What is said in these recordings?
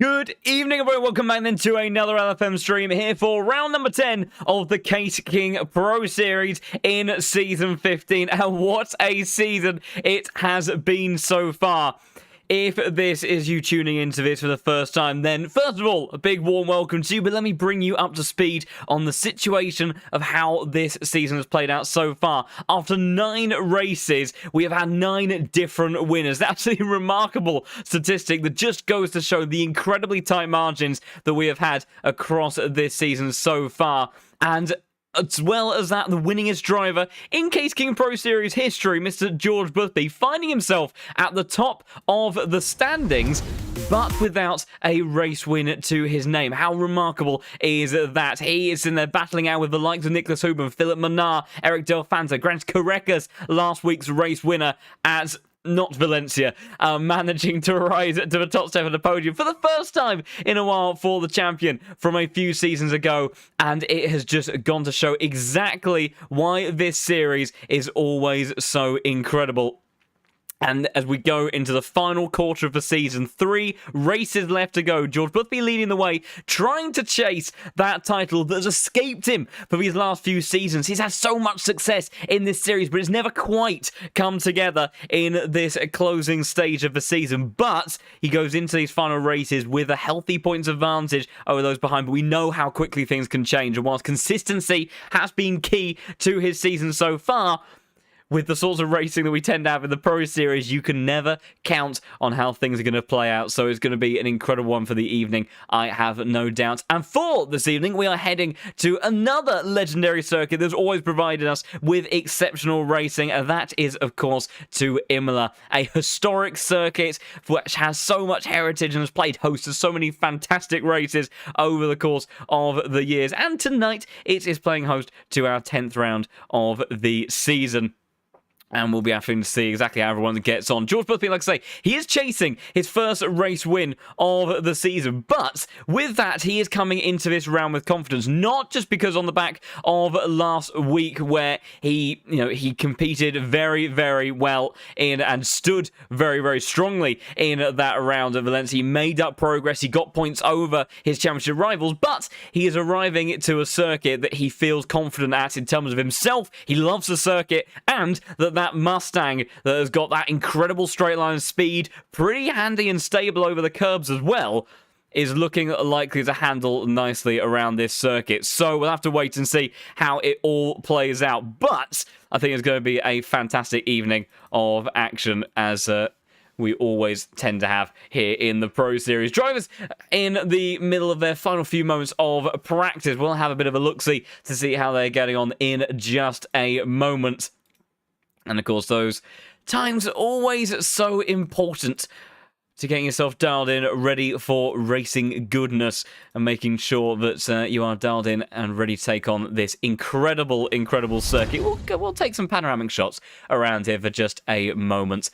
Good evening, everyone. Welcome back then to another LFM stream here for round number 10 of the Case King Pro Series in Season 15. And what a season it has been so far. If this is you tuning into this for the first time, then first of all, a big warm welcome to you, but let me bring you up to speed on the situation of how this season has played out so far. After 9 races, we have had 9 different winners. That's a remarkable statistic that just goes to show the incredibly tight margins that we have had across this season so far. And as well as that, the winningest driver in Case King Pro Series history, Mr. George Boothby, finding himself at the top of the standings, but without a race win to his name. How remarkable is that? He is in there battling out with the likes of Nicholas Huben, Philip Manar, Eric Del Fanta, Grant Carrecas, last week's race winner at not Valencia, managing to rise to the top step of the podium for the first time in a while for the champion from a few seasons ago. And it has just gone to show exactly why this series is always so incredible. And as we go into the final quarter of the season, 3 races left to go. George Boothby leading the way, trying to chase that title that has escaped him for these last few seasons. He's had so much success in this series, but it's never quite come together in this closing stage of the season. But he goes into these final races with a healthy points advantage over those behind. But we know how quickly things can change. And whilst consistency has been key to his season so far, with the sorts of racing that we tend to have in the Pro Series, you can never count on how things are going to play out. So it's going to be an incredible one for the evening, I have no doubt. And for this evening, we are heading to another legendary circuit that's always provided us with exceptional racing. And that is, of course, to Imola, a historic circuit which has so much heritage and has played host to so many fantastic races over the course of the years. And tonight, it is playing host to our 10th round of the season. And we'll be having to see exactly how everyone gets on. George Boothby, like I say, he is chasing his first race win of the season. But with that, he is coming into this round with confidence. Not just because on the back of last week where he competed very, very well in and stood very, very strongly in that round of Valencia. He made up progress. He got points over his championship rivals. But he is arriving to a circuit that he feels confident at in terms of himself. He loves the circuit, and that Mustang that has got that incredible straight line speed, pretty handy and stable over the curbs as well, is looking likely to handle nicely around this circuit. So we'll have to wait and see how it all plays out. But I think it's going to be a fantastic evening of action, as we always tend to have here in the Pro Series. Drivers in the middle of their final few moments of practice. We'll have a bit of a look-see to see how they're getting on in just a moment. And of course, those times are always so important to getting yourself dialed in, ready for racing goodness, and making sure that you are dialed in and ready to take on this incredible, incredible circuit. We'll take some panoramic shots around here for just a moment,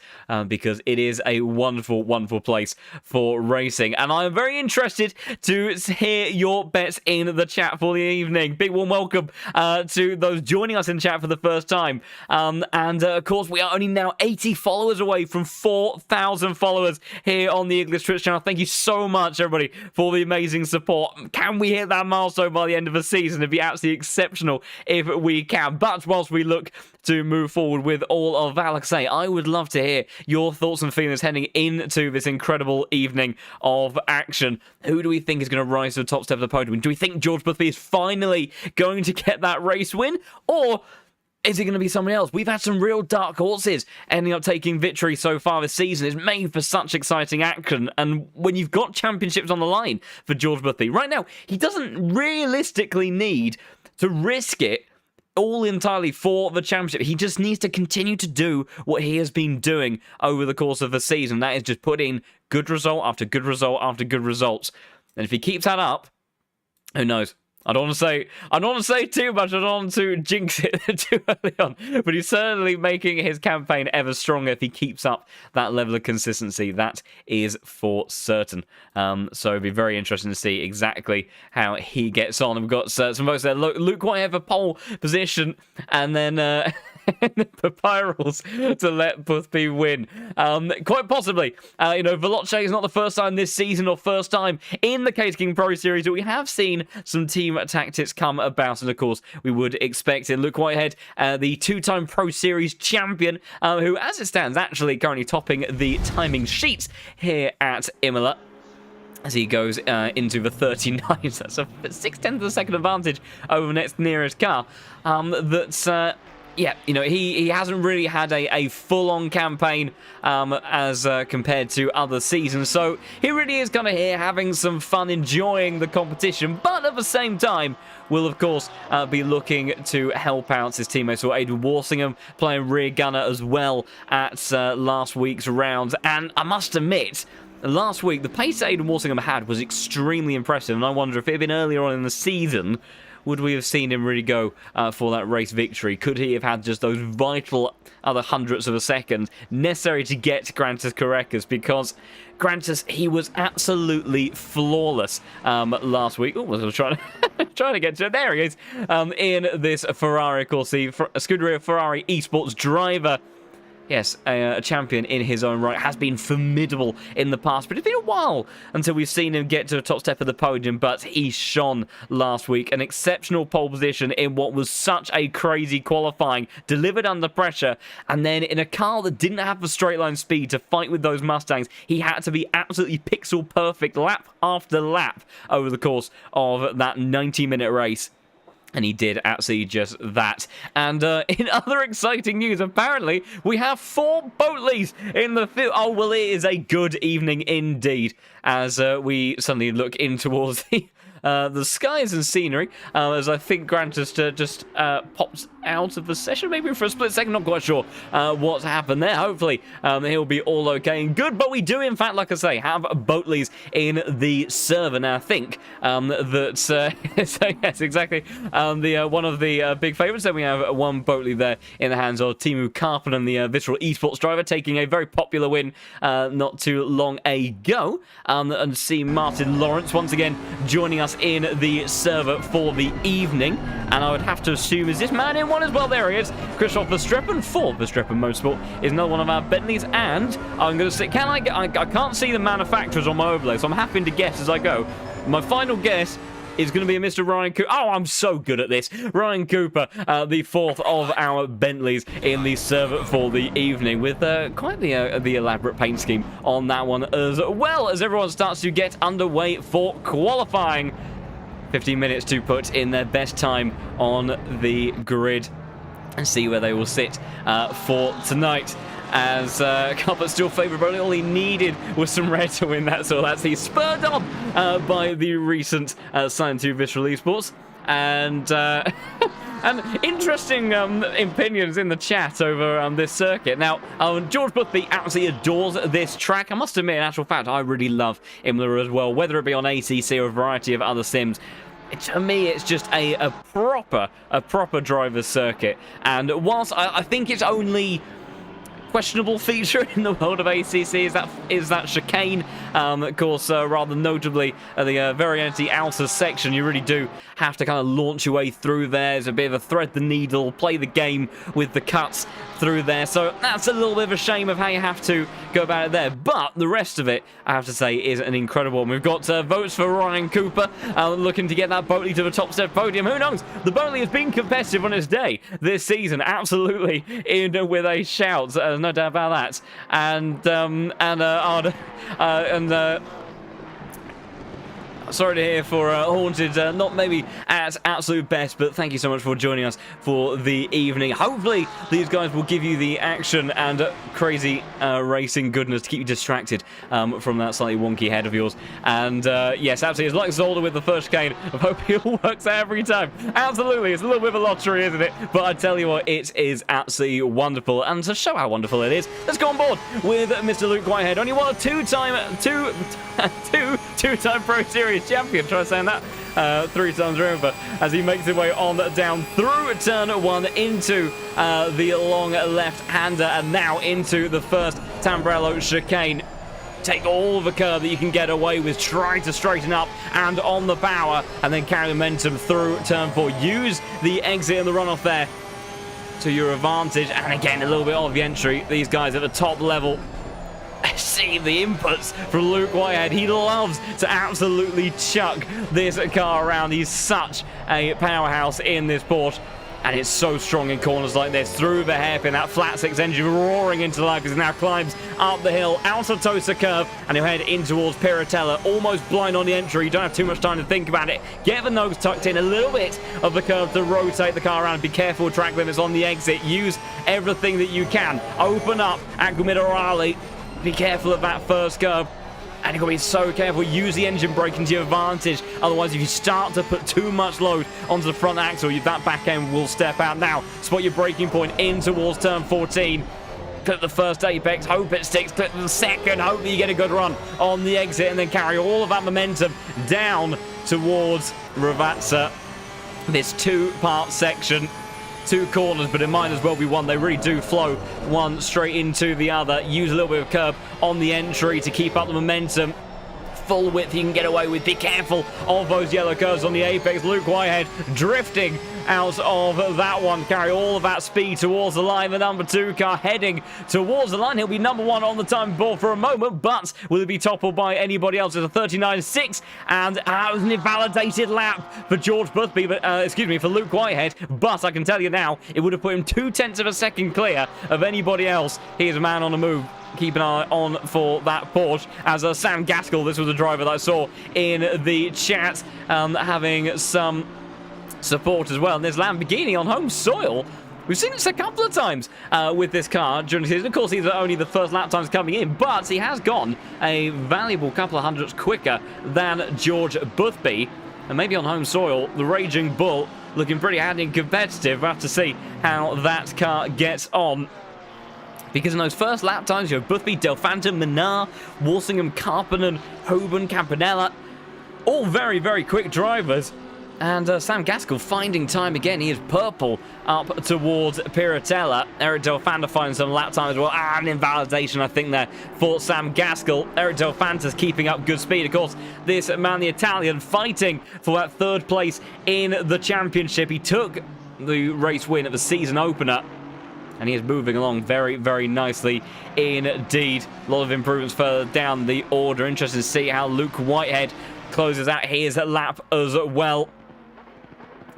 because it is a wonderful, wonderful place for racing. And I'm very interested to hear your bets in the chat for the evening. Big warm welcome to those joining us in chat for the first time. Of course, we are only now 80 followers away from 4,000 followers here on the English Twitch channel. Thank you so much, everybody, for the amazing support. Can we hit that milestone by the end of the season? It'd be absolutely exceptional if we can. But whilst we look to move forward with all of that, like I say, I would love to hear your thoughts and feelings heading into this incredible evening of action. Who do we think is going to rise to the top step of the podium? Do we think George Boothby is finally going to get that race win? Or is it going to be somebody else? We've had some real dark horses ending up taking victory so far this season. It's made for such exciting action. And when you've got championships on the line for George Boothby, right now, he doesn't realistically need to risk it all entirely for the championship. He just needs to continue to do what he has been doing over the course of the season. That is just put in good result after good result after good results. And if he keeps that up, who knows? I don't want to say too much. I don't want to jinx it too early on. But he's certainly making his campaign ever stronger if he keeps up that level of consistency. That is for certain. So it'd be very interesting to see exactly how he gets on. We've got some folks there. Luke Whitehead for pole position, and then Papyrus to let Puthby win. Quite possibly. Veloce is not the first time this season or first time in the Case King Pro Series that we have seen some team tactics come about, and of course we would expect it. Luke Whitehead, the two-time Pro Series champion, who as it stands actually currently topping the timing sheets here at Imola, as he goes into the 39. So that's a 0.6 of a second advantage over the next nearest car. Yeah, he hasn't really had a full-on campaign as compared to other seasons. So he really is kind of here having some fun, enjoying the competition. But at the same time, will, of course, be looking to help out his teammates. So Aidan Walsingham playing rear gunner as well at last week's round. And I must admit, last week, the pace Aidan Walsingham had was extremely impressive. And I wonder if it had been earlier on in the season, would we have seen him really go for that race victory? Could he have had just those vital other hundredths of a second necessary to get Grantis Carreras? Because Grantis, he was absolutely flawless last week. Oh, I was trying to get to it. There he is. In this Ferrari, of course, the Scuderia Ferrari esports driver. Yes, a champion in his own right, has been formidable in the past, but it's been a while until we've seen him get to the top step of the podium, but he shone last week. An exceptional pole position in what was such a crazy qualifying, delivered under pressure, and then in a car that didn't have the straight line speed to fight with those Mustangs, he had to be absolutely pixel perfect lap after lap over the course of that 90-minute race. And he did absolutely just that. And in other exciting news, apparently, we have 4 Boatleys in the field. Oh, well, it is a good evening indeed, as we suddenly look in towards the skies and scenery, as I think Grantis just pops out of the session, maybe for a split second, not quite sure what's happened there. Hopefully he'll be all okay and good, but we do in fact, like I say, have Boatleys in the server. Now I think that so yes, exactly, one of the big favourites. Then we have one Boatley there in the hands of Timu Karpinen, the Visceral Esports driver, taking a very popular win not too long ago, and see Martin Lawrence once again joining us in the server for the evening. And I would have to assume, is this man in one as well? There he is. Christoph Verstreppen for Verstreppen Motorsport is another one of our Bentleys. And I'm going to say, I can't see the manufacturers on my overlay, so I'm having to guess as I go. My final guess is going to be a Mr. Ryan Cooper. Oh, I'm so good at this. Ryan Cooper, the 4th of our Bentleys in the server for the evening, with quite the elaborate paint scheme on that one, as well as everyone starts to get underway for qualifying. 15 minutes to put in their best time on the grid and see where they will sit for tonight. As Cuthbert still favourable, all he needed was some red to win that, so that's he's spurred on by the recent sign to Visceral Esports. And interesting opinions in the chat over this circuit. Now, George Boothby absolutely adores this track. I must admit, in actual fact, I really love Imola as well, whether it be on ACC or a variety of other sims. To me, it's just a proper driver's circuit. And whilst I think it's only questionable feature in the world of ACC is that chicane. Of course, rather notably, the very empty outer section, you really do have to kind of launch your way through there. There's a bit of a thread the needle, play the game with the cuts through there. So that's a little bit of a shame of how you have to go about it there. But the rest of it, I have to say, is an incredible one. We've got votes for Ryan Cooper, looking to get that Boatley to the top step podium. Who knows? The Boatley has been competitive on its day this season. Absolutely in with a shout. No doubt about that. And sorry to hear for Haunted, not maybe at absolute best, but thank you so much for joining us for the evening. Hopefully these guys will give you the action and crazy racing goodness to keep you distracted from that slightly wonky head of yours. And yes, absolutely, it's like Zolder with the first cane. I hope it all works out every time. Absolutely, it's a little bit of a lottery, isn't it? But I tell you what, it is absolutely wonderful. And to show how wonderful it is, let's go on board with Mr. Luke Whitehead. Only won a two-time Pro Series Series champion. Try saying that 3 times over as he makes his way on down through turn 1 into the long left-hander and now into the first Tamburello chicane. Take all the curve that you can get away with, try to straighten up and on the power, and then carry momentum through turn 4. Use the exit and the runoff there to your advantage, and again, a little bit of the entry. These guys at the top level see the inputs from Luke Whitehead. He loves to absolutely chuck this car around. He's such a powerhouse in this Porsche. And it's so strong in corners like this. Through the hairpin, that flat 6 engine roaring into life as he now climbs up the hill, out of Tosa curve, and he'll head in towards Piratella. Almost blind on the entry. You don't have too much time to think about it. Get the nose tucked in a little bit of the curve to rotate the car around. Be careful with track limits on the exit. Use everything that you can. Open up at Guimirale. Be careful of that first curve. And you've got to be so careful. Use the engine braking to your advantage. Otherwise, if you start to put too much load onto the front axle, that back end will step out. Now, spot your braking point in towards turn 14. Clip the first apex. Hope it sticks. Clip the second. Hope that you get a good run on the exit. And then carry all of that momentum down towards Ravazza. This 2-part section. 2 corners, but it might as well be one. They really do flow one straight into the other. Use a little bit of curb on the entry to keep up the momentum. Full width you can get away with. Be careful of those yellow curves on the apex. Luke Whitehead drifting out of that one. Carry all of that speed towards the line. The number 2 car heading towards the line. He'll be number 1 on the time board for a moment, but will he be toppled by anybody else? It's a 39.6, and that was an invalidated lap for George Boothby, but for Luke Whitehead. But I can tell you now, it would have put him 0.2 of a second clear of anybody else. He is a man on the move. Keep an eye on for that Porsche. As Sam Gaskell, this was a driver that I saw in the chat, having some support as well. And there's Lamborghini on home soil. We've seen this a couple of times with this car during the season. Of course, these are only the first lap times coming in, but he has gone a valuable couple of hundredths quicker than George Boothby. And maybe on home soil, the Raging Bull looking pretty handy and competitive. We'll have to see how that car gets on. Because in those first lap times, you have Boothby, Delfanta, Minar, Walsingham, Karppinen, Hoban, Campanella. All very, very quick drivers. And Sam Gaskell finding time again. He is purple up towards Piratella. Eric Delfanta finds some lap time as well. An invalidation, I think, there for Sam Gaskell. Eric Delfanta's keeping up good speed. Of course, this man, the Italian, fighting for that 3rd place in the championship. He took the race win at the season opener. And he is moving along very, very nicely indeed. A lot of improvements further down the order. Interesting to see how Luke Whitehead closes out his lap as well.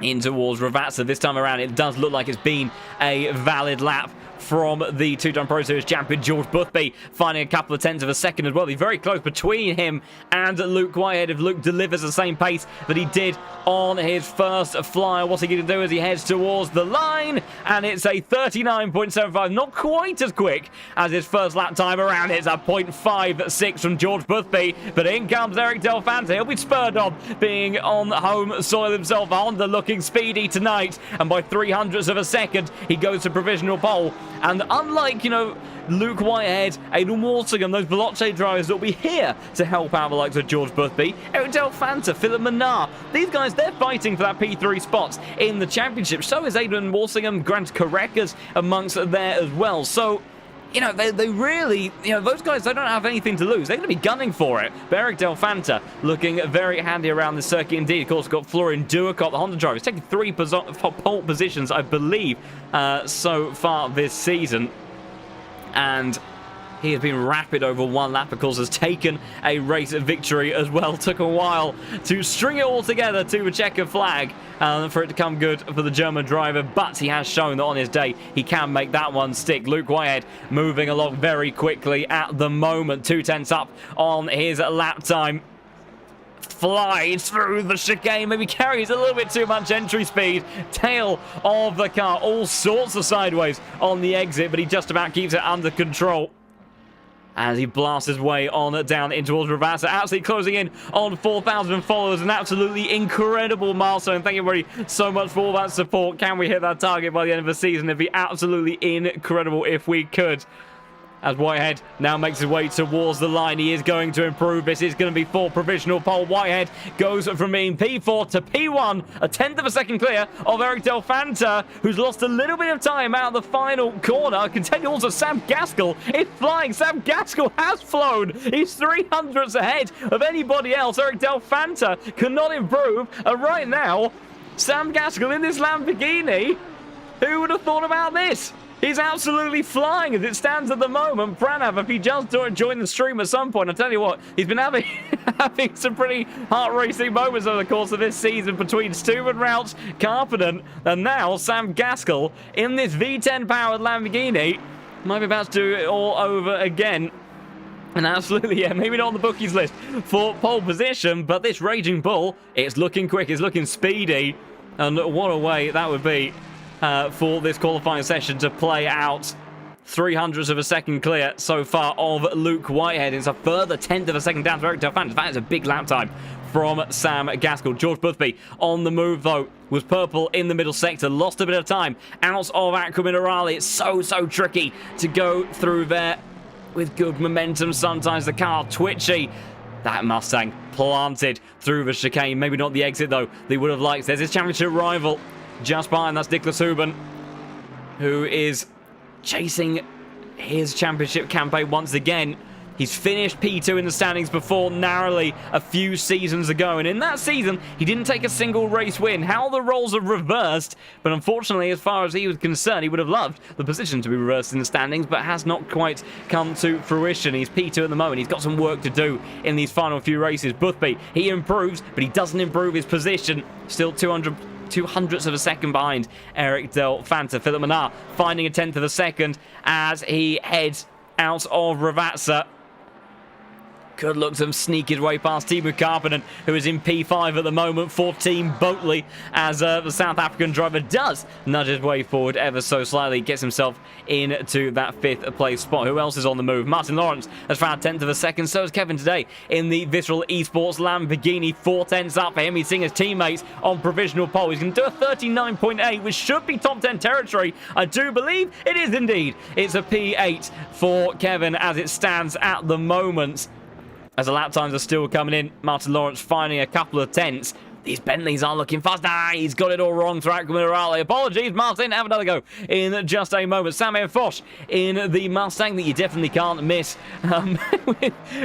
In towards Ravazza. This time around, it does look like it's been a valid lap from the 2-time Pro Series champion George Boothby, finding a couple of tenths of a second as well. He's very close between him and Luke Whitehead. If Luke delivers the same pace that he did on his first flyer, what's he going to do as he heads towards the line? And it's a 39.75, not quite as quick as his first lap time around. It's a 0.56 from George Boothby, but in comes Eric Delfanta. He'll be spurred on, being on home soil himself. A Honda looking speedy tonight, and by 0.03 of a second, he goes to provisional pole. And unlike, Luke Whitehead, Aidan Walsingham, those Veloce drivers that will be here to help out the likes of George Boothby, Eric Delfanta, Philip Minar, these guys, they're fighting for that P3 spots in the championship. So is Aidan Walsingham, Grant Carreras amongst there as well. So, they really, those guys, they don't have anything to lose. They're going to be gunning for it. But Eric Delfanta looking very handy around the circuit indeed. Of course, got Florian Duicott, the Honda driver. He's taken 3 pole positions, I believe, so far this season. And he has been rapid over 1 lap, of course, has taken a race victory as well. Took a while to string it all together to the checkered flag for it to come good for the German driver, but he has shown that on his day he can make that one stick. Luke Whitehead moving along very quickly at the moment, 2 tenths up on his lap time. Flies through the chicane, maybe carries a little bit too much entry speed. Tail of the car, all sorts of sideways on the exit, but he just about keeps it under control as he blasts his way on down in towards Ravazza, absolutely closing in on 4,000 followers. An absolutely incredible milestone. Thank you very so much for all that support. Can we hit that target by the end of the season? It'd be absolutely incredible if we could. As Whitehead now makes his way towards the line. He is going to improve. This is going to be for provisional pole. Whitehead goes from being P4 to P1. A tenth of a second clear of Eric Del Fanta, who's lost a little bit of time out of the final corner. Continue also Sam Gaskell is flying. Sam Gaskell has flown. He's 300ths ahead of anybody else. Eric Del Fanta cannot improve. And right now, Sam Gaskell in this Lamborghini. Who would have thought about this? He's absolutely flying as it stands at the moment. Pranav, if he just join the stream at some point, I'll tell you what, he's been having some pretty heart-racing moments over the course of this season between Stuart Routs, Carpenter, and now Sam Gaskell in this V10-powered Lamborghini. Might be about to do it all over again. And absolutely, yeah, maybe not on the bookies list for pole position, but this Raging Bull, it's looking quick, it's looking speedy. And what a way that would be for this qualifying session to play out. 300ths of a second clear so far of Luke Whitehead. It's a further tenth of a second down to Eric Del Fanta. That is a big lap time from Sam Gaskell. George Boothby on the move, though, was purple in the middle sector. Lost a bit of time out of Aqua Minerale. It's so tricky to go through there with good momentum. Sometimes the car twitchy. That Mustang planted through the chicane. Maybe not the exit, though, they would have liked. There's his championship rival just behind. That's Nicholas Huben, who is chasing his championship campaign once again. He's finished P2 in the standings before narrowly a few seasons ago, and in that season he didn't take a single race win. How the roles have reversed, but unfortunately, as far as he was concerned, he would have loved the position to be reversed in the standings, but has not quite come to fruition. He's P2 at the moment. He's got some work to do in these final few races. Boothby, he improves, but he doesn't improve his position. Still 200ths of a second behind Eric Del Fanta. Philip Manar finding a tenth of a second as he heads out of Ravazza. Could look to sneak his way past Timu Karppinen, who is in P5 at the moment for Team Boatley, as the South African driver does nudge his way forward ever so slightly, gets himself into that fifth place spot. Who else is on the move? Martin Lawrence has found a tenth of a second, so is Kevin today in the Visceral Esports Lamborghini. 4 tenths up for him. He's seeing his teammates on provisional pole. He's going to do a 39.8, which should be top 10 territory. I do believe it is indeed. It's a P8 for Kevin as it stands at the moment. As the lap times are still coming in, Martin Lawrence finding a couple of tenths. These Bentleys are looking fast. He's got it all wrong through Aqua Minerale. Apologies, Martin. Have another go in just a moment. Samuel Foch in the Mustang that you definitely can't miss.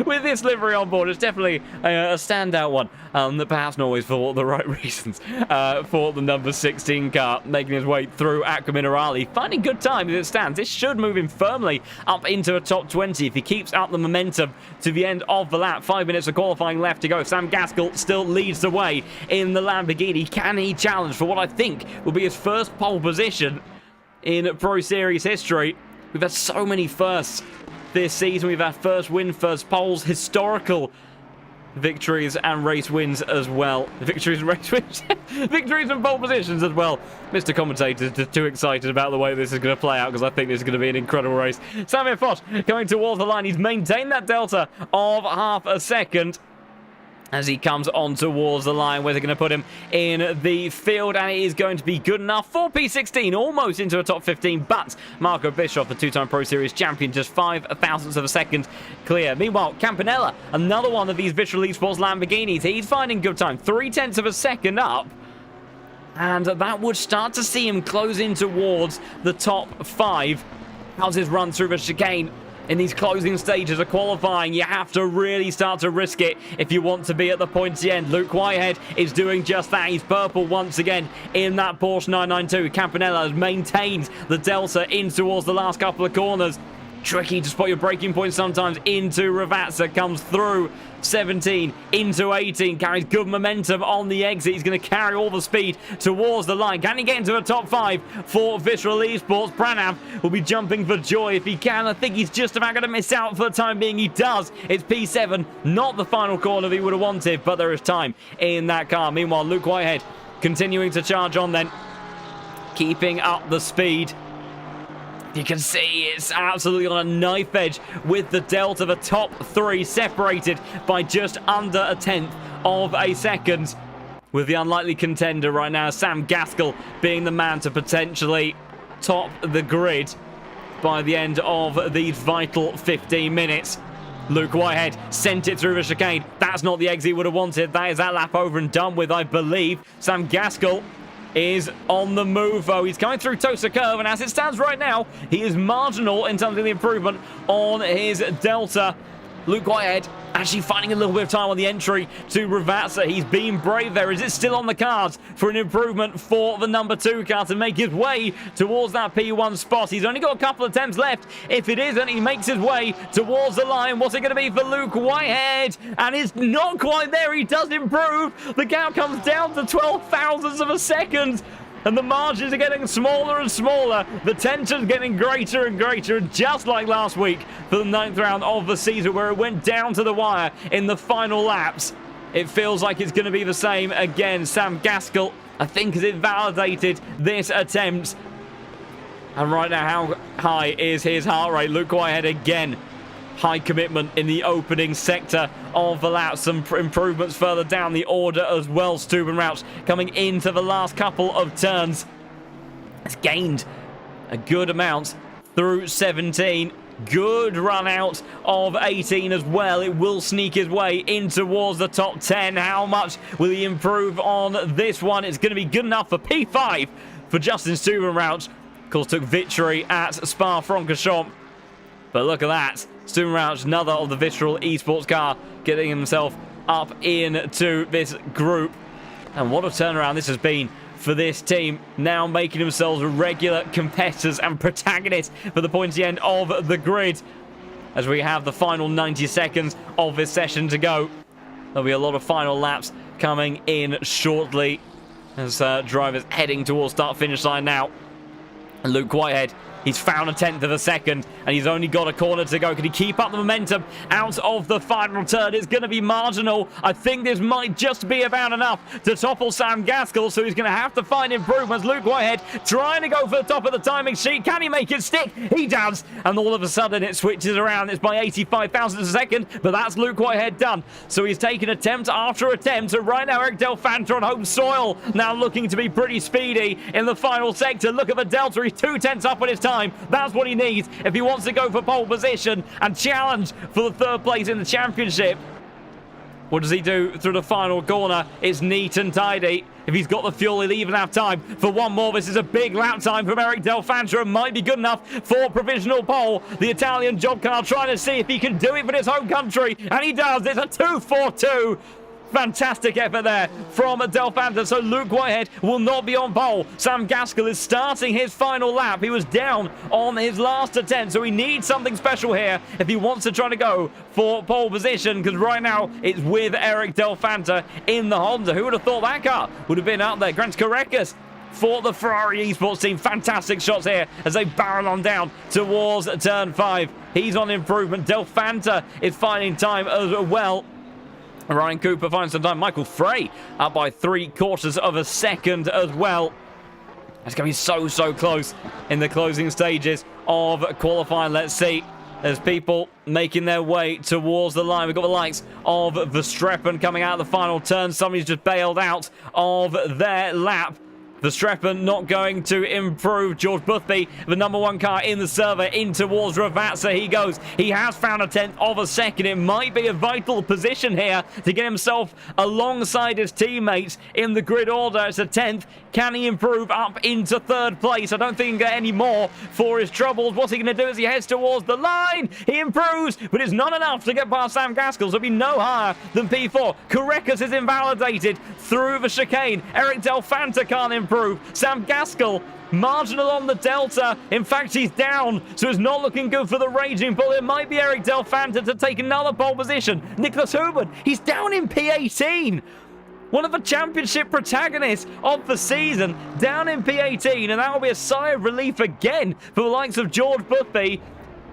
With this livery on board, it's definitely a standout one. That perhaps not always for the right reasons. For the number 16 car, making his way through Aqua Minerale. Finding good time as it stands. This should move him firmly up into a top 20 if he keeps up the momentum to the end of the lap. 5 minutes of qualifying left to go. Sam Gaskell still leads the way in the Lamborghini. Can he challenge for what I think will be his first pole position in Pro Series history? We've had so many firsts this season. We've had first win, first poles, historical victories and race wins as well. Victories and race wins. Victories and pole positions as well. Mr. Commentator is too excited about the way this is going to play out because I think this is going to be an incredible race. Samuel Foch going towards the line. He's maintained that delta of half a second as he comes on towards the line, where they're going to put him in the field, and it is going to be good enough for P16, almost into a top 15, but Marco Bischoff, the two-time Pro Series champion, just 5 thousandths of a second clear. Meanwhile, Campanella, another one of these Visceral Esports Lamborghinis, he's finding good time, 3 tenths of a second up, and that would start to see him close in towards the top 5. How's his run through the chicane? In these closing stages of qualifying, you have to really start to risk it if you want to be at the pointy end. Luke Whitehead is doing just that. He's purple once again in that Porsche 992. Campanella has maintained the delta in towards the last couple of corners. Tricky to spot your braking point sometimes. Into Ravazza, comes through 17 into 18, carries good momentum on the exit. He's going to carry all the speed towards the line. Can he get into a top 5 for Visceral Esports? Pranav will be jumping for joy if he can. I think he's just about going to miss out for the time being. He does. It's P7, not the final corner he would have wanted, but there is time in that car. Meanwhile, Luke Whitehead continuing to charge on then, keeping up the speed. You can see it's absolutely on a knife edge with the delta. The top 3 separated by just under a tenth of a second. With the unlikely contender right now, Sam Gaskell, being the man to potentially top the grid. by the end of these vital 15 minutes. Luke Whitehead sent it through the chicane. That's not the exit he would have wanted. That is that lap over and done with, I believe. Sam Gaskell is on the move, though. He's coming through Tosa Curve, and as it stands right now, he is marginal in terms of the improvement on his Delta. Luke Whitehead actually finding a little bit of time on the entry to Ravazza. He's been brave there. Is it still on the cards for an improvement for the number 2 car to make his way towards that P1 spot? He's only got a couple of attempts left. If it isn't, he makes his way towards the line. What's it going to be for Luke Whitehead? And it's not quite there. He does improve. The gap comes down to 12 thousandths of a second. And the margins are getting smaller and smaller. The tension's getting greater and greater. And just like last week for the 9th round of the season, where it went down to the wire in the final laps, it feels like it's going to be the same again. Sam Gaskell, I think, has invalidated this attempt. And right now, how high is his heart rate? Luke Whitehead again. High commitment in the opening sector of the lap. Some improvements further down the order as well. Stubenrauch coming into the last couple of turns. It's gained a good amount through 17. Good run out of 18 as well. It will sneak his way in towards the top 10. How much will he improve on this one? It's going to be good enough for P5 for Justin Stubenrauch. Of course, took victory at Spa-Francorchamps. But look at that. Stubenrauch, another of the Visceral Esports car, getting himself up into this group. And what a turnaround this has been for this team, now making themselves regular competitors and protagonists for the pointy end of the grid. As we have the final 90 seconds of this session to go. There'll be a lot of final laps coming in shortly as drivers heading towards start-finish line now. And Luke Whitehead, he's found a 10th of a second, and he's only got a corner to go. Can he keep up the momentum out of the final turn? It's going to be marginal. I think this might just be about enough to topple Sam Gaskell, so he's going to have to find improvements. Luke Whitehead trying to go for the top of the timing sheet. Can he make it stick? He does, and all of a sudden it switches around. It's by 85 thousandths a second, but that's Luke Whitehead done. So he's taken attempt after attempt, so right now Eric Delfanta on home soil, now looking to be pretty speedy in the final sector. Look at the delta. He's 2 tenths up on his time. That's what he needs if he wants to go for pole position and challenge for the 3rd place in the championship. What does he do through the final corner? It's neat and tidy. If he's got the fuel, he'll even have time for one more. This is a big lap time from Eric Delfanta and might be good enough for provisional pole. The Italian job car trying to see if he can do it for his home country, and he does. It's a 2:42. Fantastic effort there from Delfanta. So Luke Whitehead will not be on pole. Sam Gaskell is starting his final lap. He was down on his last attempt, so he needs something special here if he wants to try to go for pole position, because right now it's with Eric Delfanta in the Honda. Who would have thought that car would have been out there? Grant Carreras for the Ferrari Esports team. Fantastic shots here as they barrel on down towards turn 5. He's on improvement. Delfanta is finding time as well. Ryan Cooper finds some time. Michael Frey up by 3/4 of a second as well. It's going to be so close in the closing stages of qualifying. Let's see. There's people making their way towards the line. We've got the likes of Verstappen coming out of the final turn. Somebody's just bailed out of their lap. Verstappen not going to improve. George Boothby, the number 1 car in the server, in towards Ravazza. He goes. He has found a 10th of a second. It might be a vital position here to get himself alongside his teammates in the grid order. It's a 10th. Can he improve up into 3rd place? I don't think he can get any more for his troubles. What's he going to do as he heads towards the line? He improves, but it's not enough to get past Sam Gaskell. So it'll be no higher than P4. Carreras is invalidated through the chicane. Eric Delfanta can't improve. Sam Gaskell marginal on the delta. In fact, he's down, so it's not looking good for the Raging Bull. It might be Eric Delfanta to take another pole position. Nicholas Hubert, he's down in P18. One of the championship protagonists of the season, down in P18, and that will be a sigh of relief again for the likes of George Boothby.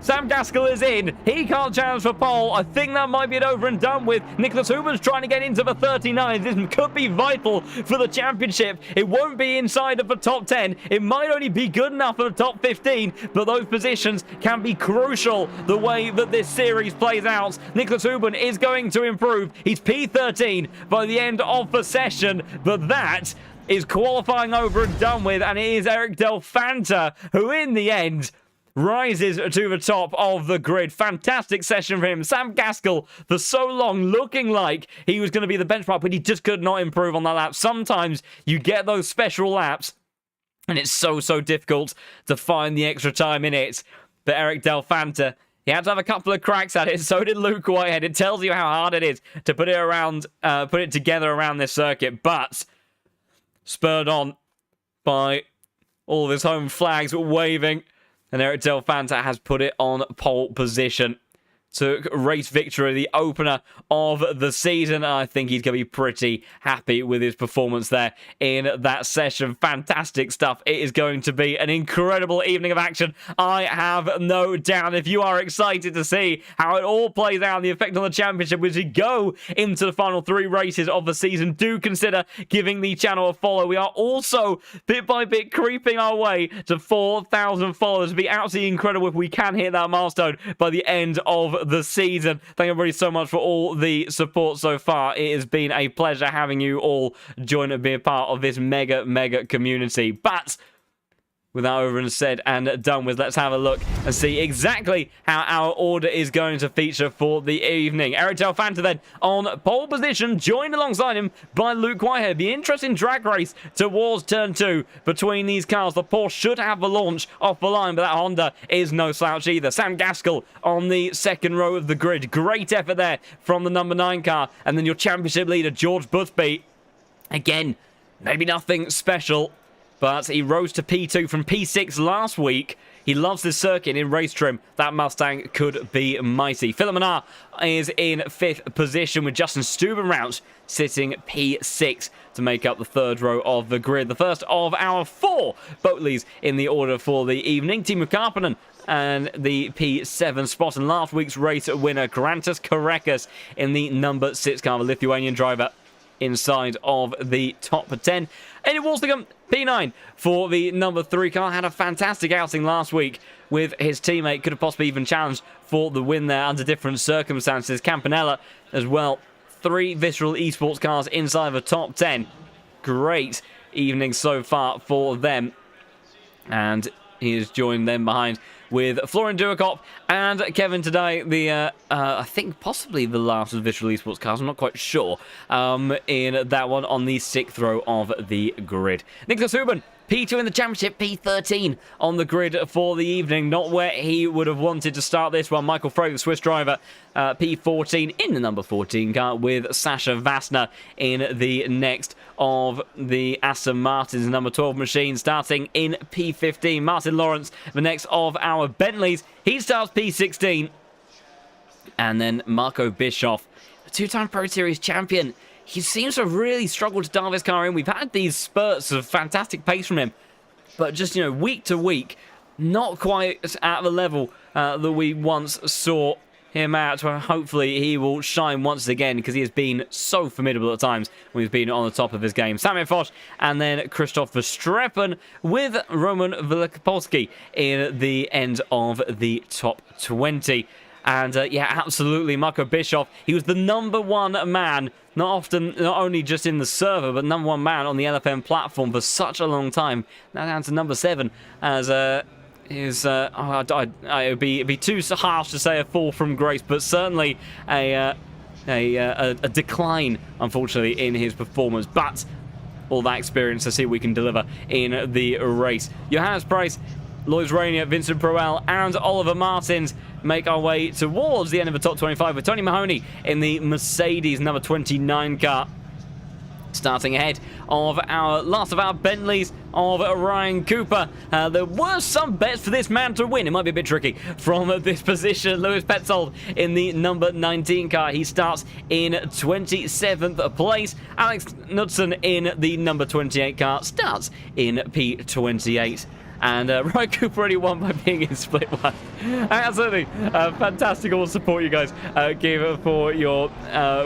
Sam Gaskell is in. He can't challenge for pole. I think that might be it over and done with. Nicholas Hubert's trying to get into the 39. This could be vital for the championship. It won't be inside of the top 10. It might only be good enough for the top 15, but those positions can be crucial the way that this series plays out. Nicholas Hubert is going to improve. He's P13 by the end of the session, but that is qualifying over and done with, and it is Eric Delfanta who, in the end, rises to the top of the grid. Fantastic session for him. Sam Gaskell, for so long, looking like he was going to be the benchmark, but he just could not improve on that lap. Sometimes you get those special laps, and it's so difficult to find the extra time in it. But Eric Delfanta, he had to have a couple of cracks at it. So did Luke Whitehead. It tells you how hard it is to put it together around this circuit. But spurred on by all of his home flags waving, and Eric Delfanta has put it on pole position. Took race victory, the opener of the season. I think he's going to be pretty happy with his performance there in that session. Fantastic stuff. It is going to be an incredible evening of action. I have no doubt. If you are excited to see how it all plays out and the effect on the championship as we go into the final 3 races of the season, do consider giving the channel a follow. We are also, bit by bit, creeping our way to 4,000 followers. It'd be absolutely incredible if we can hit that milestone by the end of the season. Thank everybody so much for all the support so far. It has been a pleasure having you all join and be a part of this mega community. But without over and said and done with, let's have a look and see exactly how our order is going to feature for the evening. Eric Delfanta then on pole position, joined alongside him by Luke Whitehead. The interesting drag race towards turn 2 between these cars. The Porsche should have the launch off the line, but that Honda is no slouch either. Sam Gaskell on the second row of the grid. Great effort there from the number 9 car. And then your championship leader, George Boothby. Again, maybe nothing special, but he rose to P2 from P6 last week. He loves this circuit in race trim. That Mustang could be mighty. Philip Manar is in 5th position with Justin Stubenrauch sitting P6 to make up the 3rd row of the grid. The first of our 4 Boatleys in the order for the evening. Timu Karppinen and the P7 spot. And last week's race winner, Karantas Karekas in the number 6 car, the Lithuanian driver, inside of the top 10. Eddie Walstingham, P9 for the number 3 car. Had a fantastic outing last week with his teammate. Could have possibly even challenged for the win there under different circumstances. Campanella as well. 3 Visceral Esports cars inside of the top 10. Great evening so far for them. And he has joined them behind with Florian Duakop and Kevin today, the I think possibly the last of the Visceral Esports cars, I'm not quite sure, in that one on the 6th row of the grid. Nicholas Huben, P2 in the championship, P13 on the grid for the evening. Not where he would have wanted to start this one. Michael Frey, the Swiss driver, P14 in the number 14 car with Sasha Vassner in the next of the Aston Martins, number 12 machine, starting in P15. Martin Lawrence, the next of our Bentleys. He starts P16. And then Marco Bischoff, a 2-time Pro Series champion. He seems to have really struggled to dial this car in. We've had these spurts of fantastic pace from him, but just, week to week, not quite at the level that we once saw him at. Where hopefully he will shine once again, because he has been so formidable at times when he's been on the top of his game. Samuel Foch and then Christoph Verstappen with Roman Velikoposki in the end of the top 20. And yeah, absolutely, Marco Bischoff, he was the number 1 man, not only just in the server, but number 1 man on the LFM platform for such a long time. Now down to number 7 as it'd be too harsh to say a fall from grace, but certainly a decline, unfortunately, in his performance. But all that experience to see what we can deliver in the race. Johannes Price, Lois Rainier, Vincent Proel, and Oliver Martins make our way towards the end of the top 25 with Tony Mahoney in the Mercedes number 29 car. Starting ahead of our last of our Bentleys of Ryan Cooper. There were some bets for this man to win. It might be a bit tricky from this position. Lewis Petzold in the number 19 car. He starts in 27th place. Alex Knudsen in the number 28 car starts in P28. And Ryan Cooper already won by being in split one. Absolutely fantastic all support you guys give for your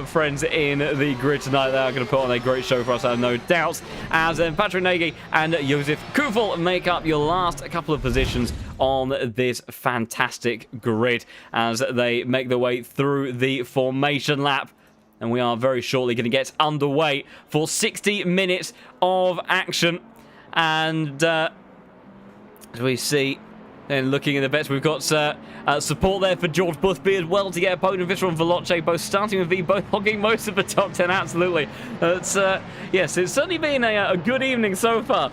friends in the grid tonight. They are going to put on a great show for us, I have no doubts. As Patrick Nagy and Josef Kufel make up your last couple of positions on this fantastic grid as they make their way through the formation lap. And we are very shortly going to get underway for 60 minutes of action. And as we see And looking at the bets, we've got support there for George Boothby as well to get a podium finish from Veloce, both starting with V, both hogging most of the top 10, absolutely. Yes, it's certainly been a good evening so far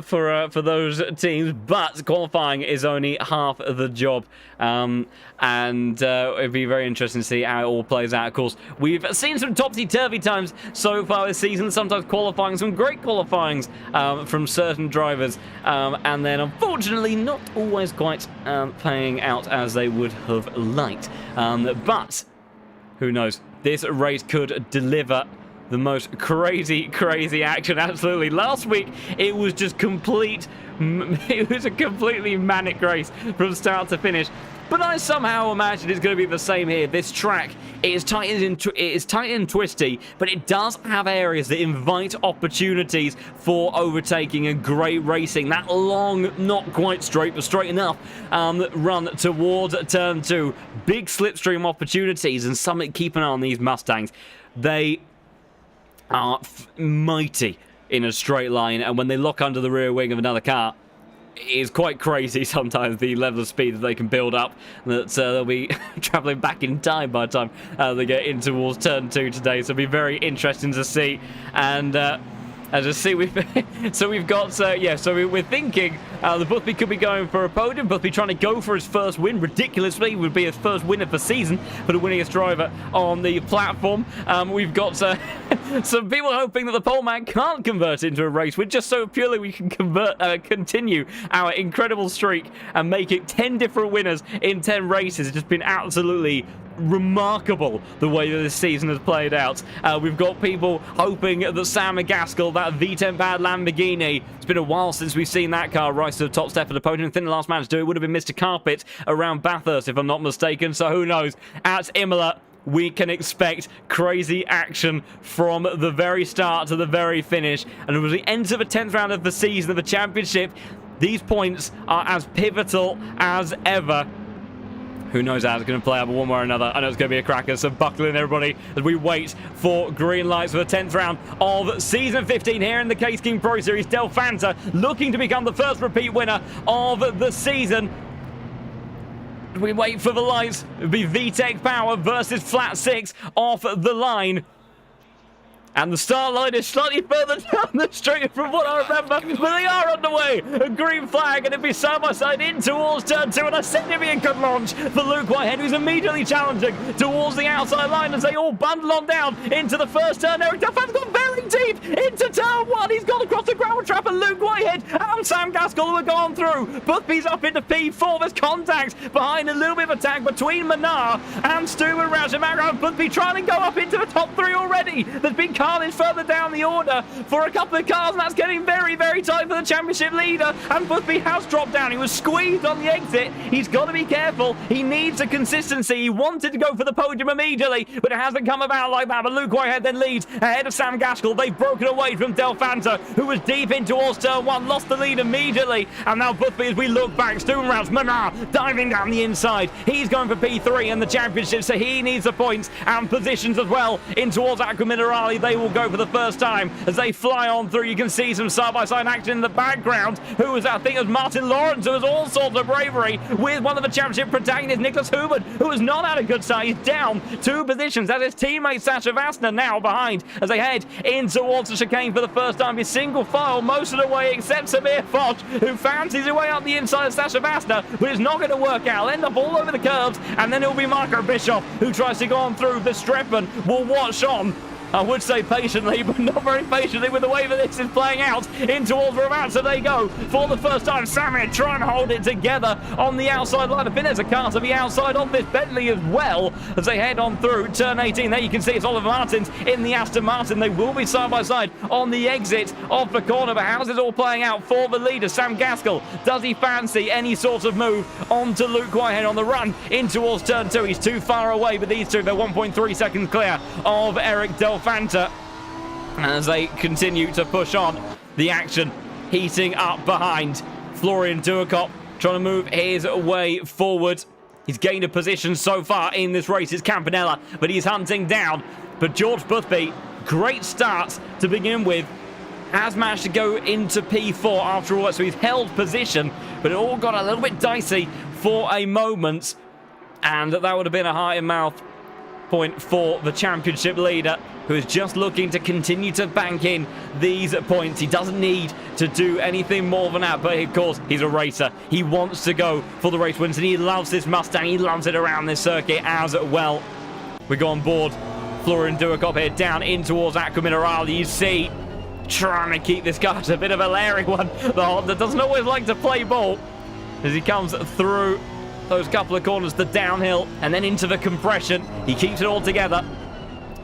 for those teams, but qualifying is only half of the job. It'd be very interesting to see how it all plays out. Of course, we've seen some topsy-turvy times so far this season, sometimes qualifying, some great qualifyings from certain drivers, and then unfortunately not always quite playing out as they would have liked. But who knows? This race could deliver the most crazy action. Absolutely. Last week, it was just it was a completely manic race from start to finish. But I somehow imagine it's going to be the same here. This track is tight and twisty, but it does have areas that invite opportunities for overtaking and great racing. That long, not quite straight, but straight enough run towards turn 2. Big slipstream opportunities, and keep an eye on these Mustangs. They are mighty in a straight line, and when they lock under the rear wing of another car, it is quite crazy sometimes the level of speed that they can build up, that they'll be travelling back in time by the time they get in towards turn 2 today. So it'll be very interesting to see. And as you see, we're thinking the Boothby could be going for a podium. Boothby trying to go for his first win. Ridiculously, would be his first win of the season for the winningest driver on the platform. We've got some people hoping that the pole man can't convert into a race win, just so purely we can continue our incredible streak and make it 10 different winners in 10 races. It's just been absolutely remarkable the way that this season has played out. We've got people hoping that Sam Gaskell, that V10 pad Lamborghini, it's been a while since we've seen that car rise to the top step of the podium. I think the last man to do it would have been Mr. Carpet around Bathurst, if I'm not mistaken. So who knows? At Imola, we can expect crazy action from the very start to the very finish. And as we enter the 10th round of the season of the championship, these points are as pivotal as ever. Who knows how it's going to play out, but one way or another, I know it's going to be a cracker. So buckle in, everybody, as we wait for green lights for the 10th round of Season 15 here in the Case King Pro Series. Del Fanta looking to become the first repeat winner of the season. We wait for the lights. It'll be VTEC Power versus Flat 6 off the line. And the start line is slightly further down the street from what I remember, but they are underway. A green flag, and it'll be side by side in towards turn 2, and a significant good launch for Luke Whitehead, who's immediately challenging towards the outside line as they all bundle on down into the first turn. Eric Duffan's gone very deep into turn 1. He's gone across the gravel trap, and Luke Whitehead and Sam Gaskell have gone through. Boothby's up into P4. There's contact behind, a little bit of attack between Manar and Stuart Rajamara. Boothby trying to go up into the top 3 already. There's been carnage further down the order for a couple of cars, and that's getting very tight for the championship leader. And Boothby has dropped down. He was squeezed on the exit. He's got to be careful. He needs a consistency. He wanted to go for the podium immediately, but it hasn't come about like that. But Luke Whitehead then leads ahead of Sam Gaskell. They've broken away from Del Fanta, who was deep in towards turn 1, lost the lead immediately. And now Boothby, as we look back, Stuart Rouse, Manar diving down the inside. He's going for P3 in the championship, so he needs the points and positions as well in towards Aqua Minerale. They will go for the first time as they fly on through. You can see some side-by-side action in the background. Who was, I think it was Martin Lawrence, who has all sorts of bravery with one of the championship protagonists, Nicholas Hubert, who has not had a good start. He's down 2 positions as his teammate Sasha Vastner now behind as they head in towards the chicane for the first time. He's single file most of the way except Samir Foch, who fancies his way up the inside of Sasha Vastner, but it's not going to work out. He'll end up all over the curves, and then it'll be Marco Bischoff who tries to go on through. The Streppen will watch on, I would say patiently, but not very patiently with the way that this is playing out. In towards Ravazza they go for the first time. Samir trying to hold it together on the outside line. I think there's a car to the outside of this Bentley as well as they head on through turn 18. There you can see it's Oliver Martins in the Aston Martin. They will be side by side on the exit of the corner. But how's it all playing out for the leader, Sam Gaskell? Does he fancy any sort of move onto Luke Whitehead on the run in towards turn 2? He's too far away, but these two, they're 1.3 seconds clear of Eric Del Fanta as they continue to push on. The action heating up behind. Florian Duacop trying to move his way forward. He's gained a position so far in this race. It's Campanella, but he's hunting down. But George Boothby, great start to begin with. has managed to go into P4 after all, so he's held position, but it all got a little bit dicey for a moment, and that would have been a heart in mouth point for the championship leader, who is just looking to continue to bank in these points. He doesn't need to do anything more than that, but of course, he's a racer. He wants to go for the race wins, and he loves this Mustang. He loves it around this circuit as well. We go on board Florian Duakop here, down in towards Aqua Minerale. You see, trying to keep this car. It's a bit of a layering one. The Honda doesn't always like to play ball as he comes through those couple of corners, the downhill, and then into the compression. He keeps it all together.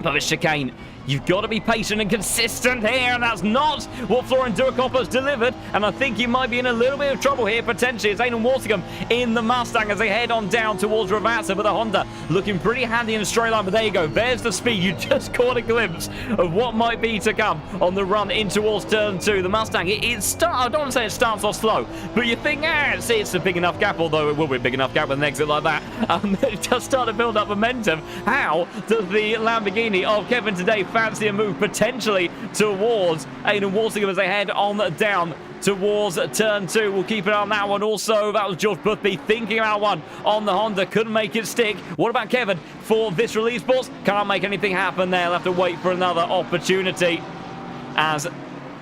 But the chicane, you've got to be patient and consistent here, and that's not what Florian Duakop has delivered. And I think he might be in a little bit of trouble here, potentially. It's Aidan Walsingham in the Mustang as they head on down towards Ravazza, but the Honda looking pretty handy in a straight line. But there you go. There's the speed. You just caught a glimpse of what might be to come on the run in towards turn 2. The Mustang, I don't want to say it starts off slow, but you think, it's a big enough gap, although it will be a big enough gap with an exit like that. It does start to build up momentum. How does the Lamborghini of Kevin today fancy a move potentially towards Aidan Walsingham as they head on down towards turn 2? We'll keep an eye on that one. Also, that was George Boothby thinking about one on the Honda. Couldn't make it stick. What about Kevin for this release sports? Can't make anything happen there. They'll have to wait for another opportunity, as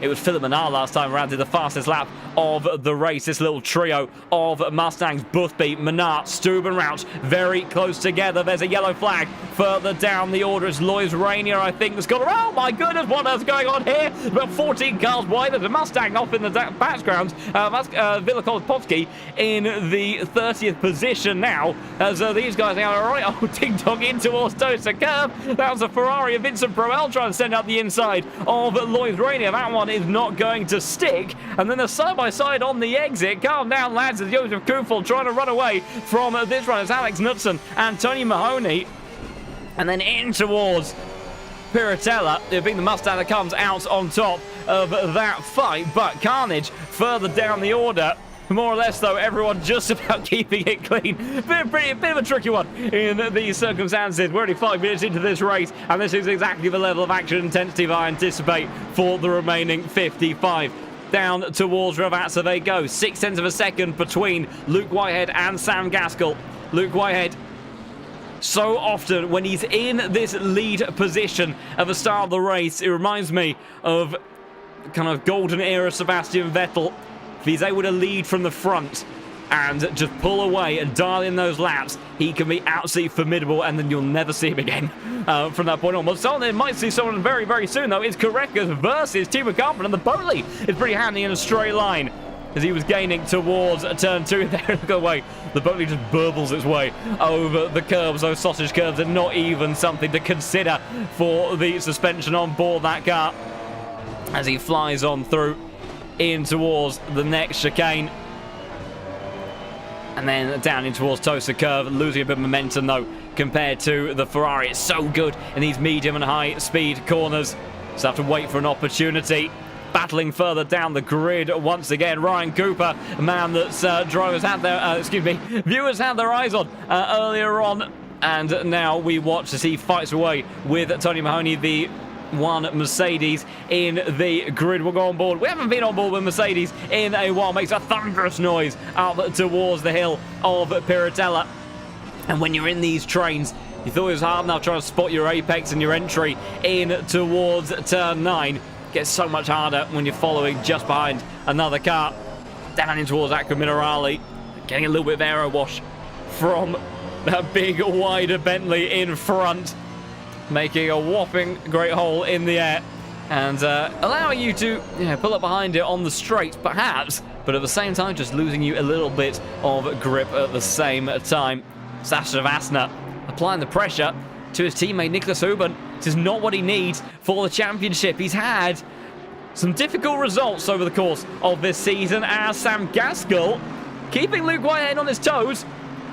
it was Philip Menard last time around did the fastest lap of the race. This little trio of Mustangs, Boothby, Menard, Stube and Rouch, very close together. There's a yellow flag further down the order. It's Lois Rainier, I think, that's got... Oh my goodness, what is going on here? About 14 cars wide. There's a Mustang off in the background. Villa Kolospovsky in the 30th position now, as these guys are right. Oh, ding-dong in towards Tosa Curve. That was a Ferrari of Vincent Proel trying to send out the inside of Lois Rainier. That one is not going to stick. And then the side-by-side on the exit. Calm down, lads, as Joseph Kufel trying to run away from this run. It's Alex Knudsen and Tony Mahoney. And then in towards Piratella. It'll be the Mustang that comes out on top of that fight. But carnage further down the order. More or less, though, everyone just about keeping it clean. Bit of a tricky one in these circumstances. We're only 5 minutes into this race, and this is exactly the level of action intensity I anticipate for the remaining 55. Down towards Ravazza they go. 0.6 of a second between Luke Whitehead and Sam Gaskell. Luke Whitehead, so often when he's in this lead position at the start of the race, it reminds me of kind of golden era Sebastian Vettel. If he's able to lead from the front and just pull away and dial in those laps, he can be absolutely formidable, and then you'll never see him again from that point on. Well, someone that might see someone very, very soon, though, is Correcas versus Timo Carpenter, and the Boatley is pretty handy in a straight line as he was gaining towards turn 2 there. Look at the way the Boatley just burbles its way over the curves. Those sausage curves are not even something to consider for the suspension on board that car as he flies on through in towards the next chicane. And then down in towards Tosa Curve, losing a bit of momentum, though, compared to the Ferrari. It's so good in these medium and high speed corners. So have to wait for an opportunity. Battling further down the grid once again. Ryan Cooper, a man that's viewers had their eyes on earlier on. And now we watch as he fights away with Tony Mahoney, the one Mercedes in the grid. We'll go on board. We haven't been on board with Mercedes in a while. Makes a thunderous noise up towards the hill of Piratella. And when you're in these trains, you thought it was hard enough trying to spot your apex and your entry in towards turn 9. It gets so much harder when you're following just behind another car. Down in towards Aqua Minerale. Getting a little bit of aero wash from that big wider Bentley in front, making a whopping great hole in the air and allowing you to pull up behind it on the straight, perhaps, but at the same time just losing you a little bit of grip at the same time. Sasha Vassner applying the pressure to his teammate Nicholas Huben. This is not what he needs for the championship. He's had some difficult results over the course of this season, as Sam Gaskell keeping Luke Whitehead on his toes.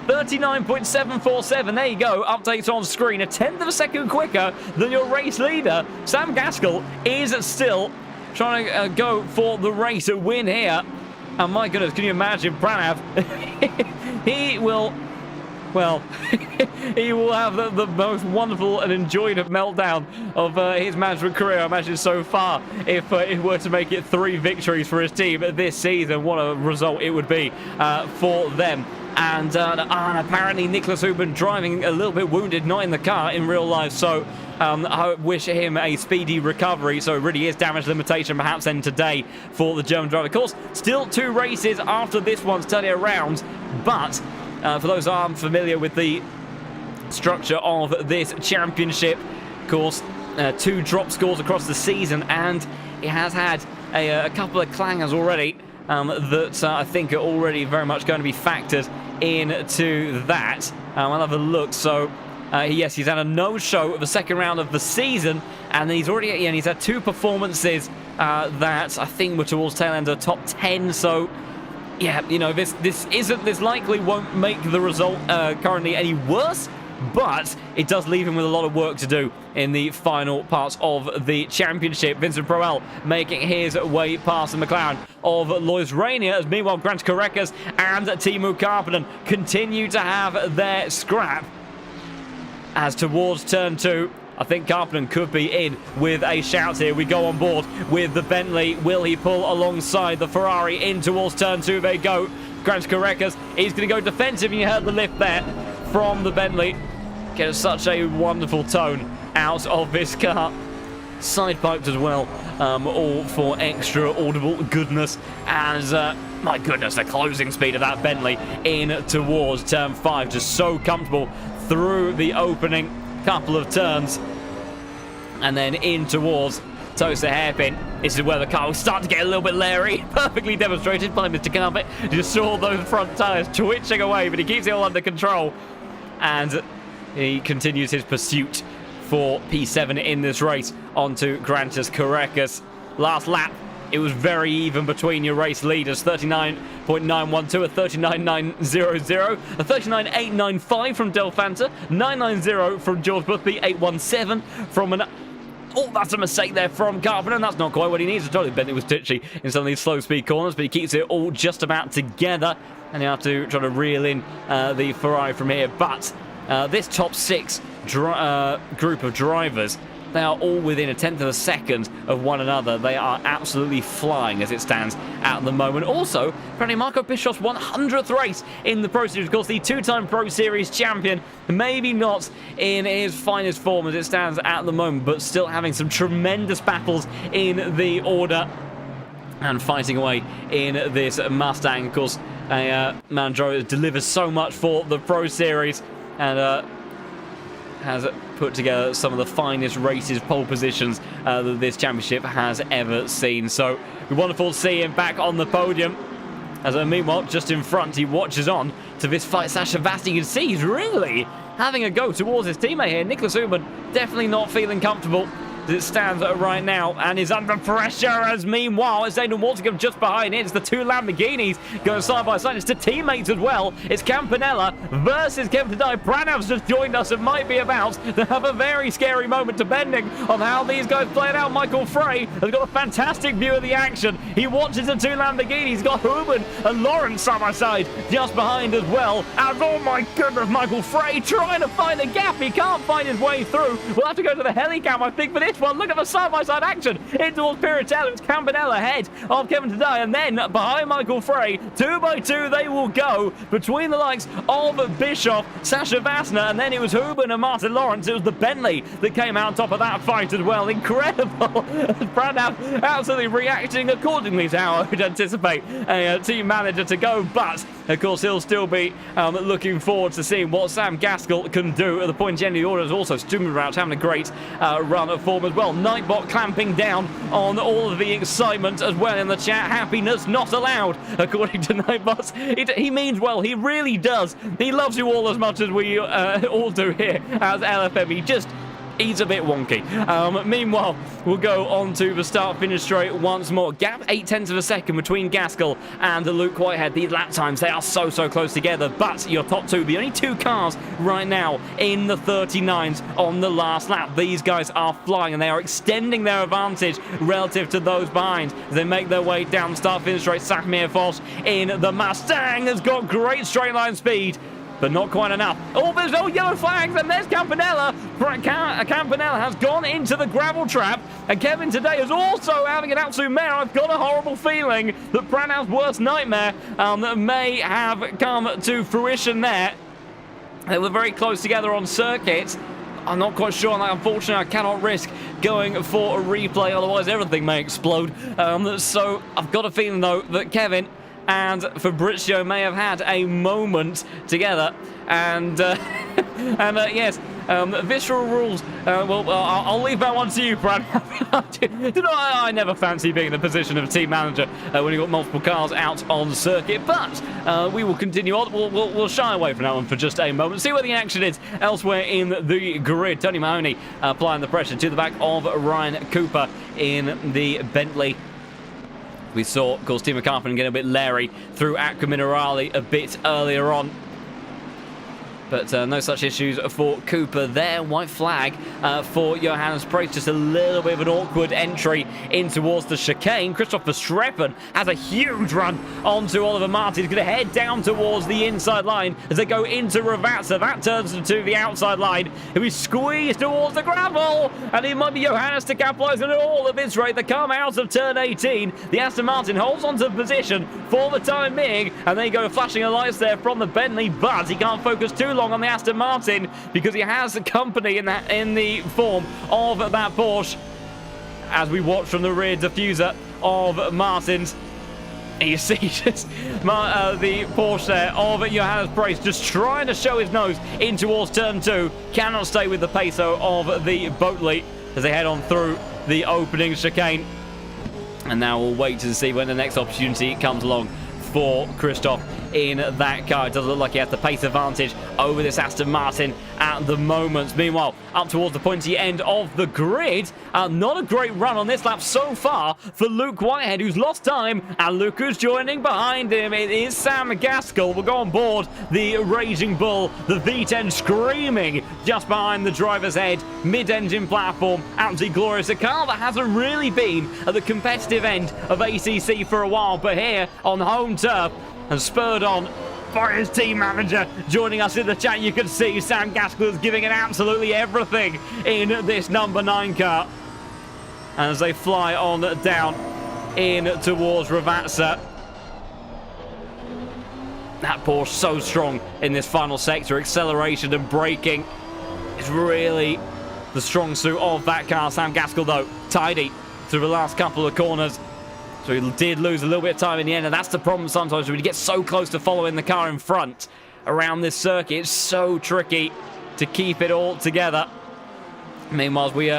39.747. There you go. Updates on screen. 1/10 of a second quicker than your race leader. Sam Gaskell is still trying to go for the race win here. And my goodness, can you imagine Pranav? He will well, he will have the most wonderful and enjoyed meltdown of his management career, I imagine, so far. If it were to make it 3 victories for his team this season, what a result it would be for them. And apparently Nicholas Huben driving a little bit wounded, not in the car in real life, so I wish him a speedy recovery. So it really is damage limitation perhaps then today for the German driver. Of course, still 2 races after this one's turning around, but for those who aren't familiar with the structure of this championship, of course, 2 drop scores across the season, and it has had a couple of clangers already that I think are already very much going to be factored into that. I'll have a look. So, yes, he's had a no-show of the second round of the season, and he's already he's had 2 performances that I think were towards tail end of top 10. So, yeah, you know, this likely won't make the result currently any worse, but it does leave him with a lot of work to do in the final parts of the championship. Vincent Proel making his way past the McLaren of Lois Rainier, as meanwhile Grant Korekas and Teemu Karppinen continue to have their scrap. As towards turn 2, I think Karppinen could be in with a shout here. We go on board with the Bentley. Will he pull alongside the Ferrari in towards turn 2? They go. Grant Korekas, he's going to go defensive, and you heard the lift there from the Bentley. Get such a wonderful tone out of this car. Side piped as well, all for extra audible goodness. As, my goodness, the closing speed of that Bentley in towards turn 5. Just so comfortable through the opening couple of turns. And then in towards Tosa hairpin. This is where the car will start to get a little bit leery. Perfectly demonstrated by Mr. Carpet. You just saw those front tyres twitching away, but he keeps it all under control. And he continues his pursuit for P7 in this race onto Grantas Korekas. Last lap, it was very even between your race leaders. 39.912, a 39.900, a 39.895 from Del Fanta, 990 from George Boothby, 817 from an... Oh, that's a mistake there from Carpenter, and that's not quite what he needs. I told you Bentley was twitchy in some of these slow speed corners, but he keeps it all just about together, and you have to try to reel in the Ferrari from here. But this top 6 group of drivers, they are all within a tenth of a second of one another. They are absolutely flying as it stands at the moment. Also, apparently Marco Bischoff's 100th race in the Pro Series. Of course, the 2-time Pro Series champion. Maybe not in his finest form as it stands at the moment, but still having some tremendous battles in the order and fighting away in this Mustang. Of course, a man driver delivers so much for the Pro Series and has put together some of the finest races, pole positions that this championship has ever seen. So wonderful to see him back on the podium. As meanwhile, just in front, he watches on to this fight. Sasha Vast, you can see he's really having a go towards his teammate here. Nicholas Huben definitely not feeling comfortable as it stands right now and is under pressure. As meanwhile, it's Jon Watts just behind it. It's the 2 Lamborghinis going side by side. It's the teammates as well. It's Campanella versus Kevin Tadai. Branav's just joined us and might be about to have a very scary moment depending on how these guys play it out. Michael Frey has got a fantastic view of the action. He watches the 2 Lamborghinis. He's got Huben and Lawrence side by side just behind as well. And oh my goodness, Michael Frey trying to find a gap. He can't find his way through. We'll have to go to the helicam, I think, for this one. Look at the side-by-side action in towards Piratello. It's Campanella ahead of Kevin Tadai, and then behind Michael Frey, 2 by 2 they will go between the likes of Bischoff, Sasha Vassner, and then it was Huben and Martin Lawrence. It was the Bentley that came out on top of that fight as well. Incredible. Branav absolutely reacting accordingly to how I would anticipate a team manager to go, but of course he'll still be looking forward to seeing what Sam Gaskell can do at the point in the order. Is also Stubenrouch having a great run of form as well. Nightbot clamping down on all of the excitement as well in the chat. Happiness not allowed, according to Nightbot. He means well. He really does. He loves you all as much as we all do here as LFM. He's a bit wonky. Meanwhile, we'll go on to the start-finish straight once more. Gap 0.8 of a second between Gaskell and Luke Whitehead. These lap times, they are so close together. But your top 2, the only 2 cars right now in the 39s on the last lap. These guys are flying and they are extending their advantage relative to those behind as they make their way down the start-finish straight. Sakmir Foss in the Mustang has got great straight line speed. but not quite enough. Oh, there's no yellow flags, and there's Campanella. Campanella has gone into the gravel trap, and Kevin today is also having an absolute mare. I've got a horrible feeling that Branau's worst nightmare may have come to fruition there. They were very close together on circuit. I'm not quite sure on that. Unfortunately, I cannot risk going for a replay, otherwise everything may explode. So I've got a feeling, though, that Kevin and Fabrizio may have had a moment together. And, yes, visceral rules. I'll leave that one to you, Brad. I never fancy being in the position of team manager when you've got multiple cars out on circuit. But we will continue on. We'll shy away from that one for just a moment. See where the action is elsewhere in the grid. Tony Mahoney applying the pressure to the back of Ryan Cooper in the Bentley. We saw, of course, Timo Karppinen getting a bit leery through Aqua Minerale a bit earlier on. But no such issues for Cooper there. White flag for Johannes Preus. Just a little bit of an awkward entry in towards the chicane. Christoph Verstappen has a huge run onto Oliver Martin. He's going to head down towards the inside line as they go into Ravazza. That turns to the outside line. He'll be squeezed towards the gravel. And it might be Johannes to capitalise on it all at this rate. They come out of turn 18. The Aston Martin holds onto the position for the time being. And they go flashing lights there from the Bentley. But he can't focus too long on the Aston Martin because he has company in the form of that Porsche. As we watch from the rear diffuser of Martins, and you see just the Porsche there of Johannes Preus just trying to show his nose in towards turn 2. Cannot stay with the pace of the Boatley as they head on through the opening chicane. And now we'll wait to see when the next opportunity comes along for Christoph in that car. It doesn't look like he has the pace advantage over this Aston Martin at the moment. Meanwhile, up towards the pointy end of the grid, not a great run on this lap so far for Luke Whitehead, who's lost time, and look who's joining behind him. It is Sam Gaskell. We'll go on board the Raging Bull, the V10 screaming just behind the driver's head, mid-engine platform, absolutely glorious. A car that hasn't really been at the competitive end of ACC for a while, but here on home turf, and spurred on by his team manager joining us in the chat. You can see Sam Gaskell is giving it absolutely everything in this number 9 car. And as they fly on down in towards Ravazza. That Porsche so strong in this final sector. Acceleration and braking is really the strong suit of that car. Sam Gaskell, though, tidy through the last couple of corners. So he did lose a little bit of time in the end, and that's the problem sometimes when you get so close to following the car in front around this circuit. It's so tricky to keep it all together. Meanwhile, we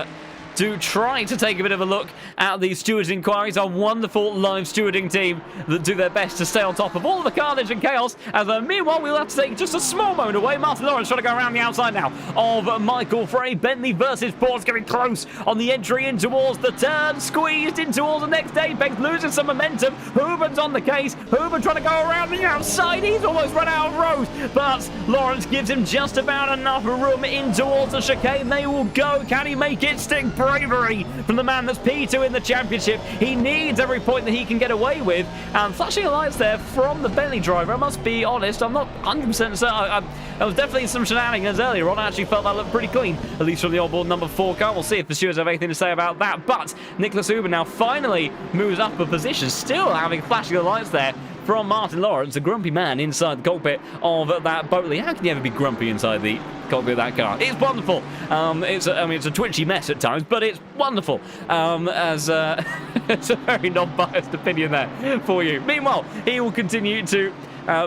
do try to take a bit of a look at the stewards' inquiries, our wonderful live stewarding team that do their best to stay on top of all of the carnage and chaos. As meanwhile, we'll have to take just a small moment away. Martin Lawrence trying to go around the outside now of Michael Frey. Bentley versus Porsche getting close on the entry in towards the turn. Squeezed in towards the next apex, losing some momentum. Huber's on the case. Huber trying to go around the outside. He's almost run out of road, but Lawrence gives him just about enough room in towards the chicane. They will go. Can he make it stick? Bravery from the man that's P2 in the championship. He needs every point that he can get away with. And flashing lights there from the Bentley driver. I must be honest, I'm not 100% certain. There was definitely some shenanigans earlier on. I actually felt that looked pretty clean, at least from the onboard number 4 car. We'll see if the stewards have anything to say about that. But Nicholas Huber now finally moves up a position, still having flashing the lights there from Martin Lawrence, a grumpy man inside the cockpit of that Boatley. How can you ever be grumpy inside the cockpit of that car? It's wonderful. It's a twitchy mess at times, but it's wonderful. It's a very non-biased opinion there for you. Meanwhile, he will continue to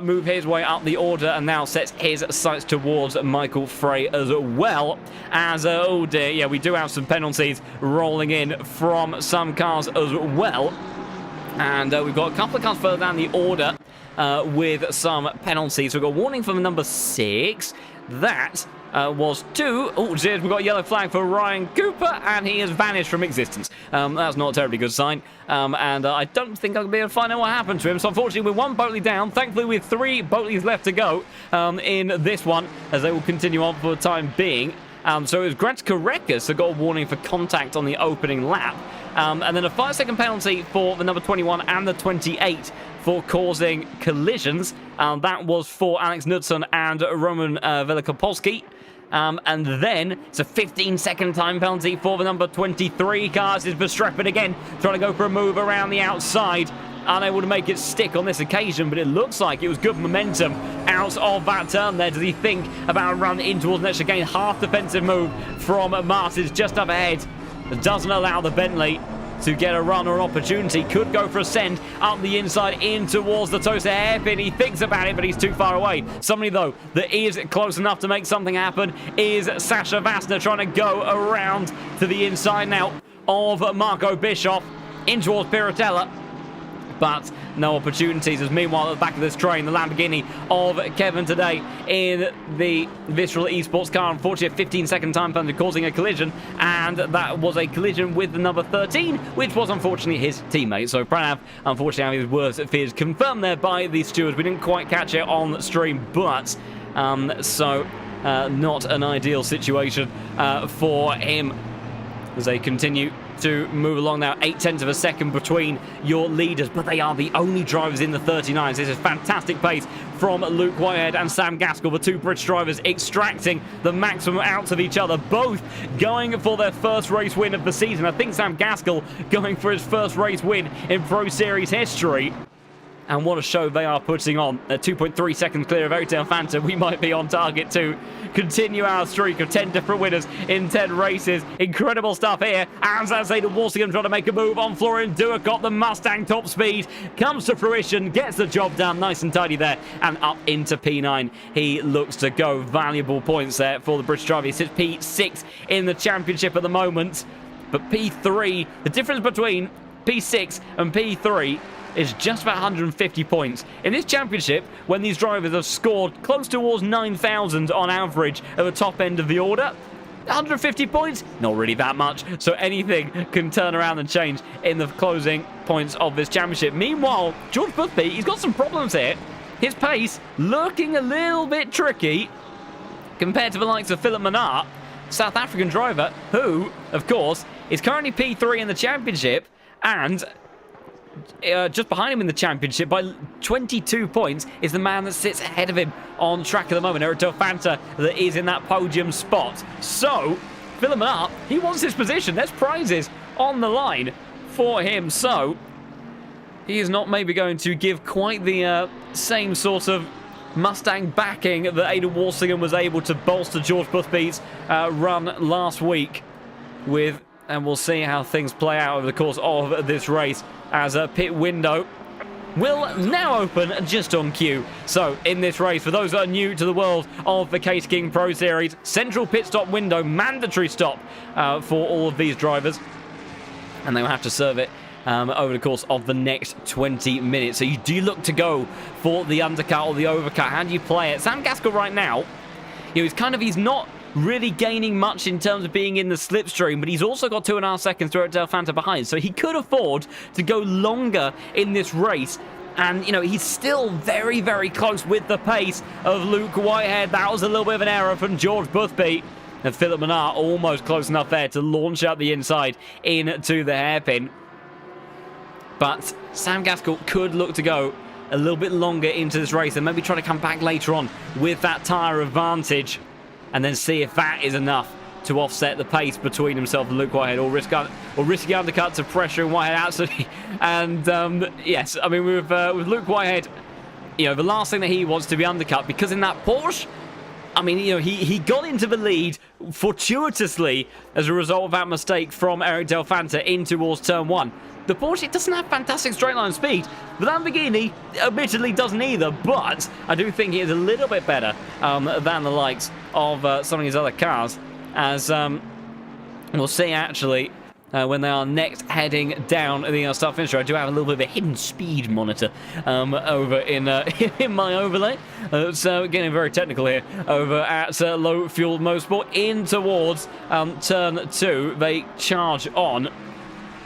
move his way up the order and now sets his sights towards Michael Frey as well. As, oh dear, yeah, we do have some penalties rolling in from some cars as well. And we've got a couple of cars further down the order with some penalties. We've got a warning from number 6. That was 2. Oh, cheers, we've got a yellow flag for Ryan Cooper, and he has vanished from existence. That's not a terribly good sign. And I don't think I'll be able to find out what happened to him. So unfortunately, we're 1 Boatley down. Thankfully, with 3 Boatleys left to go in this one, as they will continue on for the time being. So it was Gretska Rekas that got a warning for contact on the opening lap. And then a 5-second penalty for the number 21 and the 28 for causing collisions. That was for Alex Knudsen and Roman Velikopolski. And then it's a 15-second time penalty for the number 23 car. This is Verstappen again, trying to go for a move around the outside. Unable to make it stick on this occasion, but it looks like it was good momentum out of that turn there. Does he think about a run in towards the next again? Half defensive move from Martins just up ahead. It doesn't allow the Bentley to get a run or an opportunity. Could go for a send up the inside in towards the Tosa hairpin. He thinks about it, but he's too far away. Somebody, though, that is close enough to make something happen is Sasha Vassner, trying to go around to the inside now of Marco Bischoff in towards Piratella. But no opportunities, as meanwhile at the back of this train, the Lamborghini of Kevin today in the Visceral Esports car. Unfortunately, a 15-second time penalty causing a collision, and that was a collision with the number 13, which was unfortunately his teammate. So Pranav, unfortunately, having his worst fears confirmed there by the stewards. We didn't quite catch it on stream, but not an ideal situation for him as they continue to move along now. 0.8 of a second between your leaders, but they are the only drivers in the 39s. This is fantastic pace from Luke Whitehead and Sam Gaskell, the two British drivers extracting the maximum out of each other, both going for their first race win of the season. I think Sam Gaskell going for his first race win in Pro Series history. And what a show they are putting on. They're 2.3 seconds clear of Airtail Fanta. We might be on target to continue our streak of 10 different winners in 10 races. Incredible stuff here. As I say, the Walsingham trying to make a move on Florian Duacot. The Mustang top speed comes to fruition, gets the job done nice and tidy there, and up into P9. He looks to go. Valuable points there for the British driver. He sits P6 in the championship at the moment. But P3, the difference between P6 and P3 is just about 150 points. In this championship, when these drivers have scored close towards 9,000 on average at the top end of the order, 150 points? Not really that much. So anything can turn around and change in the closing points of this championship. Meanwhile, George Boothby, he's got some problems here. His pace looking a little bit tricky compared to the likes of Philip Manart, South African driver, who, of course, is currently P3 in the championship, and just behind him in the championship by 22 points is the man that sits ahead of him on track at the moment, Airtail Fanta, that is in that podium spot. So, Philip Manart, he wants his position. There's prizes on the line for him. So, he is not maybe going to give quite the same sort of Mustang backing that Aidan Walsingham was able to bolster George Boothby's run last week with. And we'll see how things play out over the course of this race as a pit window will now open just on cue. So in this race, for those that are new to the world of the Case King Pro Series, central pit stop window, mandatory stop for all of these drivers. And they will have to serve it over the course of the next 20 minutes. So you do look to go for the undercut or the overcut. How do you play it? Sam Gaskell right now, he's not really gaining much in terms of being in the slipstream, but he's also got 2.5 seconds to Airtail Fanta behind, so he could afford to go longer in this race. And, he's still very, very close with the pace of Luke Whitehead. That was a little bit of an error from George Boothby. And Philip Manart almost close enough there to launch out the inside into the hairpin. But Sam Gaskell could look to go a little bit longer into this race and maybe try to come back later on with that tyre advantage, and then see if that is enough to offset the pace between himself and Luke Whitehead, or risky undercut to pressure Whitehead absolutely. And yes, I mean with Luke Whitehead, the last thing that he wants to be undercut, because in that Porsche, I mean, he got into the lead fortuitously as a result of that mistake from Airtail Fanta in towards turn 1. The Porsche, it doesn't have fantastic straight line speed. The Lamborghini admittedly doesn't either, but I do think it is a little bit better than the likes of some of his other cars, as we'll see actually when they are next heading down the start finish. I do have a little bit of a hidden speed monitor over in my overlay, so getting very technical here over at Low Fuel Motorsport in towards turn 2. They charge on.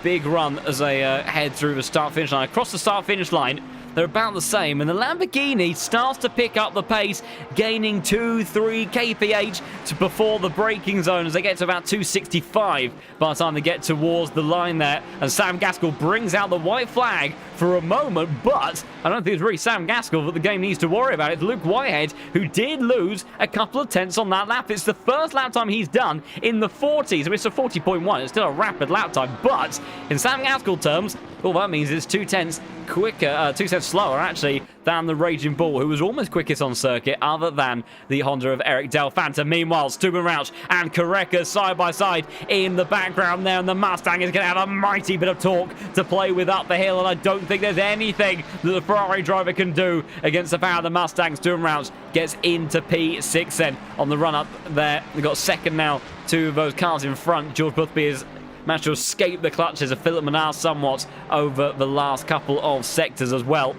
Big run as they head through the start-finish line. Across the start-finish line, they're about the same, and the Lamborghini starts to pick up the pace, gaining 2-3 kph just before the braking zone as they get to about 265 by the time they get towards the line there. And Sam Gaskell brings out the white flag for a moment, but I don't think it's really Sam Gaskell that the game needs to worry about. It's Luke Whitehead, who did lose a couple of tenths on that lap. It's the first lap time he's done in the 40s. I mean, it's a 40.1. It's still a rapid lap time, but in Sam Gaskell terms, all that means is 2 tenths quicker, 2 tenths slower, actually, than the Raging Bull, who was almost quickest on circuit, other than the Honda of Eric Del Fanta. Meanwhile, Stubenrauch and Correca side by side in the background there, and the Mustang is going to have a mighty bit of torque to play with up the hill, and I don't think there's anything that the Ferrari driver can do against the power of the Mustang. Stubenrauch gets into P6 then on the run-up there. We've got second now, 2 of those cars in front. George Boothby has managed to escape the clutches of Philip Menard somewhat over the last couple of sectors as well.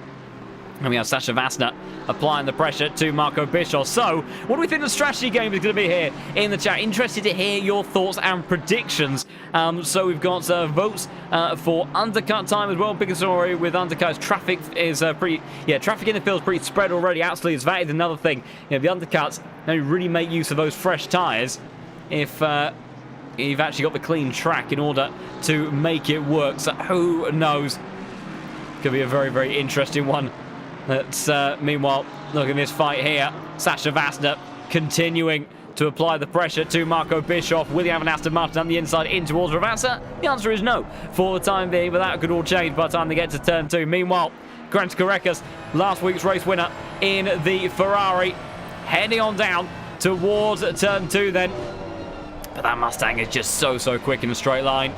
And we have Sasha Vassner applying the pressure to Marco Bischoff. So, what do we think the strategy game is going to be here in the chat? Interested to hear your thoughts and predictions. So we've got votes for undercut time as well. Biggest story with undercuts. Traffic is traffic in the field is pretty spread already. Absolutely, it's that is another thing. You know, the undercuts, they really make use of those fresh tyres if you've actually got the clean track in order to make it work. So who knows? Could be a very, very interesting one. Let's, meanwhile, look at this fight here. Sasha Vassner continuing to apply the pressure to Marco Bischoff. Will he have an Aston Martin on the inside in towards Ravassa? The answer is no for the time being, but that could all change by the time they get to turn 2. Meanwhile, Grant Correcas, last week's race winner in the Ferrari, heading on down towards turn 2 then. But that Mustang is just so quick in a straight line.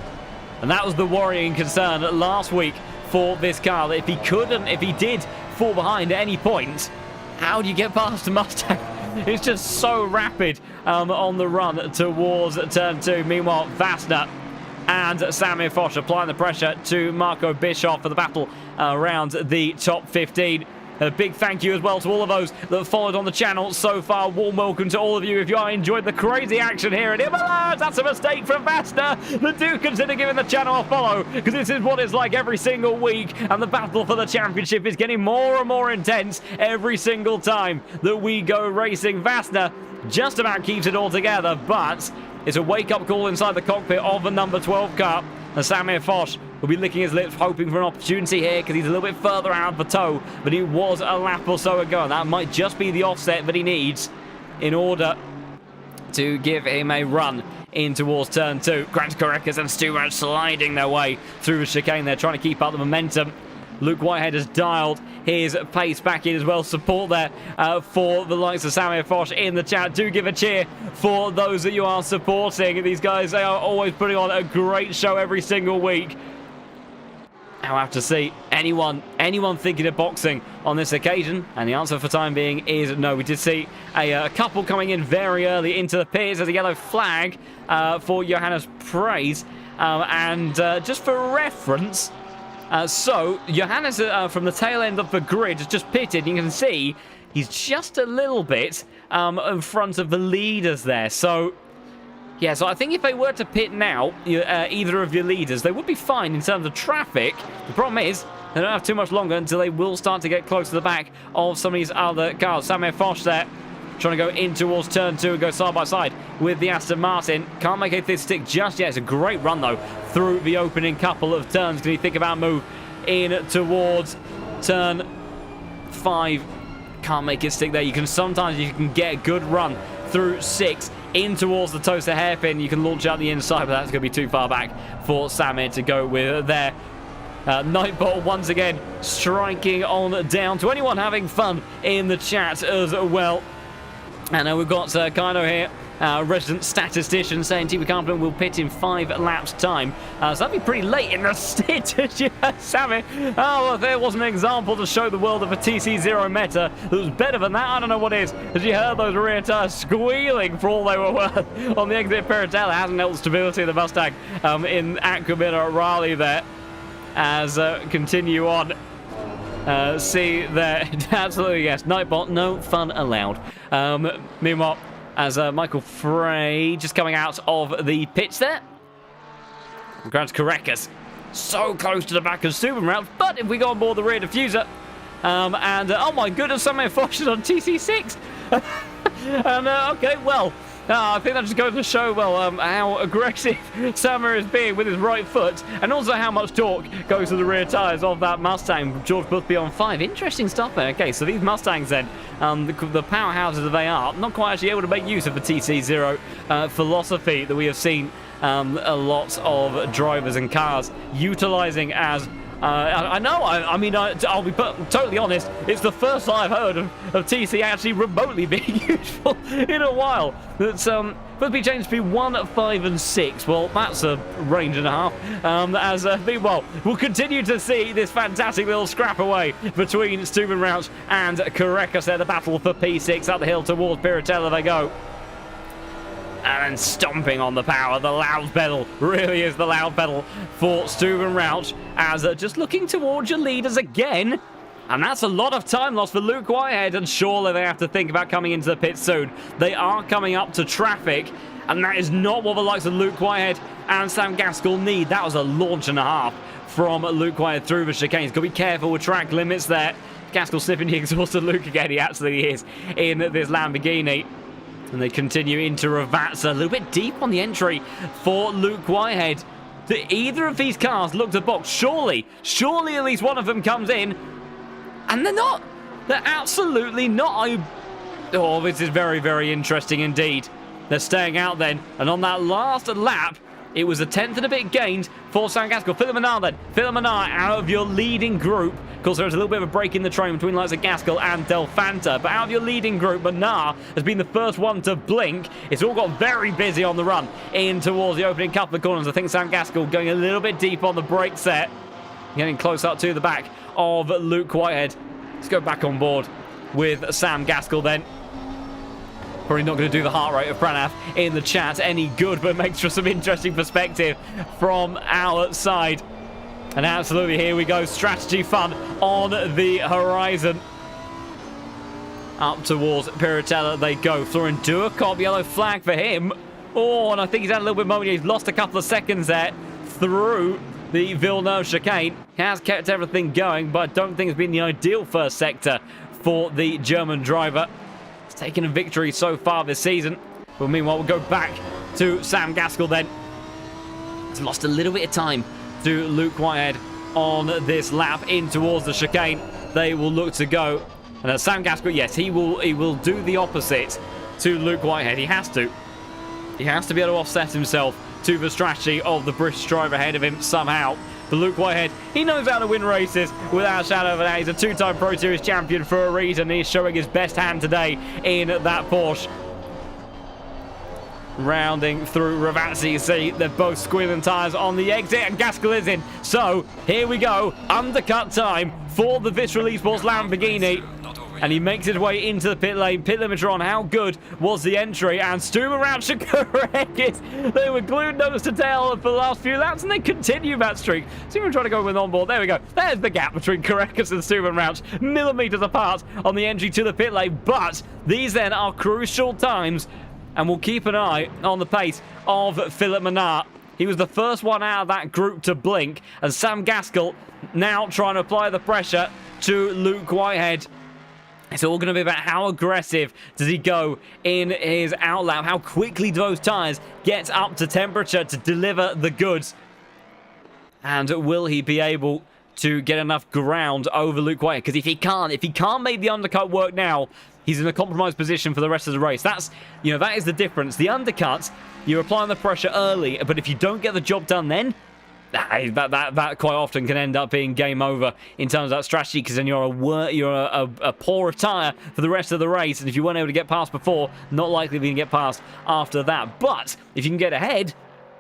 And that was the worrying concern last week for this car, that if he did fall behind at any point, how do you get past the Mustang? It's just so rapid on the run towards turn 2. Meanwhile, Vassner and Samir Foch applying the pressure to Marco Bischoff for the battle around the top 15. A big thank you as well to all of those that have followed on the channel so far. Warm welcome to all of you if you enjoyed the crazy action here at Imola. That's a mistake from Vassner, but do consider giving the channel a follow, because this is what it's like every single week, and the battle for the championship is getting more and more intense every single time that we go racing. Vassner just about keeps it all together, but it's a wake-up call inside the cockpit of the number 12 car. And Samir Foch will be licking his lips, hoping for an opportunity here, because he's a little bit further out of the toe, but he was a lap or so ago, and that might just be the offset that he needs in order to give him a run in towards turn 2. Grant Correcas and Stuart sliding their way through the chicane there, trying to keep up the momentum. Luke Whitehead has dialed his pace back in as well. Support there for the likes of Samir Foch in the chat. Do give a cheer for those that you are supporting. These guys, they are always putting on a great show every single week. I'll have to see anyone thinking of boxing on this occasion, and the answer for time being is no. We did see a couple coming in very early into the pits. There's a yellow flag for Johannes Praise, and just for reference, so Johannes from the tail end of the grid has just pitted. You can see he's just a little bit in front of the leaders there. So yeah, so I think if they were to pit now, either of your leaders, they would be fine in terms of traffic. The problem is they don't have too much longer until they will start to get close to the back of some of these other cars. Samir Foch there, trying to go in towards turn 2 and go side by side with the Aston Martin. Can't make it this stick just yet. It's a great run, though, through the opening couple of turns. Can you think about move in towards turn 5? Can't make it stick there. Sometimes you can get a good run through 6 in towards the toaster hairpin. You can launch out the inside, but that's going to be too far back for Samir to go with there. Nightbot once again striking on down to anyone having fun in the chat as well. And we've got Kino here, resident statistician, saying Team Carpenter will pit in 5 laps time. So that'd be pretty late in the stint, Sammy. Oh, well, there was an example to show the world of a TC0 meta that was better than that. I don't know what is. As you heard those rear tires squealing for all they were worth on the exit Piratella. Hasn't held stability of the Mustang in Aquamina Raleigh there. As continue on. See there, absolutely yes. Nightbot, no fun allowed. Meanwhile, as Michael Frey just coming out of the pits there. Grant Correcas so close to the back of Supermount, but if we go on board the rear diffuser, oh my goodness, Samir Foch is on TC6. And okay, well, I think that just goes to show, well, how aggressive Sammer is being with his right foot, and also how much torque goes to the rear tyres of that Mustang. George Boothby on 5. Interesting stuff there. Okay, so these Mustangs then, the powerhouses that they are, not quite actually able to make use of the TC0 philosophy that we have seen a lot of drivers and cars utilising as... I know, I mean, I'll be totally honest, it's the first I've heard of TC actually remotely being useful in a while. That's supposed to be changed to be 1, 5 and 6. Well, that's a range and a half. Meanwhile, we'll continue to see this fantastic little scrap away between Steuben Rauch and Kurekka. The battle for P6 up the hill towards Piratella they go. And stomping on the power, the loud pedal really is the loud pedal for Steuben Rauch, as just looking towards your leaders again. And that's a lot of time lost for Luke Whitehead, and surely they have to think about coming into the pit soon. They are coming up to traffic, and that is not what the likes of Luke Whitehead and Sam Gaskell need. That was a launch and a half from Luke Whitehead through the chicanes. Got to be careful with track limits there. Gaskell sniffing the exhaust of Luke again. He absolutely is in this Lamborghini. And they continue into Ravazza, a little bit deep on the entry for Luke Whitehead. Do either of these cars look to box? Surely at least one of them comes in. And they're not. They're absolutely not. Oh, this is very, very interesting indeed. They're staying out then. And on that last lap, it was a 10th and a bit gained for Sam Gaskell. Philip Menard then. Philip Menard out of your leading group. Of course, there's a little bit of a break in the train between likes of Gaskell and Del Fanta. But out of your leading group, Menard has been the first one to blink. It's all got very busy on the run in towards the opening couple of corners. I think Sam Gaskell going a little bit deep on the brake set. Getting close up to the back of Luke Whitehead. Let's go back on board with Sam Gaskell then. Probably not going to do the heart rate of Pranav in the chat any good, but makes for some interesting perspective from our side. And absolutely, here we go. Strategy fun on the horizon. Up towards Piratella they go. Florin Duacop, yellow flag for him. Oh, and I think he's had a little bit of moment. He's lost a couple of seconds there through the Villeneuve chicane. Has kept everything going, but I don't think it's been the ideal first sector for the German driver. He's taken a victory so far this season. But meanwhile, we'll go back to Sam Gaskell then. He's lost a little bit of time to Luke Whitehead on this lap in towards the chicane. They will look to go. And Sam Gaskell, yes, he will do the opposite to Luke Whitehead. He has to. He has to be able to offset himself to the strategy of the British driver ahead of him somehow. But Luke Whitehead, he knows how to win races without a shadow of a doubt. He's a two-time Pro Series champion for a reason. He's showing his best hand today in that Porsche. Rounding through Ravazza, you see they're both squealing tyres on the exit, and Gaskell is in. So here we go, undercut time for the Visceral Esports Lamborghini, and he makes his way into the pit lane. Pit limiter on. How good was the entry? And Steuben Rauch and Kurekka, they were glued nose to tail for the last few laps, and they continue that streak. Steuben trying to go with on board. There we go. There's the gap between Kurekka and Steuben Rauch, millimeters apart on the entry to the pit lane. But these then are crucial times. And we'll keep an eye on the pace of Philip Menard. He was the first one out of that group to blink. And Sam Gaskell now trying to apply the pressure to Luke Whitehead. It's all going to be about how aggressive does he go in his outlap. How quickly do those tyres get up to temperature to deliver the goods. And will he be able to get enough ground over Luke Whitehead? Because if he can't make the undercut work now, he's in a compromised position for the rest of the race. That's, that is the difference. The undercuts, you're applying the pressure early, but if you don't get the job done then, that quite often can end up being game over in terms of that strategy, because then you're a poor tire for the rest of the race, and if you weren't able to get past before, not likely to get past after that. But if you can get ahead,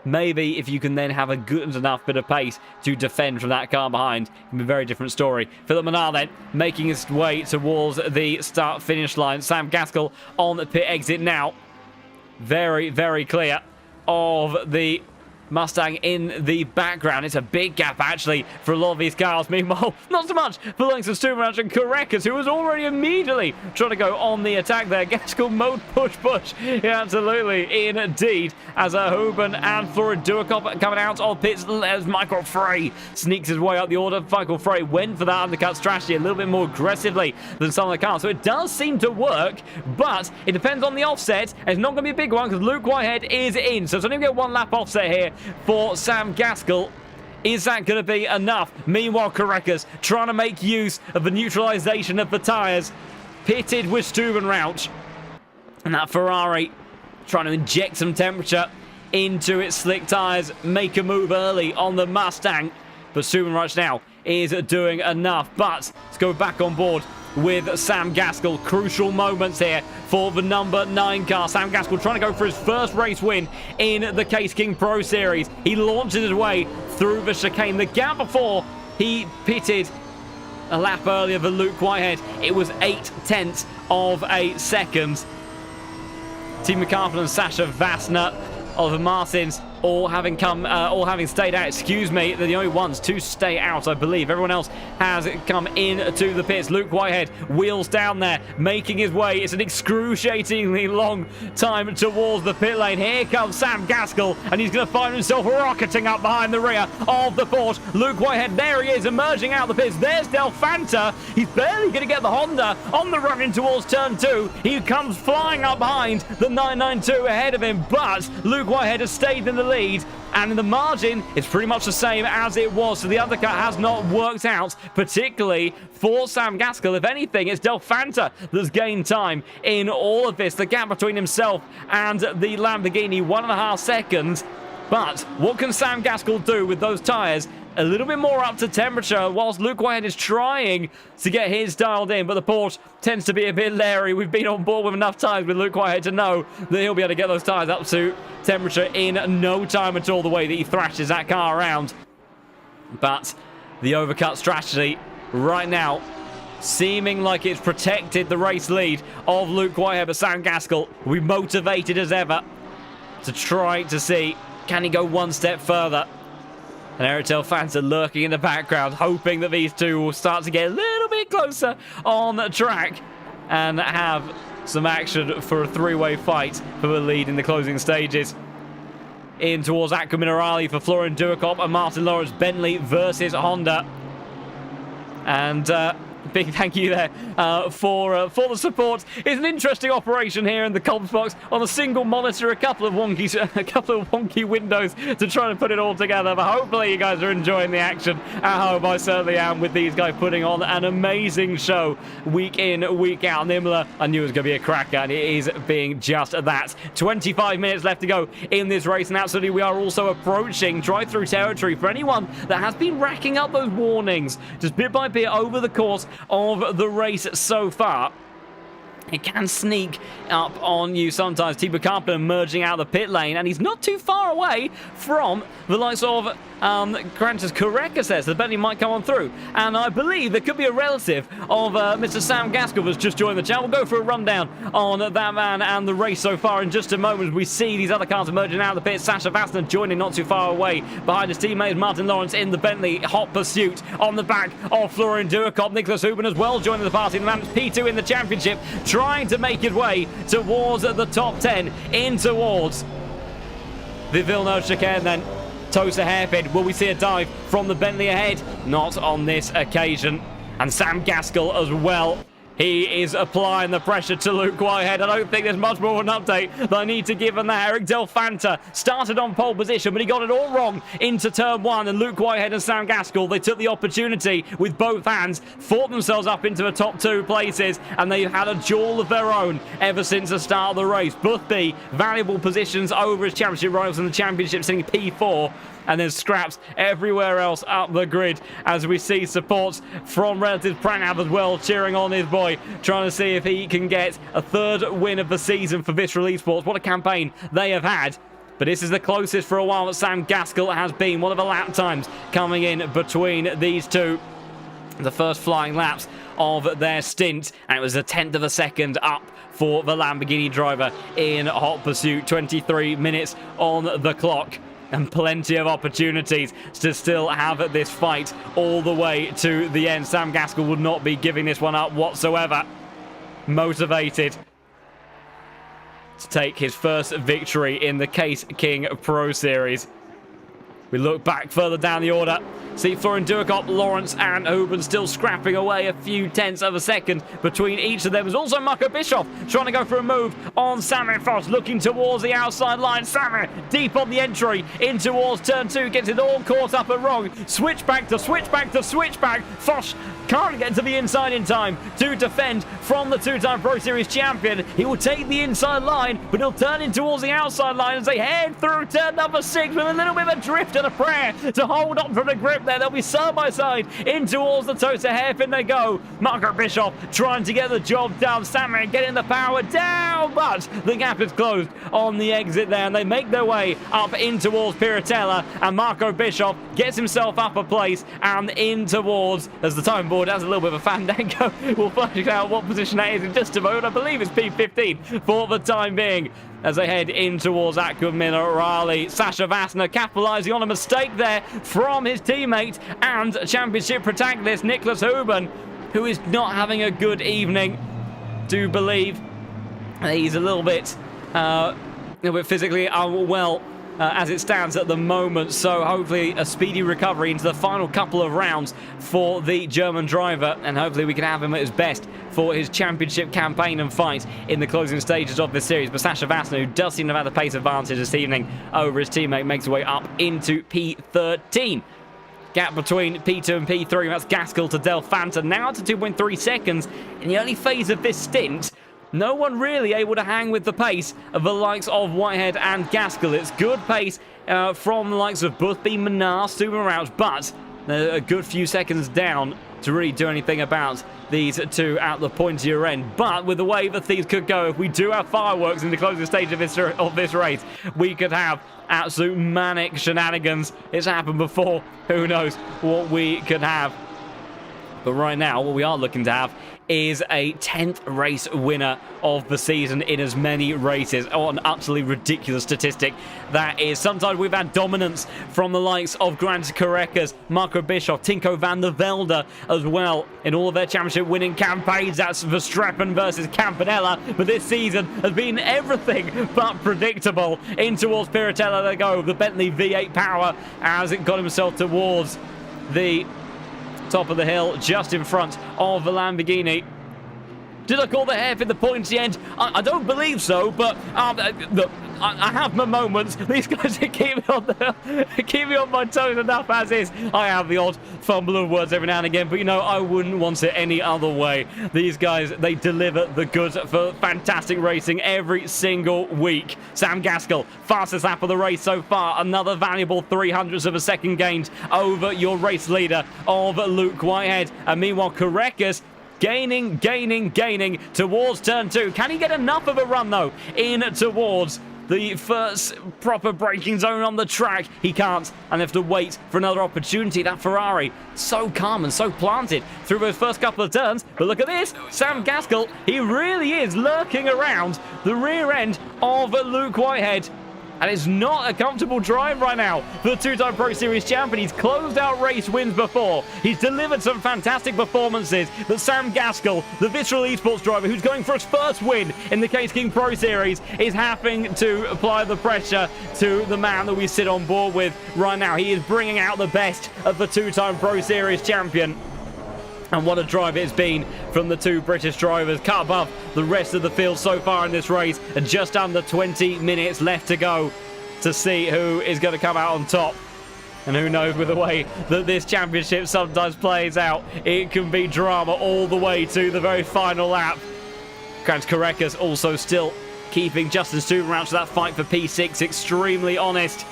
maybe if you can then have a good enough bit of pace to defend from that car behind, it can be a very different story. Philip Menard then making his way towards the start-finish line. Sam Gaskell on the pit exit now. Very, very clear of the Mustang in the background. It's a big gap, actually, for a lot of these cars. Meanwhile, not so much for the likes of Stubenrauch and Korekas, who was already immediately trying to go on the attack there. Gaskell mode push. Yeah, absolutely, indeed. As Huben and Florian Duakop coming out of pits as Michael Frey sneaks his way up the order. Michael Frey went for that undercut strategy a little bit more aggressively than some of the cars. So it does seem to work, but it depends on the offset. And it's not going to be a big one because Luke Whitehead is in. So it's only going to get 1 lap offset here for Sam Gaskell. Is that going to be enough? Meanwhile, Korekas trying to make use of the neutralization of the tyres. Pitted with Stubenrauch. And that Ferrari trying to inject some temperature into its slick tyres. Make a move early on the Mustang. But Stubenrauch now is doing enough. But let's go back on board with Sam Gaskell. Crucial moments here for the number 9 car. Sam Gaskell trying to go for his first race win in the Case King Pro Series. He launches his way through the chicane. The gap before he pitted a lap earlier than Luke Whitehead, it was 0.8 of a second. Timo Karpinen and Sasha Vassner, Oliver Martins, all having stayed out. Excuse me, they're the only ones to stay out, I believe. Everyone else has come into the pits. Luke Whitehead wheels down there, making his way. It's an excruciatingly long time towards the pit lane. Here comes Sam Gaskell, and he's going to find himself rocketing up behind the rear of the Porsche. Luke Whitehead, there he is, emerging out of the pits. There's Del Fanta. He's barely going to get the Honda on the run in towards turn 2. He comes flying up behind the 992 ahead of him, but Luke Whitehead has stayed in the lead, and in the margin it's pretty much the same as it was, so the undercut has not worked out particularly for Sam Gaskell. If anything, it's Del Fanta that's gained time in all of this. The gap between himself and the Lamborghini, 1.5 seconds. But what can Sam Gaskell do with those tyres? A little bit more up to temperature, whilst Luke Whitehead is trying to get his dialed in, but the Porsche tends to be a bit leery. We've been on board with enough times with Luke Whitehead to know that he'll be able to get those tyres up to temperature in no time at all, the way that he thrashes that car around. But the overcut strategy right now seeming like it's protected the race lead of Luke Whitehead, but Sam Gaskell will be motivated as ever to try to see, can he go one step further? And Eric Del Fanta lurking in the background, hoping that these two will start to get a little bit closer on the track and have some action for a 3-way fight for the lead in the closing stages. In towards Aqua Minerale for Florian Duakop and Martin Lawrence. Bentley versus Honda. And big thank you there for the support. It's an interesting operation here in the comms box on a single monitor, a couple of wonky windows to try to put it all together. But hopefully you guys are enjoying the action at home. I certainly am, with these guys putting on an amazing show week in, week out. And Imola, I knew it was going to be a cracker, and it is being just that. 25 minutes left to go in this race, and absolutely we are also approaching drive-through territory for anyone that has been racking up those warnings just bit by bit over the course of the race so far. It can sneak up on you sometimes. Timo Karpinen emerging out of the pit lane, and he's not too far away from the likes of Grantas Korekas there, so the Bentley might come on through. And I believe there could be a relative of Mr. Sam Gaskell that's just joined the channel. We'll go for a rundown on that man and the race so far in just a moment. We see these other cars emerging out of the pit. Sasha Vassner joining not too far away behind his teammate Martin Lawrence in the Bentley. Hot pursuit on the back of Florian Duakop. Nicholas Huben as well joining the party. The man's P2 in the championship, trying to make his way towards the top 10, in towards the Villeneuve chicane then. Tosa hairpin. Will we see a dive from the Bentley ahead? Not on this occasion. And Sam Gaskell as well. He is applying the pressure to Luke Whitehead. I don't think there's much more of an update that I need to give on that. Eric Del Fanta started on pole position, but he got it all wrong into turn 1. And Luke Whitehead and Sam Gaskell, they took the opportunity with both hands, fought themselves up into the top 2 places, and they've had a duel of their own ever since the start of the race. Boothby, valuable positions over his championship rivals in the championship, sitting P4. And there's scraps everywhere else up the grid as we see supports from relatives. Pranav as well cheering on his boy, trying to see if he can get a 3rd win of the season for Visceral Esports. What a campaign they have had. But this is the closest for a while that Sam Gaskell has been. One of the lap times coming in between these two. The first flying laps of their stint, and it was a 1/10 of a second up for the Lamborghini driver in hot pursuit. 23 minutes on the clock. and plenty of opportunities to still have this fight all the way to the end. Sam Gaskell would not be giving this one up whatsoever. Motivated to take his first victory in the Case King Pro Series. We look back further down the order. See Florian Duicop, Lawrence and Huben still scrapping away a few tenths of a second between each of them. There's also Marco Bischoff trying to go for a move on Sammy Foss, looking towards the outside line. Sammy deep on the entry in towards turn 2, gets it all caught up and wrong. Switchback to switchback to switchback. Foss can't get to the inside in time to defend from the two-time Pro Series champion. He will take the inside line, but he'll turn in towards the outside line as they head through turn number 6 with a little bit of a drift and a prayer to hold on from the grip there. They'll be side by side in towards the toaster. Hairpin they go. Marco Bischoff trying to get the job done. Sammy getting the power down, but the gap is closed on the exit there, and they make their way up in towards Piratella, and Marco Bischoff gets himself up a place and in towards, as the time board has a little bit of a fandango. We'll find out what position that is in just a moment. I believe it's P15 for the time being, as they head in towards Aqua Minerale. Sasha Vassner capitalising on a mistake there from his teammate and championship protagonist Nicholas Huben, who is not having a good evening. Do believe he's a little bit physically unwell as it stands at the moment, so hopefully a speedy recovery into the final couple of rounds for the German driver, and hopefully we can have him at his best for his championship campaign and fight in the closing stages of this series. But Sasha Vassner, who does seem to have had the pace advantage this evening over his teammate, makes his way up into P13. Gap between P2 and P3, that's Gaskell to Del Fanta, now to 2.3 seconds in the early phase of this stint. No one really able to hang with the pace of the likes of Whitehead and Gaskell. It's good pace from the likes of Boothby, Menard, Stuber Rouch, but a good few seconds down to really do anything about these two at the pointier end. But with the way that things could go, if we do have fireworks in the closing stage of this race, we could have absolute manic shenanigans. It's happened before. Who knows what we could have. But right now, what we are looking to have is a 10th race winner of the season in as many races. Oh, an utterly ridiculous statistic that is. Sometimes we've had dominance from the likes of Grant Carekas, Marco Bischoff, Tinko van der Velde as well in all of their championship winning campaigns. That's Verstappen versus Campanella, but this season has been everything but predictable. In towards Piratella they go, the Bentley V8 Power as it got himself towards the top of the hill, just in front of the Lamborghini. Did I call the hairpin the pointy end? I don't believe so, but look, I have my moments. These guys keep me on my toes enough as is. I have the odd fumble of words every now and again, but you know, I wouldn't want it any other way. These guys, they deliver the goods for fantastic racing every single week. Sam Gaskell, fastest lap of the race so far. Another valuable 300ths of a second gained over your race leader of Luke Whitehead. And meanwhile, Carekas gaining towards turn 2. Can he get enough of a run, though, in towards the first proper braking zone on the track? He can't, and they have to wait for another opportunity. That Ferrari, so calm and so planted through those first couple of turns. But look at this, Sam Gaskell, he really is lurking around the rear end of Luke Whitehead. And it's not a comfortable drive right now for the two-time Pro Series champion. He's closed out race wins before. He's delivered some fantastic performances. But Sam Gaskell, the Visceral Esports driver who's going for his first win in the Case King Pro Series, is having to apply the pressure to the man that we sit on board with right now. He is bringing out the best of the two-time Pro Series champion. And what a drive it's been from the two British drivers, cut above the rest of the field so far in this race. And just under 20 minutes left to go to see who is going to come out on top. And who knows, with the way that this championship sometimes plays out, it can be drama all the way to the very final lap. Grant Carekas also still keeping Justin Stubenrauch to that fight for P6. Extremely honest.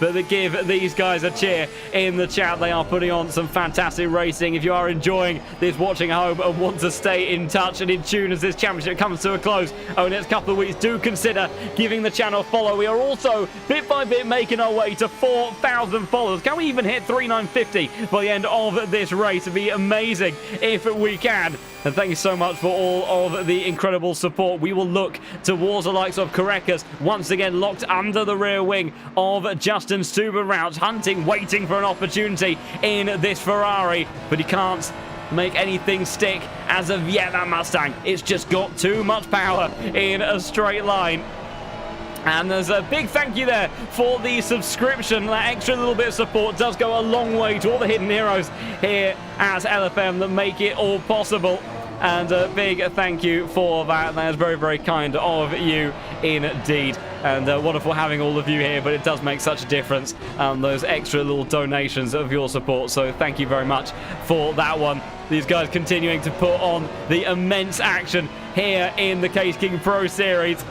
But they give these guys a cheer in the chat. They are putting on some fantastic racing. If you are enjoying this watching at home and want to stay in touch and in tune as this championship comes to a close over the next couple of weeks, do consider giving the channel a follow. We are also, bit by bit, making our way to 4,000 followers. Can we even hit 3,950 by the end of this race? It'd be amazing if we can. And thank you so much for all of the incredible support. We will look towards the likes of Carekas, once again locked under the rear wing of Justin Austin Stubenrauch hunting, waiting for an opportunity in this Ferrari, but he can't make anything stick as of yet. That Mustang, it's just got too much power in a straight line. And there's a big thank you there for the subscription. That extra little bit of support does go a long way to all the hidden heroes here at LFM that make it all possible. And a big thank you for that. That is very, very kind of you indeed. And wonderful having all of you here, but it does make such a difference, those extra little donations of your support. So thank you very much for that one. These guys continuing to put on the immense action here in the Case King Pro Series.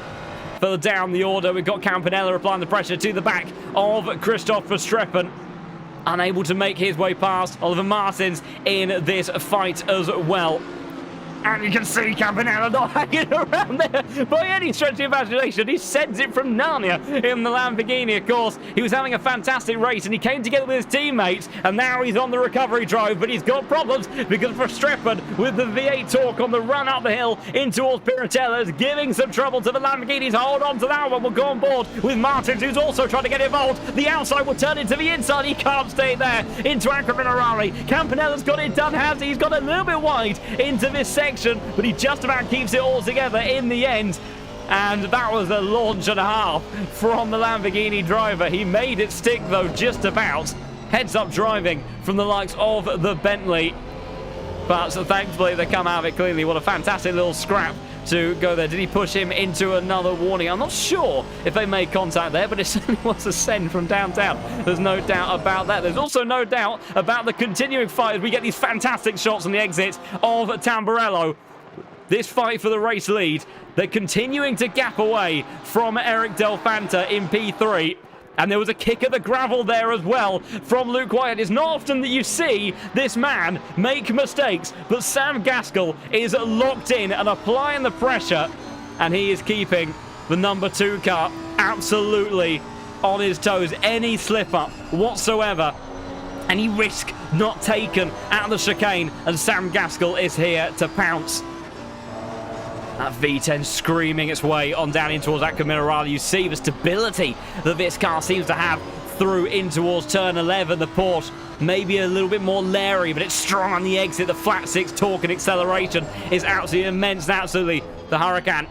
Further down the order, we've got Campanella applying the pressure to the back of Christoph Verstappen. Unable to make his way past Oliver Martins in this fight as well. And you can see Campanella not hanging around there by any stretch of the imagination. He sends it from Narnia in the Lamborghini, of course. He was having a fantastic race and he came together with his teammates, and now he's on the recovery drive, but he's got problems because Verstappen with the V8 torque on the run up the hill in towards Piratella is giving some trouble to the Lamborghinis. Hold on to that one. We'll go on board with Martins, who's also trying to get involved. The outside will turn into the inside. He can't stay there into Acrominerari. Campanella's got it done, has he? He's got a little bit wide into this section, but he just about keeps it all together in the end. And that was a launch and a half from the Lamborghini driver. He made it stick though, just about. Heads up driving from the likes of the Bentley, but thankfully they come out of it cleanly. What a fantastic little scrap to go there. Did he push him into another warning? I'm not sure if they made contact there, but it certainly was a send from downtown. There's no doubt about that. There's also no doubt about the continuing fight as we get these fantastic shots on the exit of Tamburello. This fight for the race lead. They're continuing to gap away from Eric Del Fanta in P3. And there was a kick at the gravel there as well from Luke Wyatt. It's not often that you see this man make mistakes, but Sam Gaskell is locked in and applying the pressure, and he is keeping the number 2 car absolutely on his toes. Any slip up whatsoever, any risk not taken at the chicane, and Sam Gaskell is here to pounce. That V10 screaming its way on down in towards Aqua Minerale. You see the stability that this car seems to have through in towards turn 11. The Porsche maybe a little bit more leery, but it's strong on the exit. The flat 6 torque and acceleration is absolutely immense. Absolutely, the Huracan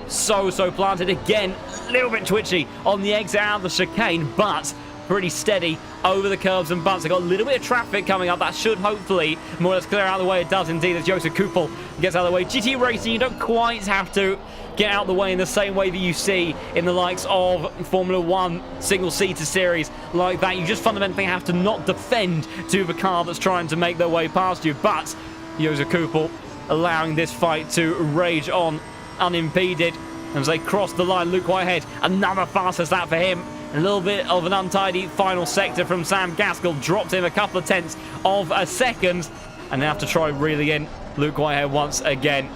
so planted again. A little bit twitchy on the exit out of the chicane, but pretty steady over the curbs and bumps. They've got a little bit of traffic coming up. That should hopefully more or less clear out of the way. It does indeed as Josef Kupel gets out of the way. GT Racing, you don't quite have to get out of the way in the same way that you see in the likes of Formula 1 single-seater series like that. You just fundamentally have to not defend to the car that's trying to make their way past you. But Josef Kupel allowing this fight to rage on unimpeded. As they cross the line, Luke Whitehead, another fast as that for him. A little bit of an untidy final sector from Sam Gaskell. Dropped him a couple of tenths of a second. And they have to try really in Luke Whitehead once again.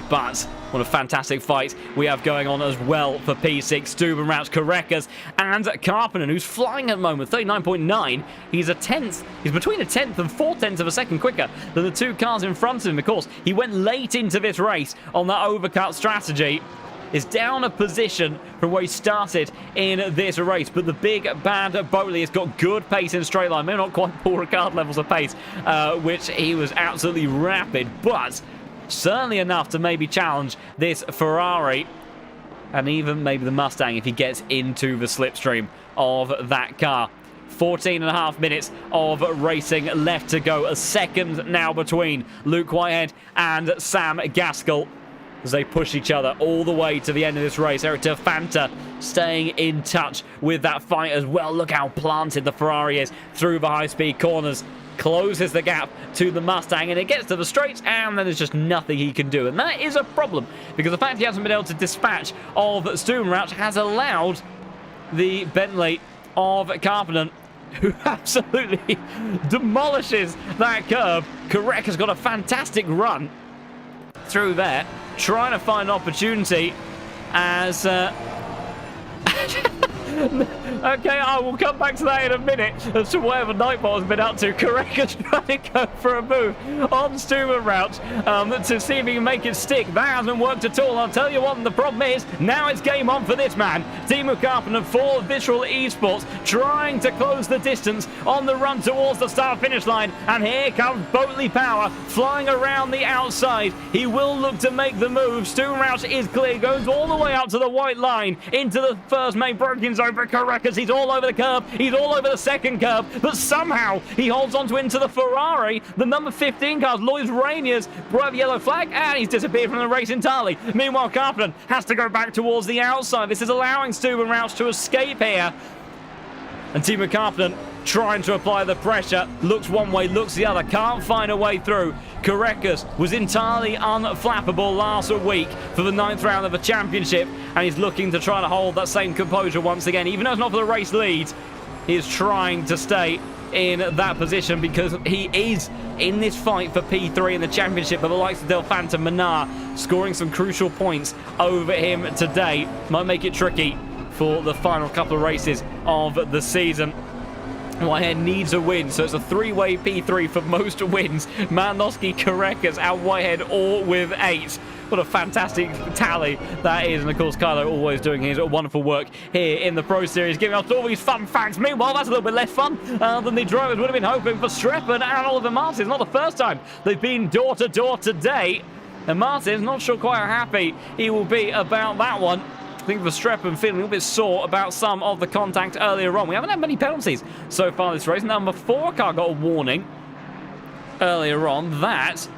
But what a fantastic fight we have going on as well for P6. Stubenrauch, Karekas, and Karppinen, who's flying at the moment, 39.9. He's a tenth. He's between a tenth and 4/10 of a second quicker than the 2 cars in front of him. Of course, he went late into this race on that overcut strategy. Is down a position from where he started in this race, but the big bad Boley has got good pace in straight line. Maybe not quite Paul Ricard levels of pace, which he was absolutely rapid, but certainly enough to maybe challenge this Ferrari and even maybe the Mustang if he gets into the slipstream of that car. 14.5 minutes of racing left to go. A second now between Luke Whitehead and Sam Gaskell as they push each other all the way to the end of this race. Eric Del Fanta staying in touch with that fight as well. Look how planted the Ferrari is through the high-speed corners. Closes the gap to the Mustang, and it gets to the straights, and then there's just nothing he can do. And that is a problem, because the fact he hasn't been able to dispatch of Stubenrauch has allowed the Bentley of Karppinen, who absolutely demolishes that curb. Karek has got a fantastic run through there, trying to find an opportunity as Okay, I will come back to that in a minute as to whatever Nightbot has been up to. Correca's trying to go for a move on Stubenrauch to see if he can make it stick. That hasn't worked at all. I'll tell you what, the problem is, now it's game on for this man. Teemu Karppinen for Visceral Esports trying to close the distance on the run towards the start-finish line. And here comes Boatley Power flying around the outside. He will look to make the move. Stubenrauch is clear, goes all the way up to the white line into the first main braking zone for Correcas. He's all over the curb. He's all over the second curb. But somehow he holds on to into the Ferrari. The number 15 cars, Lloyd Rainier's bright yellow flag, and he's disappeared from the race entirely. Meanwhile, Karppinen has to go back towards the outside. This is allowing Stubenrauch to escape here. And Teemu Karppinen trying to apply the pressure. Looks one way, looks the other. Can't find a way through. Correcas was entirely unflappable last week for the 9th round of the championship. And he's looking to try to hold that same composure once again. Even though it's not for the race lead, he is trying to stay in that position because he is in this fight for P3 in the championship. But the likes of Del Phantom Manar scoring some crucial points over him today might make it tricky for the final couple of races of the season. Whitehead needs a win, so it's a three-way P3 for most wins. Malinowski, Correcas, and Whitehead all with 8. What a fantastic tally that is. And of course, Kylo always doing his wonderful work here in the Pro Series, giving us all these fun facts. Meanwhile, that's a little bit less fun than the drivers would have been hoping for Streppen and Oliver Martins. It's not the first time they've been door-to-door today. And Martins, not sure quite how happy he will be about that one. I think Verstappen feeling a little bit sore about some of the contact earlier on. We haven't had many penalties so far this race. Number 4 car got a warning earlier on. That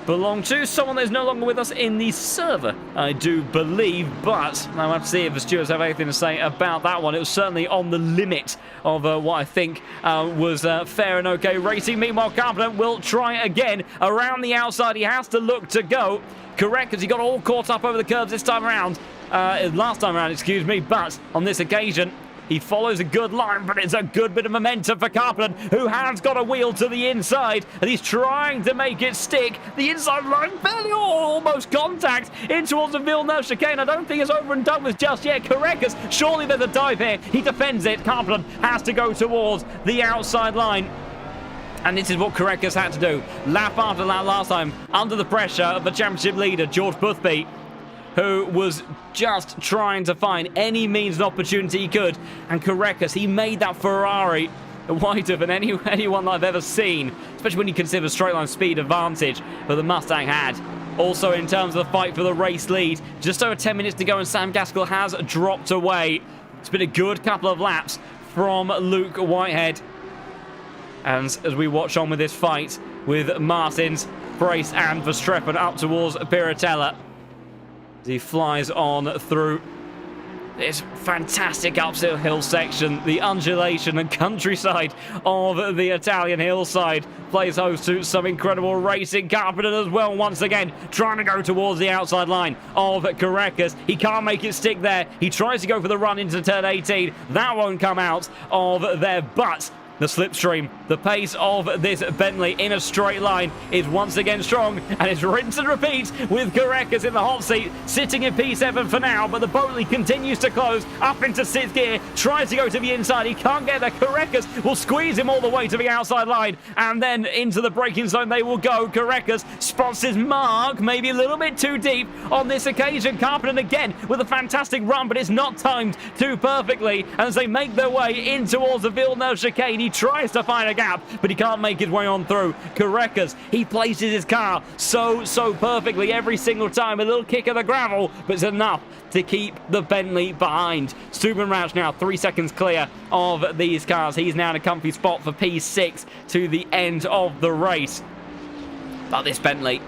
belonged to someone that is no longer with us in the server, I do believe. But I'll have to see if the stewards have anything to say about that one. It was certainly on the limit of what I think was fair and okay racing. Meanwhile, Karppinen will try again around the outside. He has to look to go. Correct, because he got all caught up over the curbs this time around. Last time around, excuse me, but on this occasion, he follows a good line, but it's a good bit of momentum for Karppinen, who has got a wheel to the inside, and he's trying to make it stick. The inside line, barely almost contact in towards the Villeneuve chicane. I don't think it's over and done with just yet. Correcas, surely there's a dive here. He defends it. Karppinen has to go towards the outside line. And this is what Correcas had to do. Lap after lap last time, under the pressure of the championship leader, George Boothby, who was just trying to find any means and opportunity he could. And Correcas, he made that Ferrari wider than anyone that I've ever seen, especially when you consider the straight line speed advantage that the Mustang had. Also, in terms of the fight for the race lead, just over 10 minutes to go, and Sam Gaskell has dropped away. It's been a good couple of laps from Luke Whitehead. And as we watch on with this fight with Martins, Brace, and Verstappen up towards Piratella, as he flies on through this fantastic uphill section, the undulation and countryside of the Italian hillside plays host to some incredible racing. Karppinen as well, once again, trying to go towards the outside line of Correcas. He can't make it stick there. He tries to go for the run into turn 18. That won't come out of there, but the slipstream, the pace of this Bentley in a straight line is once again strong, and it's rinse and repeat with Correcas in the hot seat, sitting in P7 for now, but the Boatley continues to close up into 6th gear, tries to go to the inside, he can't get there. Correcas will squeeze him all the way to the outside line, and then into the braking zone they will go. Correcas spots his mark, maybe a little bit too deep on this occasion. Karppinen again with a fantastic run, but it's not timed too perfectly, and as they make their way in towards the Villeneuve chicane, he tries to find a gap, but he can't make his way on through. Correcas, he places his car so perfectly every single time. A little kick of the gravel, but it's enough to keep the Bentley behind. Stubenrauch now 3 seconds clear of these cars. He's now in a comfy spot for P6 to the end of the race. But this Bentley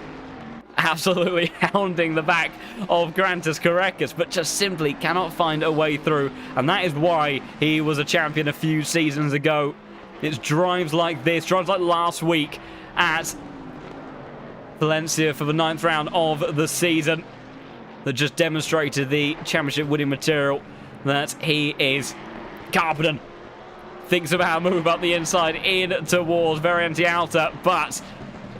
absolutely hounding the back of Grantis Correcas, but just simply cannot find a way through. And that is why he was a champion a few seasons ago. It's drives like this, drives like last week at Valencia for the 9th round of the season, that just demonstrated the championship winning material that he is. Karppinen thinks about a move up the inside in towards Variante Alta, but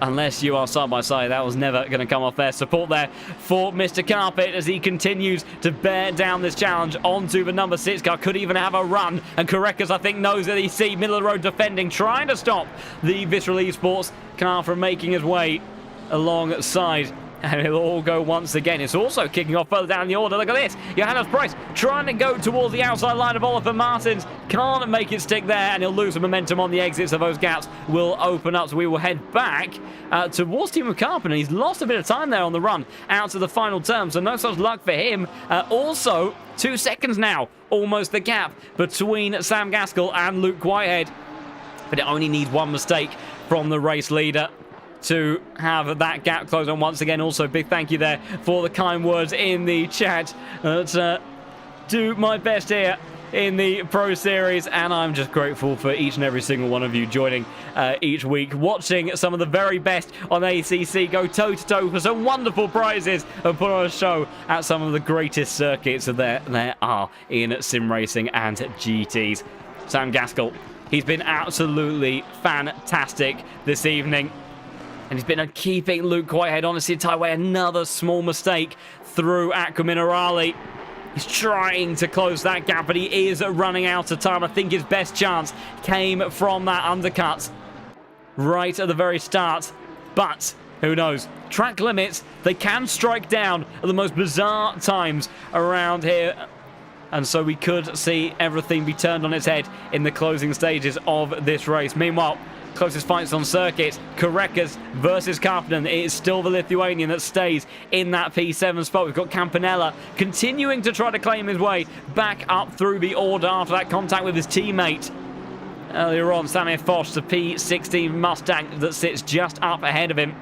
unless you are side by side. That was never going to come off there. Support there for Mr. Carpet as he continues to bear down this challenge onto the number 6 car. Could even have a run. And Korekas, I think, knows that he's middle of the road defending, trying to stop the Visceral Esports car from making his way alongside. And it'll all go once again. It's also kicking off further down the order. Look at this. Johannes Price trying to go towards the outside line of Oliver Martins. Can't make it stick there, and he'll lose the momentum on the exits. So those gaps will open up. So we will head back towards Timo Carpenter. He's lost a bit of time there on the run out to the final term. So no such luck for him. Also, 2 seconds now. Almost the gap between Sam Gaskell and Luke Whitehead. But it only needs one mistake from the race leader to have that gap close on once again. Also, big thank you there for the kind words in the chat. Do my best here in the Pro Series, and I'm just grateful for each and every single one of you joining each week, watching some of the very best on ACC go toe-to-toe for some wonderful prizes and put on a show at some of the greatest circuits there are in sim racing and GTs. Sam Gaskell, he's been absolutely fantastic this evening. And he's been keeping Luke Whitehead honest the entire way. Another small mistake through Aqua Minerale. He's trying to close that gap, but he is running out of time. I think his best chance came from that undercut right at the very start. But who knows? Track limits, they can strike down at the most bizarre times around here. And so we could see everything be turned on its head in the closing stages of this race. Meanwhile, closest fights on circuit, Korekas versus Karpinen. It is still the Lithuanian that stays in that P7 spot. We've got Campanella continuing to try to claim his way back up through the order after that contact with his teammate. Earlier on, Samir Foch, the P16 Mustang that sits just up ahead of him.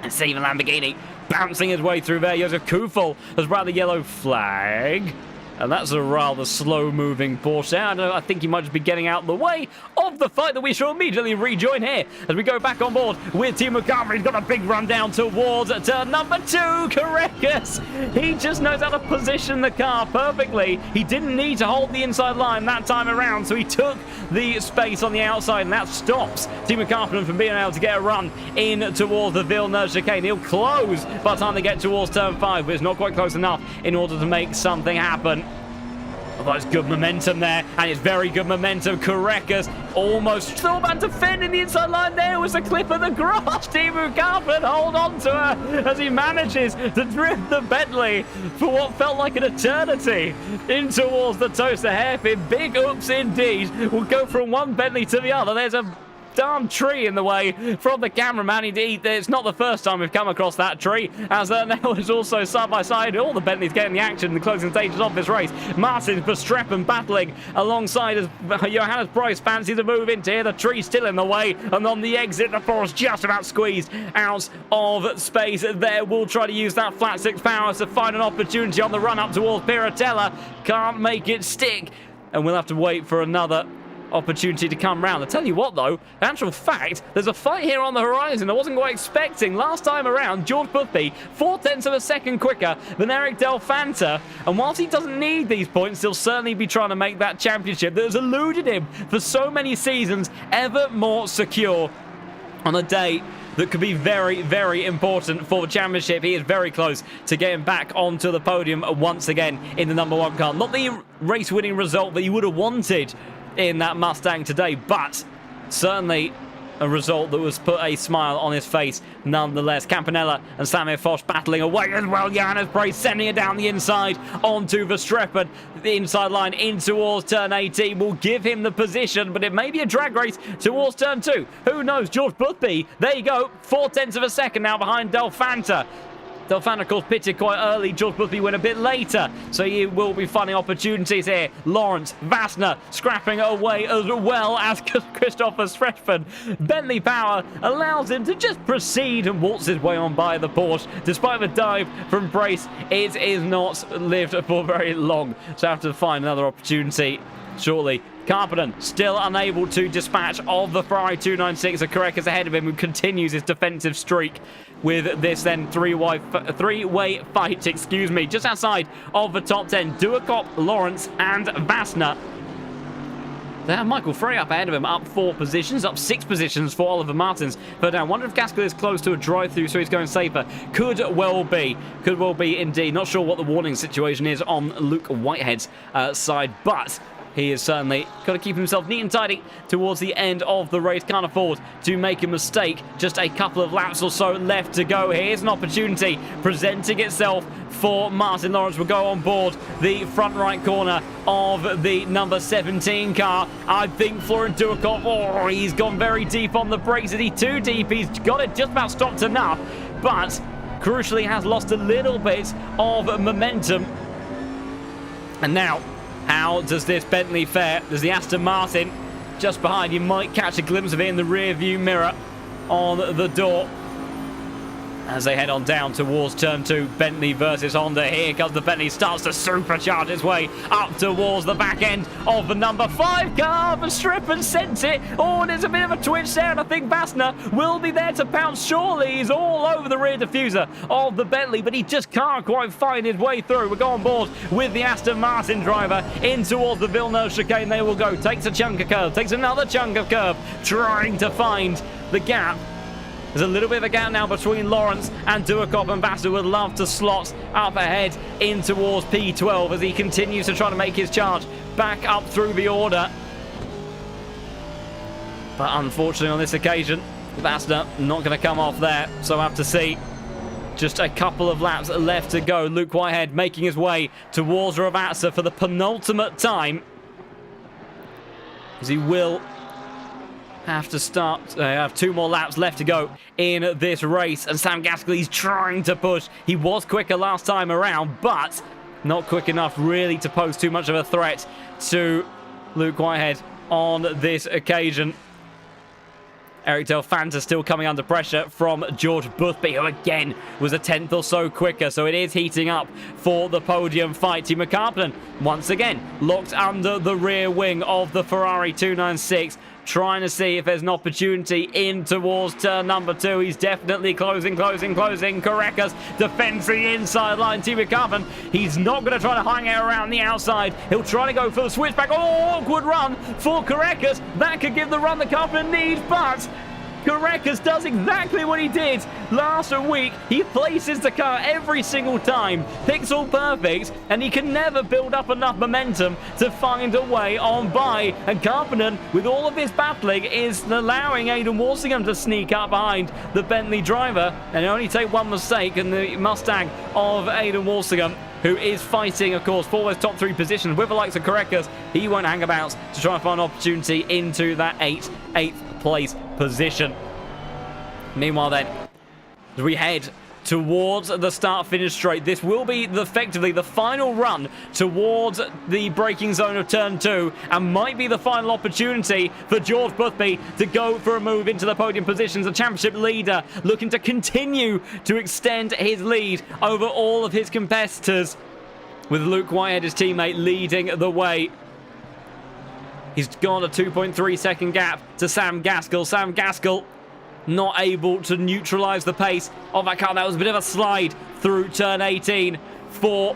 And Steven Lamborghini bouncing his way through there. Josef Kufel has brought the yellow flag. And that's a rather slow-moving Porsche. I think he might just be getting out of the way of the fight that we shall immediately rejoin here as we go back on board with Timo Carpenter. He's got a big run down towards turn number 2, Korekas. He just knows how to position the car perfectly. He didn't need to hold the inside line that time around, so he took the space on the outside, and that stops Timo Carpenter from being able to get a run in towards the Villeneuve chicane. He'll close by the time they get towards turn 5, but it's not quite close enough in order to make something happen. Oh, that's good momentum there, and it's very good momentum. Korekas almost still about defending the inside line. There was a clip of the grass. Timo Carpenter hold on to her as he manages to drift the Bentley for what felt like an eternity in towards the toaster hairpin. Big oops indeed. We'll go from one Bentley to the other. There's a darn tree in the way from the cameraman. Indeed, it's not the first time we've come across that tree, as now is also side by side. All the Bentleys getting the action in the closing stages of this race. Martin Verstappen battling alongside as Johannes Price fancy to move into here. The tree still in the way, and on the exit, the forest just about squeezed out of space there. We'll try to use that flat 6 power to find an opportunity on the run up towards Piratella. Can't make it stick, and we'll have to wait for another opportunity to come round. I tell you what though, in actual fact, there's a fight here on the horizon I wasn't quite expecting. Last time around, George Buffy 0.4 of a second quicker than Eric Del Fanta, and whilst he doesn't need these points, he'll certainly be trying to make that championship that has eluded him for so many seasons ever more secure on a day that could be very, very important for the championship. He is very close to getting back onto the podium once again in the number 1 car. Not the race-winning result that you would have wanted in that Mustang today, but certainly a result that was put a smile on his face nonetheless. Campanella and Samir Foch battling away as well. Johannes Price sending it down the inside onto Verstappen. The inside line in towards turn 18 will give him the position, but it may be a drag race towards turn 2. Who knows? George Boothby, there you go, 0.4 of a second now behind Del Fanta. Del Fanta, of course, pitted quite early. George Boothby went a bit later, so he will be finding opportunities here. Lawrence Vassner scrapping away as well as Christopher Strechford. Bentley power allows him to just proceed and waltz his way on by the Porsche. Despite the dive from Brace, it is not lived for very long, so have to find another opportunity shortly. Carpenter still unable to dispatch of the Ferrari 296. Korekas ahead of him, who continues his defensive streak with this then three-way fight, just outside of the top 10. Duacop, Lawrence and Vassner There, Michael Frey up ahead of him, up 4 positions, up 6 positions for Oliver Martins. But I wonder if Gaskell is close to a drive-through, so he's going safer. Could well be indeed. Not sure what the warning situation is on Luke Whitehead's side, but he has certainly got to keep himself neat and tidy towards the end of the race. Can't afford to make a mistake. Just a couple of laps or so left to go. Here's an opportunity presenting itself for Martin Lawrence. Will go on board the front right corner of the number 17 car. I think Florian Duakov, he's gone very deep on the brakes. Is he too deep? He's got it just about stopped enough, but crucially has lost a little bit of momentum. And now, how does this Bentley fare? There's the Aston Martin just behind. You might catch a glimpse of it in the rear view mirror on the door as they head on down towards turn 2. Bentley versus Honda. Here comes the Bentley. Starts to supercharge its way up towards the back end of the number 5 car. Verstappen sent it. Oh, and there's a bit of a twitch there, and I think Bassner will be there to pounce. Surely he's all over the rear diffuser of the Bentley, but he just can't quite find his way through. We're going on board with the Aston Martin driver in towards the Villeneuve chicane. They will go. Takes a chunk of curve. Takes another chunk of curve. Trying to find the gap. There's a little bit of a gap now between Lawrence and Duakov, and Bassler would love to slot up ahead in towards P12 as he continues to try to make his charge back up through the order. But unfortunately on this occasion, Bassler not going to come off there, so we'll have to see. Just a couple of laps left to go. Luke Whitehead making his way towards Ravazza for the penultimate time, as he will have to start. Have 2 more laps left to go in this race, and Sam Gaskell, he's trying to push. He was quicker last time around, but not quick enough really to pose too much of a threat to Luke Whitehead on this occasion. Eric Delfanta still coming under pressure from George Boothby, who again was a 10th or so quicker, so it is heating up for the podium fight. Timo Karppinen once again locked under the rear wing of the Ferrari 296, trying to see if there's an opportunity in towards turn number 2. He's definitely closing. Korekas defends the inside line. Timo Karppinen, he's not going to try to hang out around the outside. He'll try to go for the switchback. Oh, awkward run for Korekas. That could give the run that Karppinen needs, but Korekas does exactly what he did last week. He places the car every single time, pixel perfect, and he can never build up enough momentum to find a way on by. And Karppinen, with all of his battling, is allowing Aidan Walsingham to sneak up behind the Bentley driver, and only take one mistake, and the Mustang of Aidan Walsingham, who is fighting, of course, for those top 3 positions with the likes of Korekas. He won't hang about to try and find an opportunity into that 8th place position. Meanwhile then, as we head towards the start-finish straight, this will be effectively the final run towards the braking zone of turn 2, and might be the final opportunity for George Boothby to go for a move into the podium positions. The championship leader looking to continue to extend his lead over all of his competitors, with Luke Whitehead, his teammate, leading the way. He's got a 2.3 second gap to Sam Gaskell. Sam Gaskell not able to neutralise the pace of that car. That was a bit of a slide through turn 18 for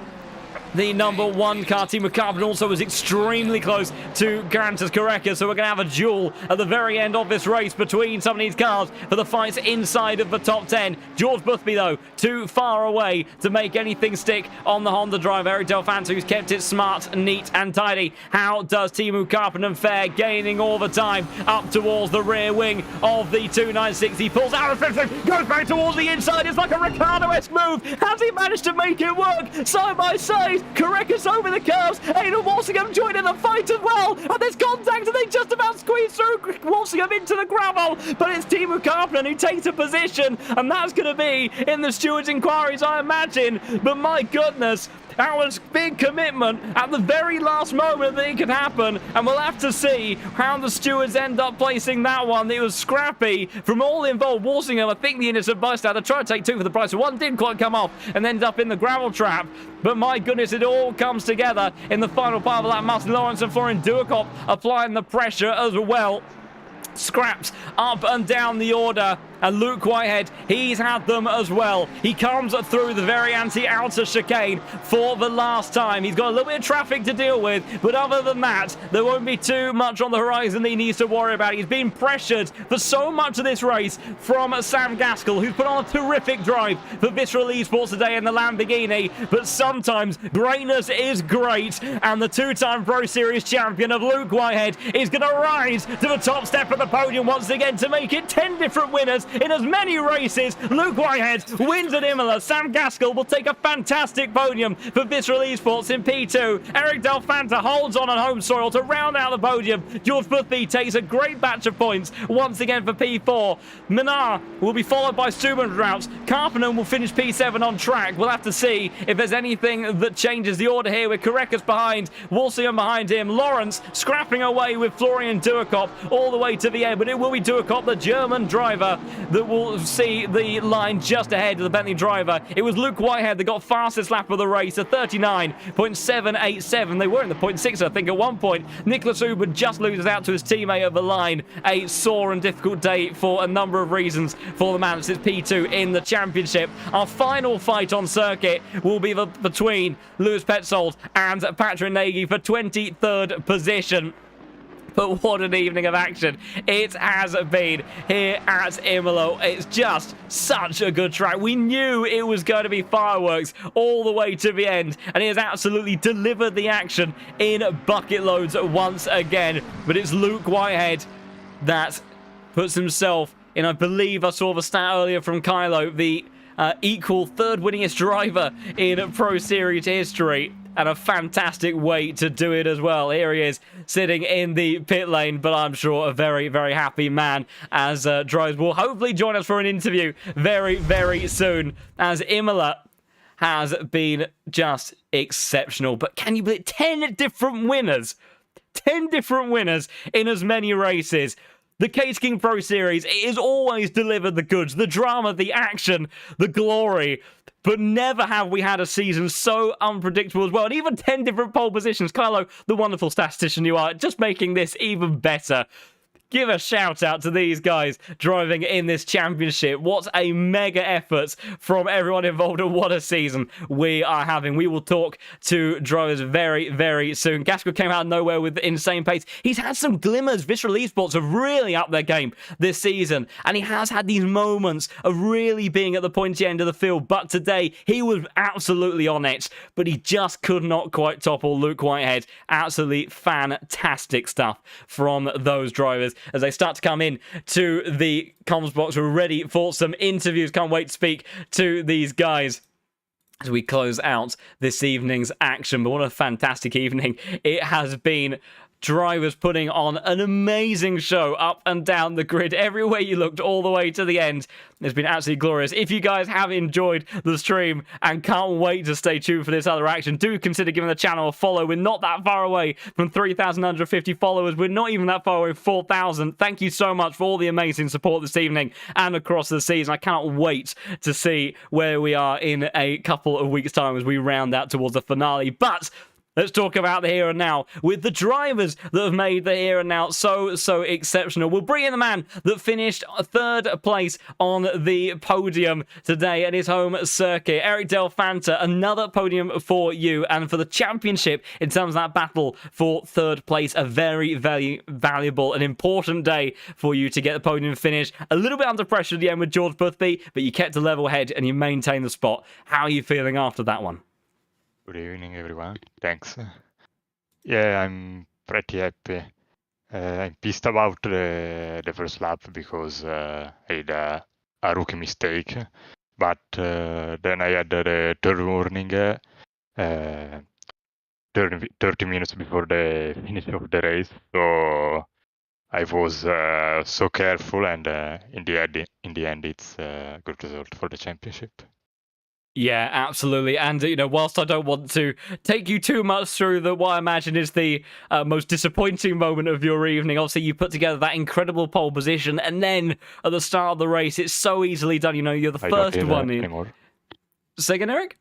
the number 1 car. Timo Karppinen also was extremely close to Garantas Korekas, so we're going to have a duel at the very end of this race between some of these cars for the fights inside of the top 10. George Boothby, though, too far away to make anything stick on the Honda driver. Eric Delfanta, who's kept it smart, neat and tidy. How does Timo Karppinen fare? Gaining all the time up towards the rear wing of the 296. He pulls out of 15, goes back towards the inside. It's like a Ricciardo-esque move. Has he managed to make it work? Side by side, Korekas over the curves. Aidan Walsingham joining the fight as well. And there's contact, and they just about squeeze through Walsingham into the gravel. But it's Timo Karppinen who takes a position, and that's going to be in the stewards' inquiries, I imagine. But my goodness, that was big commitment at the very last moment that it could happen, and we'll have to see how the stewards end up placing that one. It was scrappy from all involved. Walsingham, I think the innocent bystander, tried to take 2 for the price of 1, didn't quite come off, and ended up in the gravel trap. But my goodness, it all comes together in the final part of that. Martin Lawrence and Florian Duakov applying the pressure as well. Scraps up and down the order And Luke Whitehead, he's had them as well. He comes through the very anti-outer chicane for the last time. He's got a little bit of traffic to deal with, but other than that, there won't be too much on the horizon that he needs to worry about. He's been pressured for so much of this race from Sam Gaskell, who's put on a terrific drive for Visceral Esports today in the Lamborghini, but sometimes greatness is great, and the two-time Pro Series champion of Luke Whitehead is going to rise to the top step of the podium once again to make it 10 different winners in as many races. Luke Whitehead wins at Imola. Sam Gaskell will take a fantastic podium for Visceral Esports in P2. Eric Del Fanta holds on home soil to round out the podium. George Boothby takes a great batch of points once again for P4. Minar will be followed by Stubendrauts. Karpinen will finish P7 on track. We'll have to see if there's anything that changes the order here with Korekas behind, Walsian behind him, Lawrence scrapping away with Florian Duakop all the way to the end, but it will be Duakop, the German driver, that will see the line just ahead of the Bentley driver. It was Luke Whitehead that got fastest lap of the race at 39.787. They were in the 0.6, I think, at one point. Nicholas Huber just loses out to his teammate at the line. A sore and difficult day for a number of reasons for the man that sits P2 in the championship. Our final fight on circuit will be between Lewis Petzold and Patrick Nagy for 23rd position. But what an evening of action it has been here at Imola. It's just such a good track. We knew it was going to be fireworks all the way to the end, and he has absolutely delivered the action in bucket loads once again. But it's Luke Whitehead that puts himself in, I believe I saw the stat earlier from Kylo, the equal third winningest driver in Pro Series history. And a fantastic way to do it as well. Here he is, sitting in the pit lane, but I'm sure a very, very happy man, as drives will hopefully join us for an interview very, very soon, as Imola has been just exceptional. But can you believe 10 different winners? 10 different winners in as many races. The Case King Pro Series, it has always delivered the goods, the drama, the action, the glory. But never have we had a season so unpredictable as well. And even 10 different pole positions. Kylo, the wonderful statistician you are, just making this even better. Give a shout out to these guys driving in this championship. What a mega effort from everyone involved, and what a season we are having. We will talk to drivers very, very soon. Gaskell came out of nowhere with insane pace. He's had some glimmers. Visceral Esports have really upped their game this season, and he has had these moments of really being at the pointy end of the field. But today, he was absolutely on it, but he just could not quite topple Luke Whitehead. Absolutely fantastic stuff from those drivers as they start to come in to the comms box. We're ready for some interviews. Can't wait to speak to these guys as we close out this evening's action. But what a fantastic evening it has been. Drivers putting on an amazing show up and down the grid. Everywhere you looked, all the way to the end. It's been absolutely glorious. If you guys have enjoyed the stream and can't wait to stay tuned for this other action, do consider giving the channel a follow. We're not that far away from 3,150 followers. We're not even that far away from 4,000. Thank you so much for all the amazing support this evening and across the season. I cannot wait to see where we are in a couple of weeks' time as we round out towards the finale. But let's talk about the here and now with the drivers that have made the here and now so exceptional. We'll bring in the man that finished third place on the podium today at his home circuit. Eric Del Fanta, another podium for you. And for the championship, in terms of that battle for third place, a very, very valuable and important day for you to get the podium finish. A little bit under pressure at the end with George Boothby, but you kept a level head and you maintained the spot. How are you feeling after that one? Good evening, everyone. Thanks. Yeah, I'm pretty happy. I'm pissed about the first lap because I had a rookie mistake. But then I had the third warning 30 minutes before the finish of the race. So I was so careful, and in the end, it's a good result for the championship. Yeah, absolutely. And, you know, whilst I don't want to take you too much through what I imagine is the most disappointing moment of your evening, obviously you put together that incredible pole position, and then at the start of the race, it's so easily done. You know, you're the first one in. Anymore. Say again, Eric?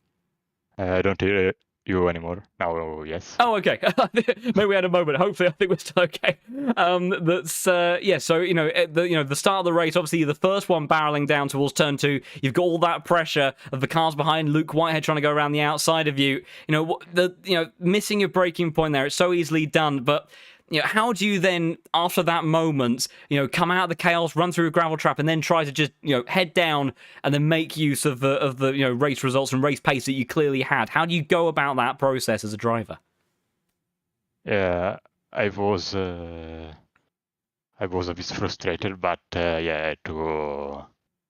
I don't hear you anymore. Now, yes. Oh, okay. Maybe we had a moment. Hopefully, I think we're still okay. That's yeah. So at the start of the race, obviously you're the first one barreling down towards turn 2. You've got all that pressure of the cars behind. Luke Whitehead trying to go around the outside of you. Missing your braking point there. It's so easily done, but. How do you then, after that moment, come out of the chaos, run through a gravel trap, and then try to just, head down and then make use of the race results and race pace that you clearly had? How do you go about that process as a driver? Yeah, I was a bit frustrated, but yeah, I had to go.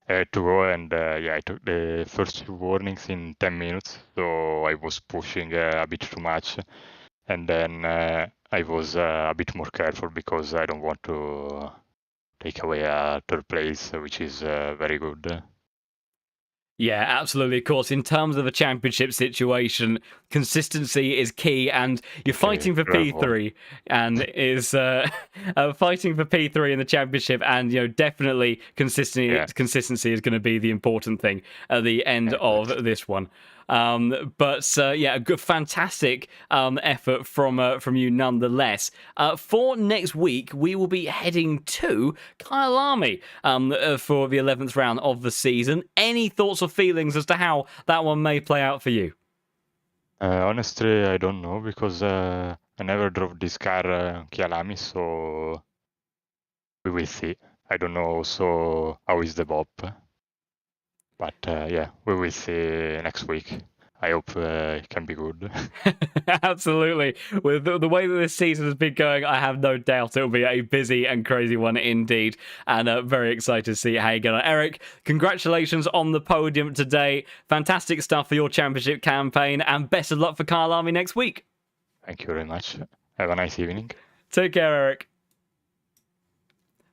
I had to go, and yeah, I took the first 2 warnings in 10 minutes, so I was pushing a bit too much, and then I was a bit more careful because I don't want to take away a 3rd place, which is very good. Yeah, absolutely. Of course, in terms of a championship situation, consistency is key, and you're fighting for P3, and is fighting for P3 in the championship, and definitely consistency is going to be the important thing at the end of this one. Yeah, a good, fantastic effort from you nonetheless. For next week, we will be heading to Kyalami for the 11th round of the season. Any thoughts or feelings as to how that one may play out for you? Honestly, I don't know because I never drove this car Kyalami, so we will see. I don't know also how is the BOP. But yeah, we will see next week. I hope it can be good. Absolutely. With the way that this season has been going, I have no doubt it will be a busy and crazy one indeed. And very excited to see how you get on. Eric, congratulations on the podium today. Fantastic stuff for your championship campaign, and best of luck for Kyalami next week. Thank you very much. Have a nice evening. Take care, Eric.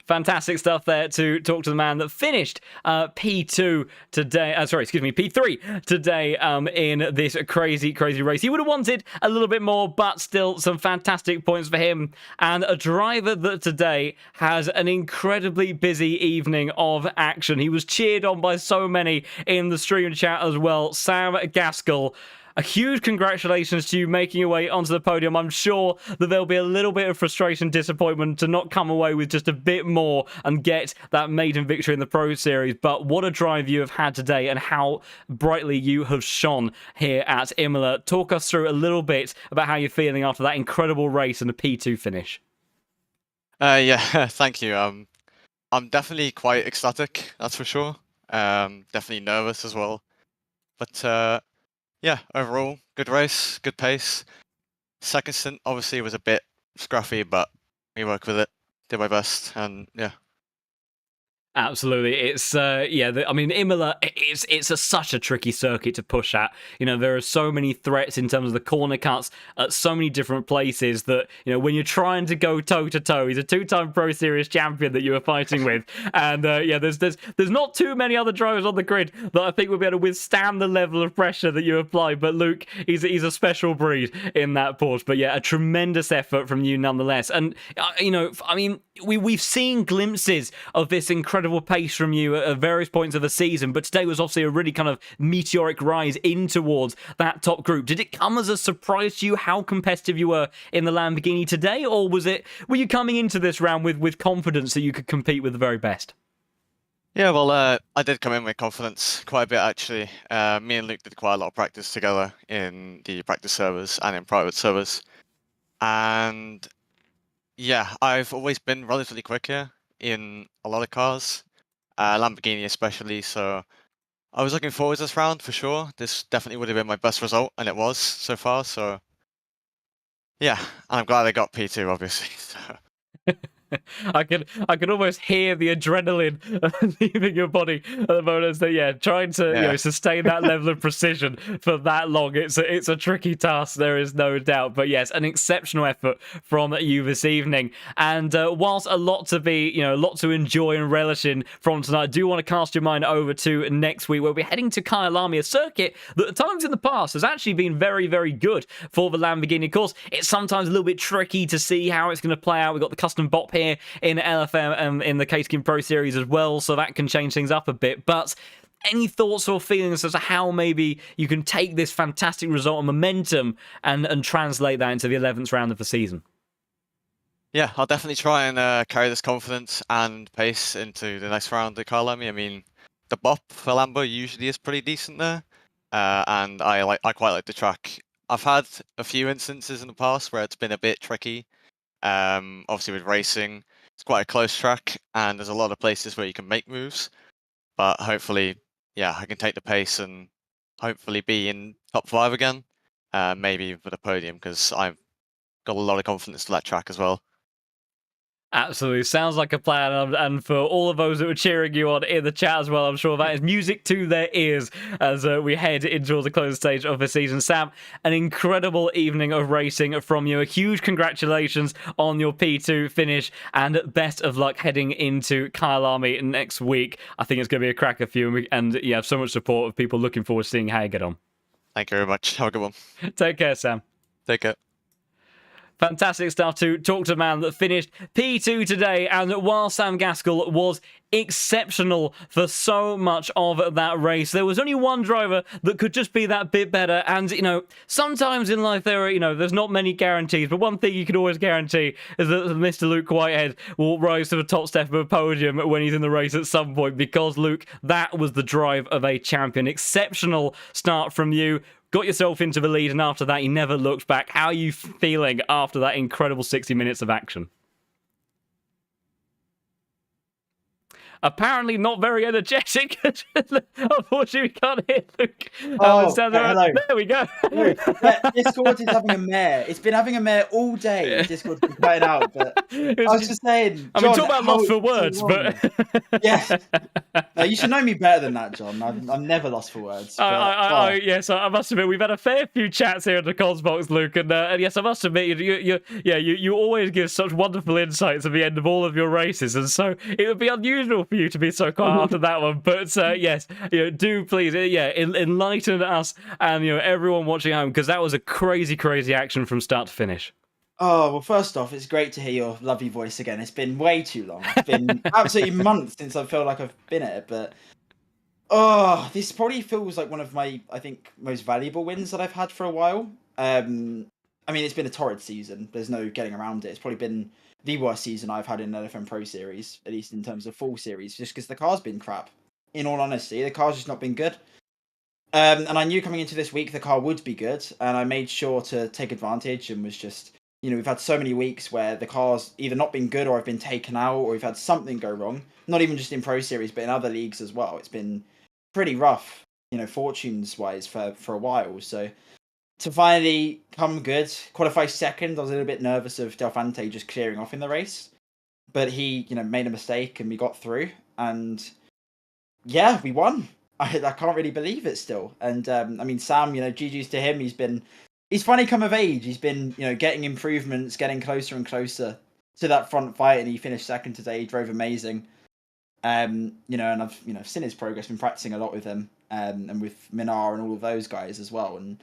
Fantastic stuff there to talk to the man that finished P2 today. P3 today in this crazy race. He would have wanted a little bit more, but still some fantastic points for him. And a driver that today has an incredibly busy evening of action. He was cheered on by so many in the stream chat as well. Sam Gaskell. A huge congratulations to you making your way onto the podium. I'm sure that there'll be a little bit of frustration, disappointment to not come away with just a bit more and get that maiden victory in the Pro Series. But what a drive you have had today, and how brightly you have shone here at Imola. Talk us through a little bit about how you're feeling after that incredible race and a P2 finish. Yeah, thank you. I'm definitely quite ecstatic, that's for sure. Definitely nervous as well. But yeah, overall, good race, good pace. Second stint obviously was a bit scruffy, but we worked with it, did my best, and yeah. Absolutely, it's Imola. It's such a tricky circuit to push at. There are so many threats in terms of the corner cuts at so many different places that when you're trying to go toe to toe, he's a 2-time Pro Series champion that you were fighting with, and there's not too many other drivers on the grid that I think will be able to withstand the level of pressure that you apply. But Luke, he's a special breed in that Porsche. But yeah, a tremendous effort from you nonetheless. And we've seen glimpses of this incredible pace from you at various points of the season, but today was obviously a really kind of meteoric rise in towards that top group. Did it come as a surprise to you how competitive you were in the Lamborghini today, or were you coming into this round with confidence that you could compete with the very best? Yeah, well, I did come in with confidence quite a bit, actually. Me and Luke did quite a lot of practice together in the practice servers and in private servers. And yeah, I've always been relatively quick here in a lot of cars, Lamborghini especially, so I was looking forward to this round for sure. This definitely would have been my best result, and it was so far, so yeah, and I'm glad I got P2, obviously. So. I can almost hear the adrenaline leaving your body at the moment. So trying to sustain that level of precision for that long, it's a tricky task. There is no doubt. But yes, an exceptional effort from you this evening. And whilst a lot to enjoy and relish in from tonight, I do want to cast your mind over to next week, where we're heading to Kyalami, a circuit that at times in the past has actually been very, very good for the Lamborghini. Of course, it's sometimes a little bit tricky to see how it's going to play out. We've got the custom bop here in LFM in the Case King Pro Series as well, so that can change things up a bit. But any thoughts or feelings as to how maybe you can take this fantastic result and momentum and translate that into the 11th round of the season? Yeah, I'll definitely try and carry this confidence and pace into the next round at Kyalami. I mean, the bop for Lambo usually is pretty decent there, and I quite like the track. I've had a few instances in the past where it's been a bit tricky. Obviously with racing, it's quite a close track, and there's a lot of places where you can make moves. But hopefully, yeah, I can take the pace and hopefully be in top 5 again, maybe for the podium, because I've got a lot of confidence to that track as well. Absolutely. Sounds like a plan. And for all of those that were cheering you on in the chat as well, I'm sure that is music to their ears as we head into the close stage of the season. Sam, an incredible evening of racing from you. A huge congratulations on your P2 finish and best of luck heading into Kyalami next week. I think it's going to be a cracker for you. And you have so much support of people looking forward to seeing how you get on. Thank you very much. Have a good one. Take care, Sam. Take care. Fantastic stuff to talk to a man that finished P2 today, and while Sam Gaskell was exceptional for so much of that race, there was only one driver that could just be that bit better. And sometimes in life there are there's not many guarantees, but one thing you can always guarantee is that Mr. Luke Whitehead will rise to the top step of a podium when he's in the race at some point, because Luke, that was the drive of a champion. Exceptional start from you. Got yourself into the lead, and after that, you never looked back. How are you feeling after that incredible 60 minutes of action? Apparently not very energetic. Unfortunately, we can't hear Luke. Oh, hello. There we go. Discord is having a mare. It's been having a mare all day. Discord's been playing out, but I was just saying. I mean, talk about lost for words, but yeah. No, you should know me better than that, John. I'm never lost for words. But, yes, I must admit we've had a fair few chats here in the Cosbox, Luke, and yes, I must admit you always give such wonderful insights at the end of all of your races, and so it would be unusual for you to be so quiet after that one. But yes, do please, enlighten us and everyone watching home, because that was a crazy action from start to finish. Oh, well, first off, it's great to hear your lovely voice again. It's been way too long. It's been absolutely months since I feel like I've been at it, but this probably feels like one of my, I think, most valuable wins that I've had for a while. I mean, it's been a torrid season. There's no getting around it. It's probably been the worst season I've had in LFM Pro Series, at least in terms of full series, just because the car's been crap. In all honesty, the car's just not been good. And I knew coming into this week the car would be good, and I made sure to take advantage and was just, we've had so many weeks where the car's either not been good or I've been taken out or we've had something go wrong. Not even just in Pro Series, but in other leagues as well. It's been pretty rough, fortunes-wise for a while. So to finally come good, qualify second, I was a little bit nervous of Delfante just clearing off in the race. But he, made a mistake and we got through. And yeah, we won. I can't really believe it still. And Sam, GG's to him. He's finally come of age. He's been, getting improvements, getting closer and closer to that front fight, and he finished second today. He drove amazing. And I've, seen his progress, been practicing a lot with him, and with Minar and all of those guys as well. And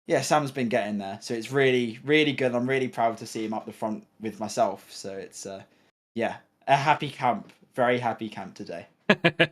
yeah, Sam's been getting there. So it's really, really good. I'm really proud to see him up the front with myself. So it's, a happy camp. Very happy camp today.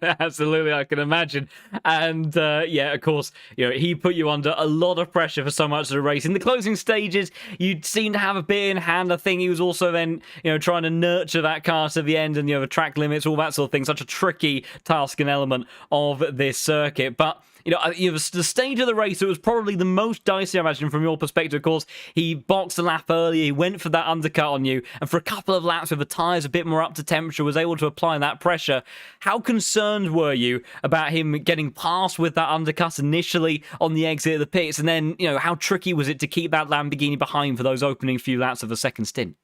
Absolutely, I can imagine. And of course, he put you under a lot of pressure for so much of the race. In the closing stages, you seemed to have a bit in hand. I think he was also then, trying to nurture that car to the end, and the track limits, all that sort of thing. Such a tricky task and element of this circuit. But the stage of the race, it was probably the most dicey, I imagine, from your perspective. Of course, he boxed a lap earlier, he went for that undercut on you, and for a couple of laps with the tyres a bit more up to temperature, was able to apply that pressure. How concerned were you about him getting past with that undercut initially on the exit of the pits, and then, how tricky was it to keep that Lamborghini behind for those opening few laps of the second stint?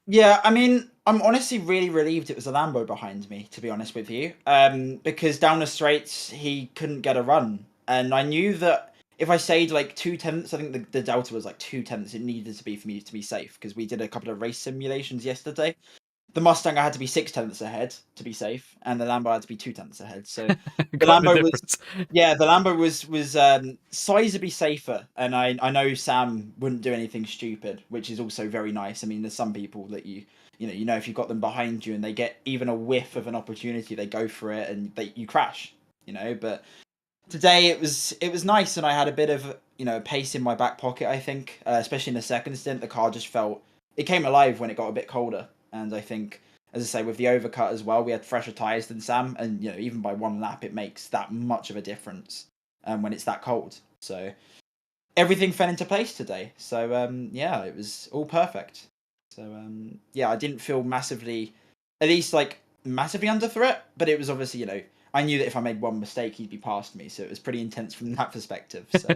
Yeah, I'm honestly really relieved it was a Lambo behind me, to be honest with you, because down the straights, he couldn't get a run. And I knew that if I stayed like 2/10, I think the delta was like 2/10, it needed to be for me to be safe, because we did a couple of race simulations yesterday. The Mustang I had to be 6/10 ahead to be safe, and the Lambo had to be 2/10 ahead. So the Lambo was sizably safer, and I know Sam wouldn't do anything stupid, which is also very nice. I mean, there's some people that you if you've got them behind you and they get even a whiff of an opportunity, they go for it and you crash. But today it was nice, and I had a bit of pace in my back pocket. I think, especially in the second stint, the car just it came alive when it got a bit colder, and I think, as I say, with the overcut as well, we had fresher tyres than Sam, and even by one lap, it makes that much of a difference when it's that cold. So everything fell into place today. So yeah, it was all perfect. So yeah, I didn't feel massively under threat, but it was obviously I knew that if I made one mistake, he'd be past me, so it was pretty intense from that perspective. So.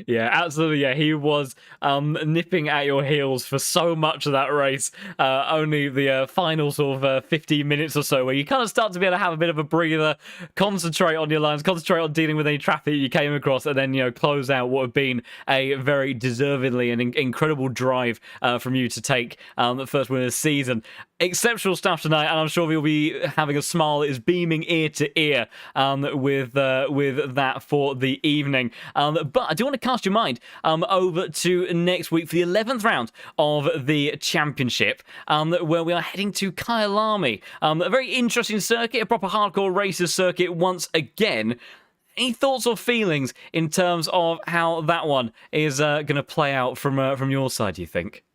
Yeah, absolutely. Yeah, he was nipping at your heels for so much of that race. Only the final sort of 15 minutes or so, where you kind of start to be able to have a bit of a breather, concentrate on your lines, concentrate on dealing with any traffic you came across, and then close out what have been a very deservedly and incredible drive from you to take the first win of the season. Exceptional stuff tonight, and I'm sure we'll be having a smile that is beaming ear to ear with that for the evening. But I do want to cast your mind over to next week for the 11th round of the championship, where we are heading to Kyalami. A very interesting circuit, a proper hardcore racers circuit once again. Any thoughts or feelings in terms of how that one is going to play out from your side, do you think?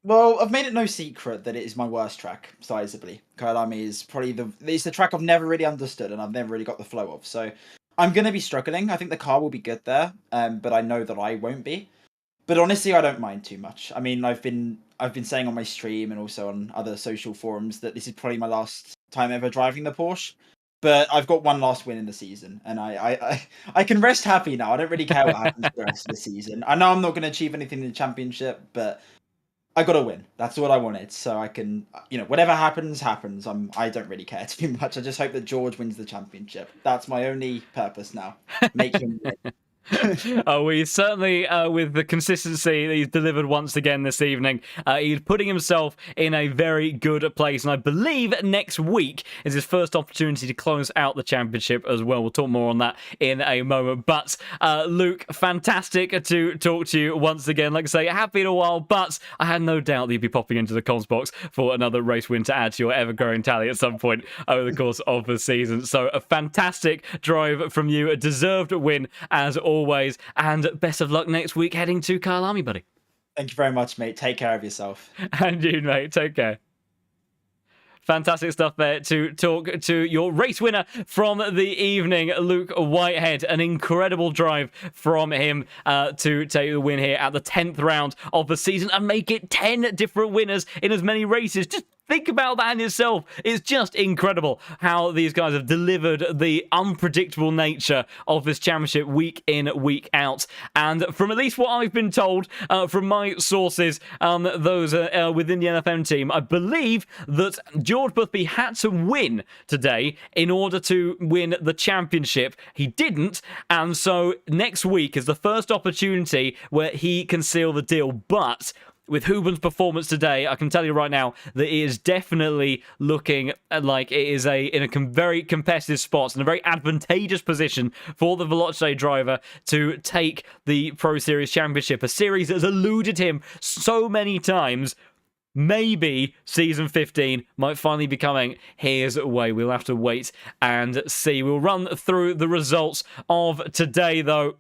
Well, I've made it no secret that it is my worst track, sizably. Kyalami is probably it's the track I've never really understood and I've never really got the flow of. So I'm going to be struggling. I think the car will be good there, but I know that I won't be. But honestly, I don't mind too much. I mean, I've been saying on my stream and also on other social forums that this is probably my last time ever driving the Porsche. But I've got one last win in the season, and I can rest happy now. I don't really care what happens for the rest of the season. I know I'm not going to achieve anything in the championship, but I got to win. That's what I wanted. So I can, whatever happens. I don't really care too much. I just hope that George wins the championship. That's my only purpose now. Make him win. We certainly, with the consistency that he's delivered once again this evening, he's putting himself in a very good place. And I believe next week is his first opportunity to close out the championship as well. We'll talk more on that in a moment. But Luke, fantastic to talk to you once again. Like I say, it had been a while, but I had no doubt that you'd be popping into the comms box for another race win to add to your ever-growing tally at some point over the course of the season. So a fantastic drive from you, a deserved win as always, and best of luck next week heading to Kyalami, buddy. Thank you very much, mate. Take care of yourself. And you, mate. Take care. Fantastic stuff there to talk to your race winner from the evening, Luke Whitehead. An incredible drive from him to take the win here at the 10th round of the season and make it 10 different winners in as many races. Just think about that in itself. It's just incredible how these guys have delivered the unpredictable nature of this championship week in, week out. And from at least what I've been told from my sources, those within the NFM team, I believe that George Boothby had to win today in order to win the championship. He didn't, and so next week is the first opportunity where he can seal the deal. But with Hubin's performance today, I can tell you right now that it is definitely looking like it is in a very competitive spot and a very advantageous position for the Veloce driver to take the Pro Series Championship, a series that has eluded him so many times. Maybe Season 15 might finally be coming his way. We'll have to wait and see. We'll run through the results of today, though.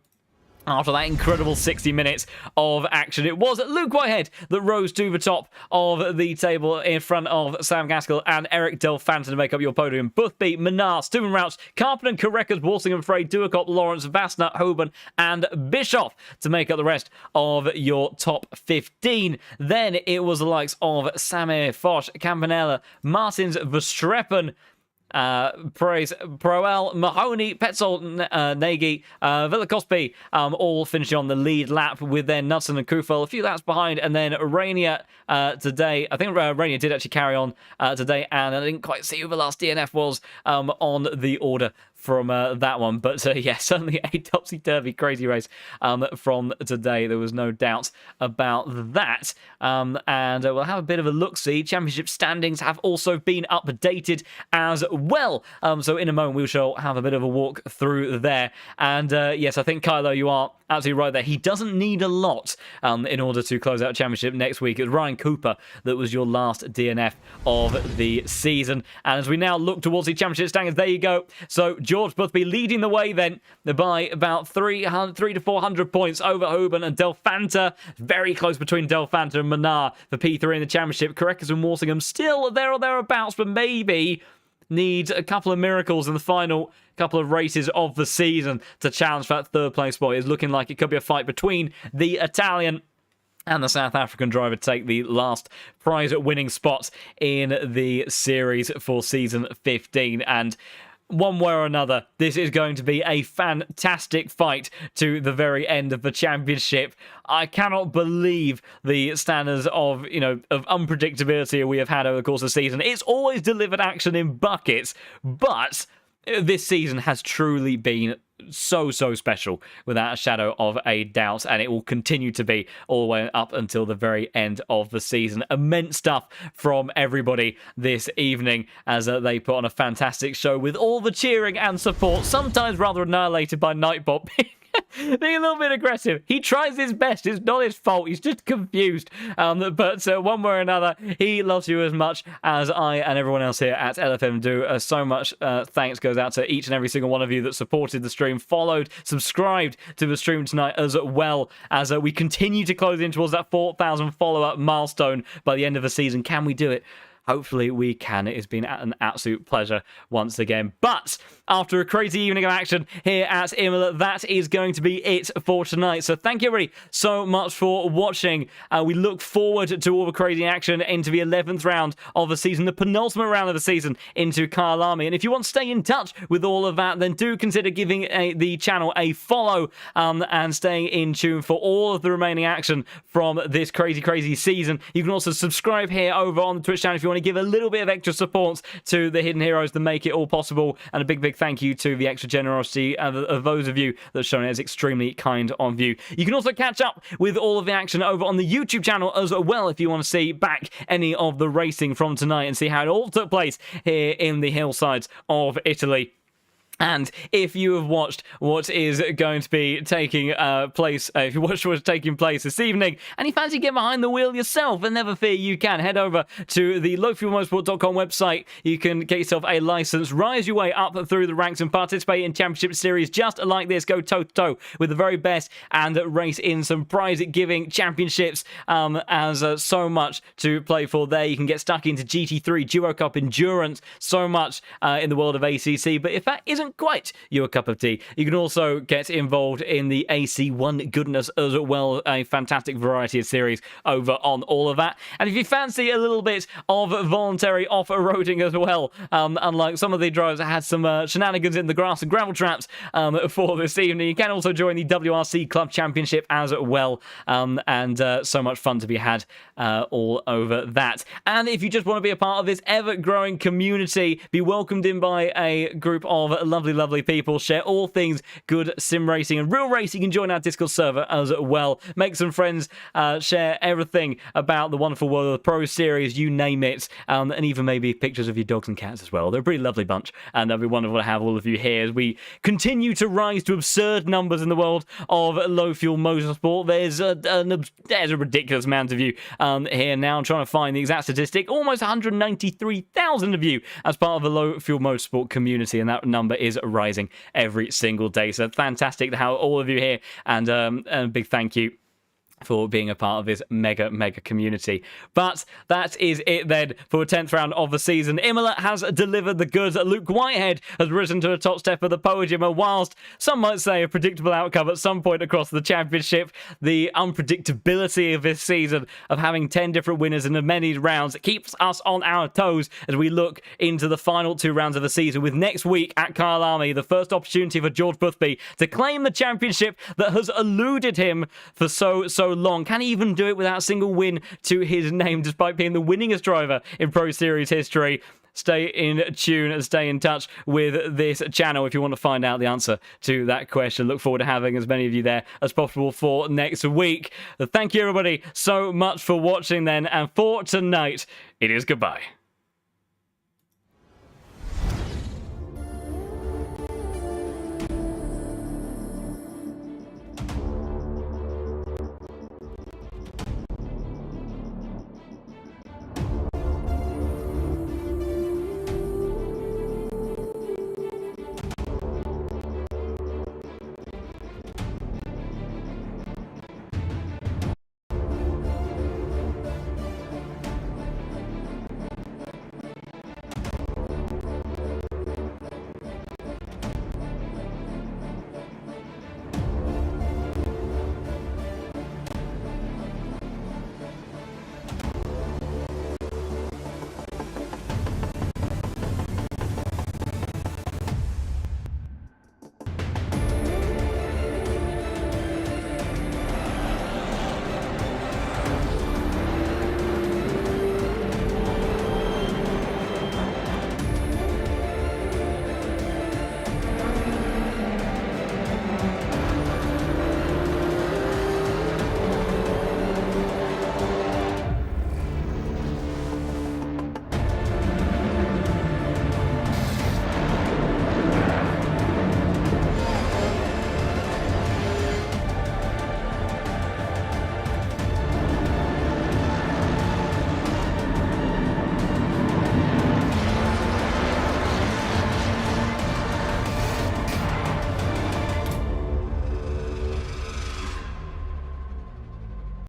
After that incredible 60 minutes of action, it was Luke Whitehead that rose to the top of the table in front of Sam Gaskell and Eric Delfanton to make up your podium. Boothby, Menard, Steuben Rauch, Carpenter, Carreckers, Walsingham, Frey, Duacop, Lawrence, Vassner, Hoban, and Bischoff to make up the rest of your top 15. Then it was the likes of Samir, Foch, Campanella, Martins, Verstreppen, Proel, Mahoney, Petzold, Nagy, Villacosby, all finishing on the lead lap with their Knudsen and Kufel a few laps behind, and then Rainier today. I think Rainier did actually carry on today, and I didn't quite see who the last DNF was on the order from that one. But yeah, certainly a topsy-turvy crazy race from today. There was no doubt about that. And we'll have a bit of a look-see. Championship standings have also been updated as well. So in a moment, we shall have a bit of a walk through there. And yes, I think, Kylo, you are absolutely right there. He doesn't need a lot in order to close out championship next week. It's Ryan Cooper that was your last DNF of the season. And as we now look towards the championship standings, there you go. So George Boothby leading the way then by about 300 to 400 points over Hoban and Delphanta. Very close between Delphanta and Manar for P3 in the championship. Correcus and Walsingham still there or thereabouts, but maybe need a couple of miracles in the final couple of races of the season to challenge for that third place spot. It's looking like it could be a fight between the Italian and the South African driver to take the last prize-winning spot in the series for season 15. And one way or another, this is going to be a fantastic fight to the very end of the championship. I cannot believe the standards of, of unpredictability we have had over the course of the season. It's always delivered action in buckets, but this season has truly been so special without a shadow of a doubt, and it will continue to be all the way up until the very end of the season. Immense stuff from everybody this evening as they put on a fantastic show with all the cheering and support, sometimes rather annihilated by Nightbot being a little bit aggressive. He tries his best. It's not his fault. He's just confused. But one way or another, he loves you as much as I and everyone else here at LFM do. So much thanks goes out to each and every single one of you that supported the stream, followed, subscribed to the stream tonight, as well as we continue to close in towards that 4,000 follower milestone by the end of the season. Can we do it? Hopefully we can. It has been an absolute pleasure once again. But after a crazy evening of action here at Imola, that is going to be it for tonight. So thank you everybody so much for watching. We look forward to all the crazy action into the 11th round of the season, the penultimate round of the season into Kyalami. And if you want to stay in touch with all of that, then do consider giving the channel a follow and staying in tune for all of the remaining action from this crazy season. You can also subscribe here over on the Twitch channel if you want to give a little bit of extra support to the hidden heroes that make it all possible, and a big thank you to the extra generosity of those of you that have shown it as extremely kind of you. You can also catch up with all of the action over on the YouTube channel as well if you want to see back any of the racing from tonight and see how it all took place here in the hillsides of Italy. And if you have watched what is going to be taking place, if you watched what's taking place this evening, and you fancy getting behind the wheel yourself, then never fear, you can head over to the lowfuelmotorsport.com website. You can get yourself a license, rise your way up through the ranks, and participate in championship series just like this. Go toe-to-toe with the very best and race in some prize-giving championships. As so much to play for there. You can get stuck into GT3, Duo Cup Endurance, so much in the world of ACC. But if that isn't quite your cup of tea, you can also get involved in the AC1 goodness as well, a fantastic variety of series over on all of that. And if you fancy a little bit of voluntary off-roading as well, unlike some of the drivers that had some shenanigans in the grass and gravel traps for this evening, you can also join the WRC Club Championship as well, and so much fun to be had all over that. And if you just want to be a part of this ever-growing community, be welcomed in by a group of lovely people, share all things good sim racing and real racing, and join our Discord server as well. Make some friends, share everything about the wonderful world of the Pro Series, you name it, and even maybe pictures of your dogs and cats as well. They're a pretty lovely bunch, and it'll be wonderful to have all of you here as we continue to rise to absurd numbers in the world of low fuel motorsport. There's a ridiculous amount of you here now. I'm trying to find the exact statistic. Almost 193,000 of you as part of the low fuel motorsport community, and that number is rising every single day. So fantastic to have all of you here, and a big thank you for being a part of this mega community. But that is it then for the 10th round of the season. Imola has delivered the goods. Luke Whitehead has risen to the top step of the podium, and whilst some might say a predictable outcome at some point across the championship, the unpredictability of this season of having 10 different winners in many rounds keeps us on our toes as we look into the final 2 rounds of the season, with next week at Kyalami the first opportunity for George Boothby to claim the championship that has eluded him for so long. Can he even do it without a single win to his name, despite being the winningest driver in Pro Series history? Stay in tune and stay in touch with this channel if you want to find out the answer to that question. Look forward to having as many of you there as possible for next week. Thank you everybody so much for watching then, and for tonight, it is goodbye.